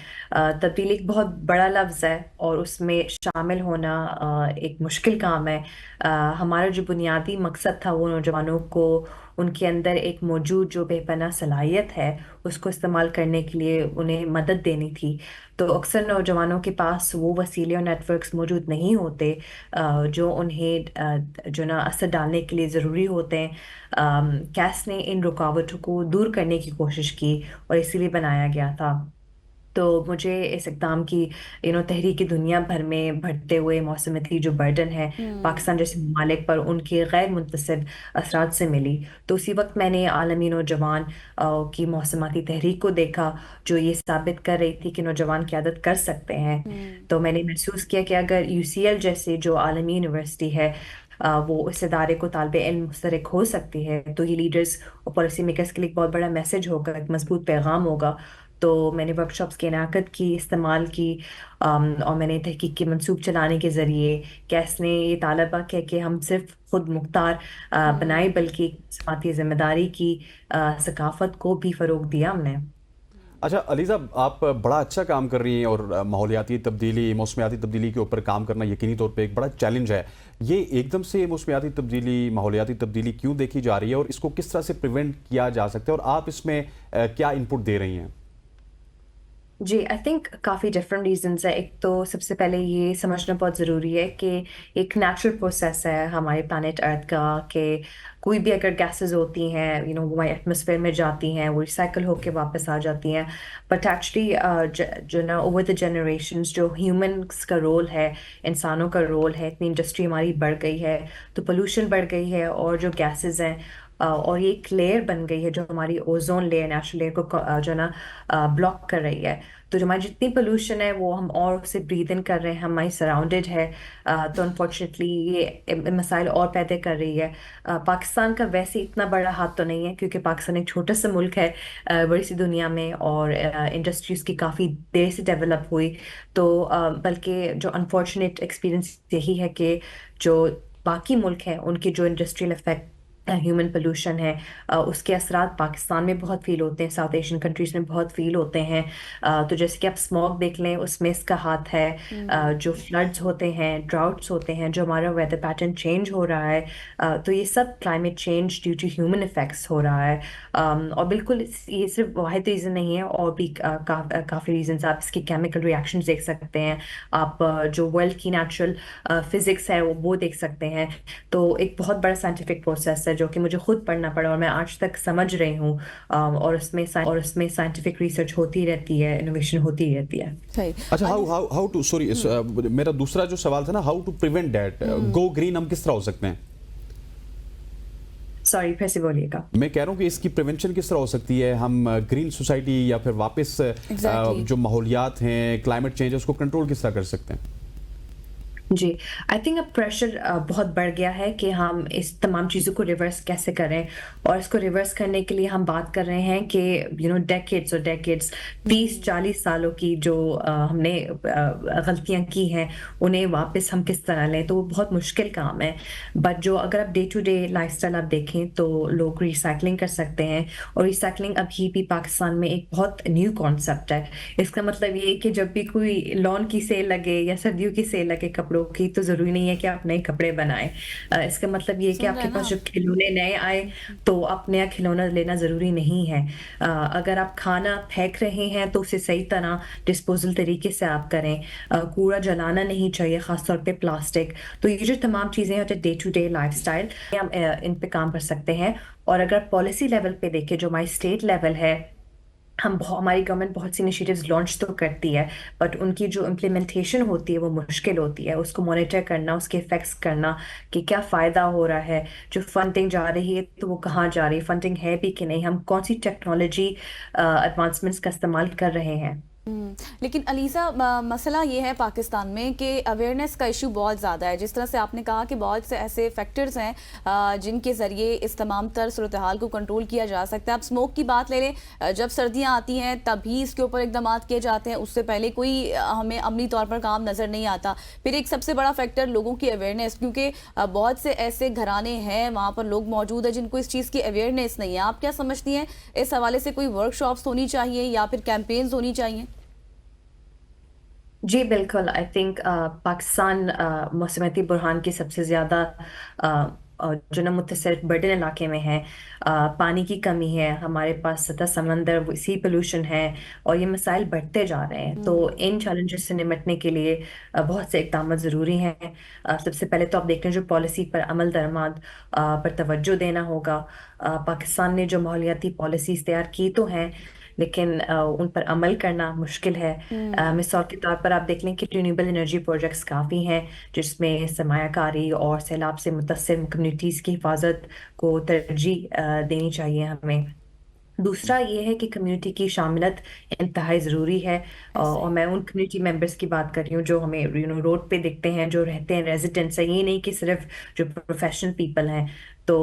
तब्दीली एक बहुत बड़ा लफ्ज़ है और उसमें शामिल होना एक मुश्किल काम है। हमारा जो बुनियादी मकसद था वो नौजवानों को उनके अंदर एक मौजूद जो बेपनाह सलाहियत है उसको इस्तेमाल करने के लिए उन्हें मदद देनी थी। तो अक्सर नौजवानों के पास वो वसीले और नेटवर्क्स मौजूद नहीं होते जो उन्हें जो ना असर डालने के लिए ज़रूरी होते हैं। कैस ने इन रुकावटों को दूर करने की कोशिश की और इसीलिए बनाया गया था। तो मुझे इस इक़दाम की तहरीक दुनिया भर में बढ़ते हुए मौसमियाती जो बर्डन है पाकिस्तान जैसे ममालिक पर, उनके गैर मुंतसिब असरात से मिली। तो उसी वक्त मैंने आलमी नौजवान की मौसमियाती तहरीक को देखा जो ये साबित कर रही थी कि नौजवान क़यादत कर सकते हैं। तो मैंने महसूस किया कि अगर UCL जैसे जो आलमी यूनिवर्सिटी है वो इस इदारे को तालिबे इल्म मुस्तरक हो सकती है, तो ये लीडर्स और पॉलिसी मेकर्स के लिए एक बहुत बड़ा मैसेज होगा, एक मजबूत पैगाम होगा। तो मैंने वर्कशॉप्स की इनाक़त की, इस्तेमाल की और मैंने तहकीक के मंसूब चलाने के ज़रिए कैस ने ये तालबा किया कि हम सिर्फ खुद मुख्तार बनाए बल्कि समाती ज़िम्मेदारी की सकाफ़त को भी फ़रोग़ दिया हमने। अच्छा अलीज़ा, आप बड़ा अच्छा काम कर रही हैं और माहौलियाती तब्दीली, मौसमियाती तब्दीली के ऊपर काम करना यकीनी तौर पे एक बड़ा चैलेंज है। ये एकदम से मौसमियाती तब्दीली, माहौलियाती तब्दीली क्यों देखी जा रही है और इसको किस तरह से प्रिवेंट किया जा सकता है और आप इसमें क्या इनपुट दे रही हैं? जी, आई थिंक काफ़ी डिफरेंट रीजंस है। एक तो सबसे पहले ये समझना बहुत ज़रूरी है कि एक नेचुरल प्रोसेस है हमारे प्लानट अर्थ का, कि कोई भी अगर गैसेस होती हैं वो हमारे एटमॉस्फेयर में जाती हैं, वो रिसाइकल होके वापस आ जाती हैं। बट एक्चुअली जो ना ओवर द जनरेशंस जो ह्यूमंस का रोल है, इंसानों का रोल है, इतनी इंडस्ट्री हमारी बढ़ गई है, तो पोल्यूशन बढ़ गई है, और जो गैसेस हैं और ये एक लेयर बन गई है जो हमारी ओजोन लेयर, नेचुरल लेयर को जो ना ब्लॉक कर रही है। तो जो हमारी जितनी पोल्यूशन है वो हम और उसे ब्रीद इन कर रहे हैं, हमारी सराउंडेड है। तो अनफॉर्चुनेटली ये मसाइल और पैदा कर रही है। पाकिस्तान का वैसे इतना बड़ा हाथ तो नहीं है, क्योंकि पाकिस्तान एक छोटा सा मुल्क है बड़ी सी दुनिया में, और इंडस्ट्रीज की काफ़ी देर से डेवलप हुई। तो बल्कि जो अनफॉर्चुनेट एक्सपीरियंस यही है कि जो बाकी मुल्क हैं उनके जो इंडस्ट्रियल इफेक्ट ह्यूमन पोल्यूशन है, उसके असरात पाकिस्तान में बहुत फील होते हैं, साउथ एशियन कंट्रीज़ में बहुत फील होते हैं। तो जैसे कि आप स्मॉग देख लें, उसमें इसका हाथ है। जो फ्लड्स होते हैं, ड्राउट्स होते हैं, जो हमारा वेदर पैटर्न चेंज हो रहा है, तो ये सब climate change due to human effects हो रहा है। और बिल्कुल ये सिर्फ वाहिद रीज़न नहीं है, और भी काफ़ी रीजंस। आप इसके केमिकल रिएक्शंस देख सकते हैं, आप जो वर्ल्ड की नेचुरल फिजिक्स है वो देख सकते हैं। तो एक बहुत बड़ा साइंटिफिक प्रोसेस है जो कि मुझे खुद पढ़ना पड़ा, और मैं आज तक समझ रही हूँ। और उसमें साइंटिफिक रिसर्च होती रहती है, इनोवेशन होती रहती है। सही। अच्छा, हाउ टू, सॉरी, मेरा दूसरा जो सवाल था ना, how to prevent that, go green हम किस तरह हो सकते हैं? सॉरी, फिर से बोलिएगा। मैं कह रहा हूँ कि इसकी प्रिवेंशन किस तरह हो सकती है? हम ग्रीन सोसाइटी या फिर वापस जो माहौलियात हैं, क्लाइमेट चेंज है, उसको कंट्रोल किस तरह कर सकते हैं? जी, आई थिंक अब प्रेशर बहुत बढ़ गया है कि हम इस तमाम चीज़ों को रिवर्स कैसे करें। और इसको रिवर्स करने के लिए हम बात कर रहे हैं कि डेकेड्स और डेकेड्स, 30-40 सालों की जो हमने गलतियां की हैं, उन्हें वापस हम किस तरह लें, तो वो बहुत मुश्किल काम है। बट जो अगर आप डे टू डे लाइफस्टाइल आप देखें, तो लोग रिसाइकलिंग कर सकते हैं। और रिसाइकलिंग अभी भी पाकिस्तान में एक बहुत न्यू कॉन्सेप्ट है। इसका मतलब ये है कि जब भी कोई लॉन की सेल लगे या सर्दियों की सेल लगे कपड़ों की, तो जरूरी नहीं है कि आप नए कपड़े बनाएं। इसका मतलब ये है कि आपके पास जब खिलौने नए आए, तो आप नया खिलौना लेना जरूरी नहीं है। अगर आप खाना फेंक रहे हैं तो उसे सही तरह डिस्पोजल तरीके से आप करें। कूड़ा जलाना नहीं चाहिए, खासतौर पे प्लास्टिक। तो ये जो तमाम चीजें हैं डे टू डे लाइफस्टाइल, हम इन पे काम कर सकते हैं। और अगर पॉलिसी लेवल पे देखें, जो हमारी स्टेट लेवल है, हमारी गवर्नमेंट बहुत सी इनिशिएटिव्स लॉन्च तो करती है, बट उनकी जो इम्प्लीमेंटेशन होती है वो मुश्किल होती है। उसको मॉनिटर करना, उसके इफेक्ट्स करना कि क्या फ़ायदा हो रहा है, जो फंडिंग जा रही है तो वो कहाँ जा रही है, फंडिंग है भी कि नहीं, हम कौन सी टेक्नोलॉजी एडवांसमेंट्स का इस्तेमाल कर रहे हैं। लेकिन अलीसा, मसला ये है पाकिस्तान में कि अवेयरनेस का इशू बहुत ज़्यादा है। जिस तरह से आपने कहा कि बहुत से ऐसे फैक्टर्स हैं जिनके ज़रिए इस तमाम तर सूरत हाल को कंट्रोल किया जा सकता है। आप स्मोक की बात ले लें, जब सर्दियां आती हैं तभी इसके ऊपर इकदाम किए जाते हैं, उससे पहले कोई हमें अमली तौर पर काम नज़र नहीं आता। फिर एक सबसे बड़ा फैक्टर लोगों की अवेयरनेस, क्योंकि बहुत से ऐसे घराने हैं, वहाँ पर लोग मौजूद हैं जिनको इस चीज़ की अवेयरनेस नहीं है। आप क्या समझती हैं, इस हवाले से कोई वर्कशॉप्स होनी चाहिए या फिर कैंपेन्स होनी चाहिए? जी बिल्कुल, आई थिंक पाकिस्तान मौसमियाती बुरहान की सबसे ज़्यादा जो ना मुतसर बर्डन इलाके में है। पानी की कमी है, हमारे पास सतह समंदर, सी पोल्यूशन है, और ये मसाइल बढ़ते जा रहे हैं। तो इन चैलेंजेस से निपटने के लिए बहुत से इक़दाम ज़रूरी हैं। सबसे पहले तो आप देखते हैं जो पॉलिसी पर अमल दरमाद पर तवज्जो देना होगा। पाकिस्तान ने जो माहौलियाती पॉलिसीज़ तैयार की तो हैं, लेकिन उन पर अमल करना मुश्किल है। मिसाल के तौर पर आप देख लें कि रिन्यूएबल एनर्जी प्रोजेक्ट्स काफ़ी हैं, जिसमें सरमायाकारी और सैलाब से मुतासिर कम्युनिटीज़ की हिफाजत को तरजीह देनी चाहिए हमें। दूसरा ये है कि कम्युनिटी की शामिलत इंतहाई ज़रूरी है। और मैं उन कम्युनिटी मेंबर्स की बात कर रही हूँ जो हमें रोड पे दिखते हैं, जो रहते हैं, रेजिडेंट्स हैं। ये नहीं कि सिर्फ जो प्रोफेशनल पीपल हैं। तो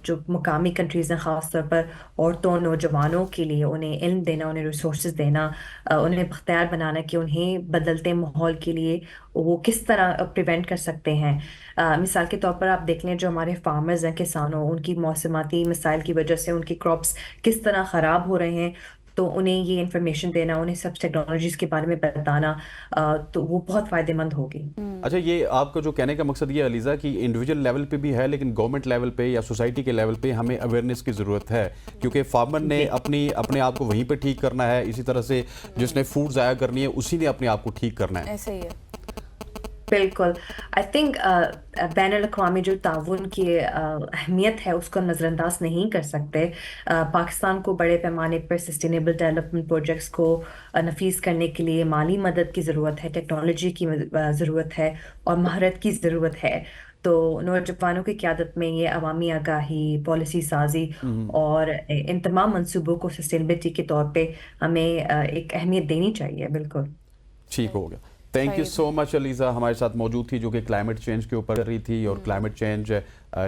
जो मुकामी कंट्रीज़ हैं, ख़ास तौर पर औरतों, नौजवानों के लिए उन्हें इल्म देना, उन्हें रिसोर्सेज देना, उन्हें बख्तियार बनाना कि उन्हें बदलते माहौल के लिए वो किस तरह प्रिवेंट कर सकते हैं। मिसाल के तौर पर आप देख लें जो हमारे फार्मर्स हैं, किसानों, उनकी मौसमाती मसाइल की वजह से उनकी क्रॉप्स किस तरह ख़राब हो रहे हैं। तो उन्हें ये इन्फॉर्मेशन देना, उन्हें सब टेक्नोलॉजीज के बारे में बताना, तो वो बहुत फ़ायदेमंद होगी। अच्छा, ये आपका जो कहने का मकसद ये अलीज़ा कि इंडिविजुअल लेवल पे भी है, लेकिन गवर्नमेंट लेवल पे या सोसाइटी के लेवल पे हमें अवेयरनेस की ज़रूरत है, क्योंकि फार्मर ने अपने आप को वहीं पे ठीक करना है, इसी तरह से जिसने फूड ज़ाया करनी है उसी ने अपने आप को ठीक करना है। ऐसे ही है। बिल्कुल। आई थिंक बैनुल-अक़वामी जो ताउन की अहमियत है उसको नज़रअंदाज नहीं कर सकते। पाकिस्तान को बड़े पैमाने पर सस्टेनेबल डेवलपमेंट प्रोजेक्ट्स को नफीस करने के लिए माली मदद की ज़रूरत है, टेक्नोलॉजी की ज़रूरत है और महारत की ज़रूरत है। तो नौजवानों की क़यादत में ये अवामी आगाही, पॉलिसी साजी और इन तमाम मंसूबों को सस्टेनेबिलिटी के तौर पे हमें एक अहमियत देनी चाहिए। बिल्कुल ठीक हो गया। Thank you so much Aliza, हमारे साथ मौजूद थी, जो कि क्लाइमेट चेंज के ऊपर कर रही थी, और क्लाइमेट चेंज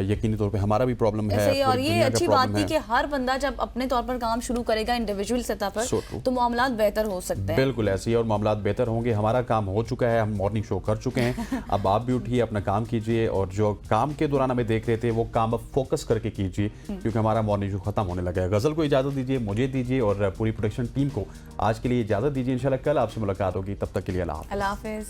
यकीनी तौर पे हमारा भी प्रॉब्लम है, ऐसे ही। और पूरी ये दुनिया का अच्छी प्रॉब्लम बात थी है। कि हर बंदा जब अपने तौर पर काम शुरू करेगा इंडिविजुअल सतह पर, So true. तो मामलात बेहतर हो सकते हैं। बिल्कुल ऐसे ही, और मामलात बेहतर होंगे। हमारा काम हो चुका है, हम मॉर्निंग शो कर चुके हैं। अब आप भी उठिए, अपना काम कीजिए, और जो काम के दौरान हमें देख रहे थे वो काम अब फोकस करके कीजिए, क्योंकि हमारा मॉर्निंग शो खत्म होने लगा है। गजल को इजाज़त दीजिए, मुझे दीजिए, और पूरी प्रोडक्शन टीम को आज के लिए इजाज़त दीजिए। इंशाल्लाह कल आपसे मुलाकात होगी, तब तक के लिए अल्लाह हाफ़िज़। अल्लाह हाफिज़।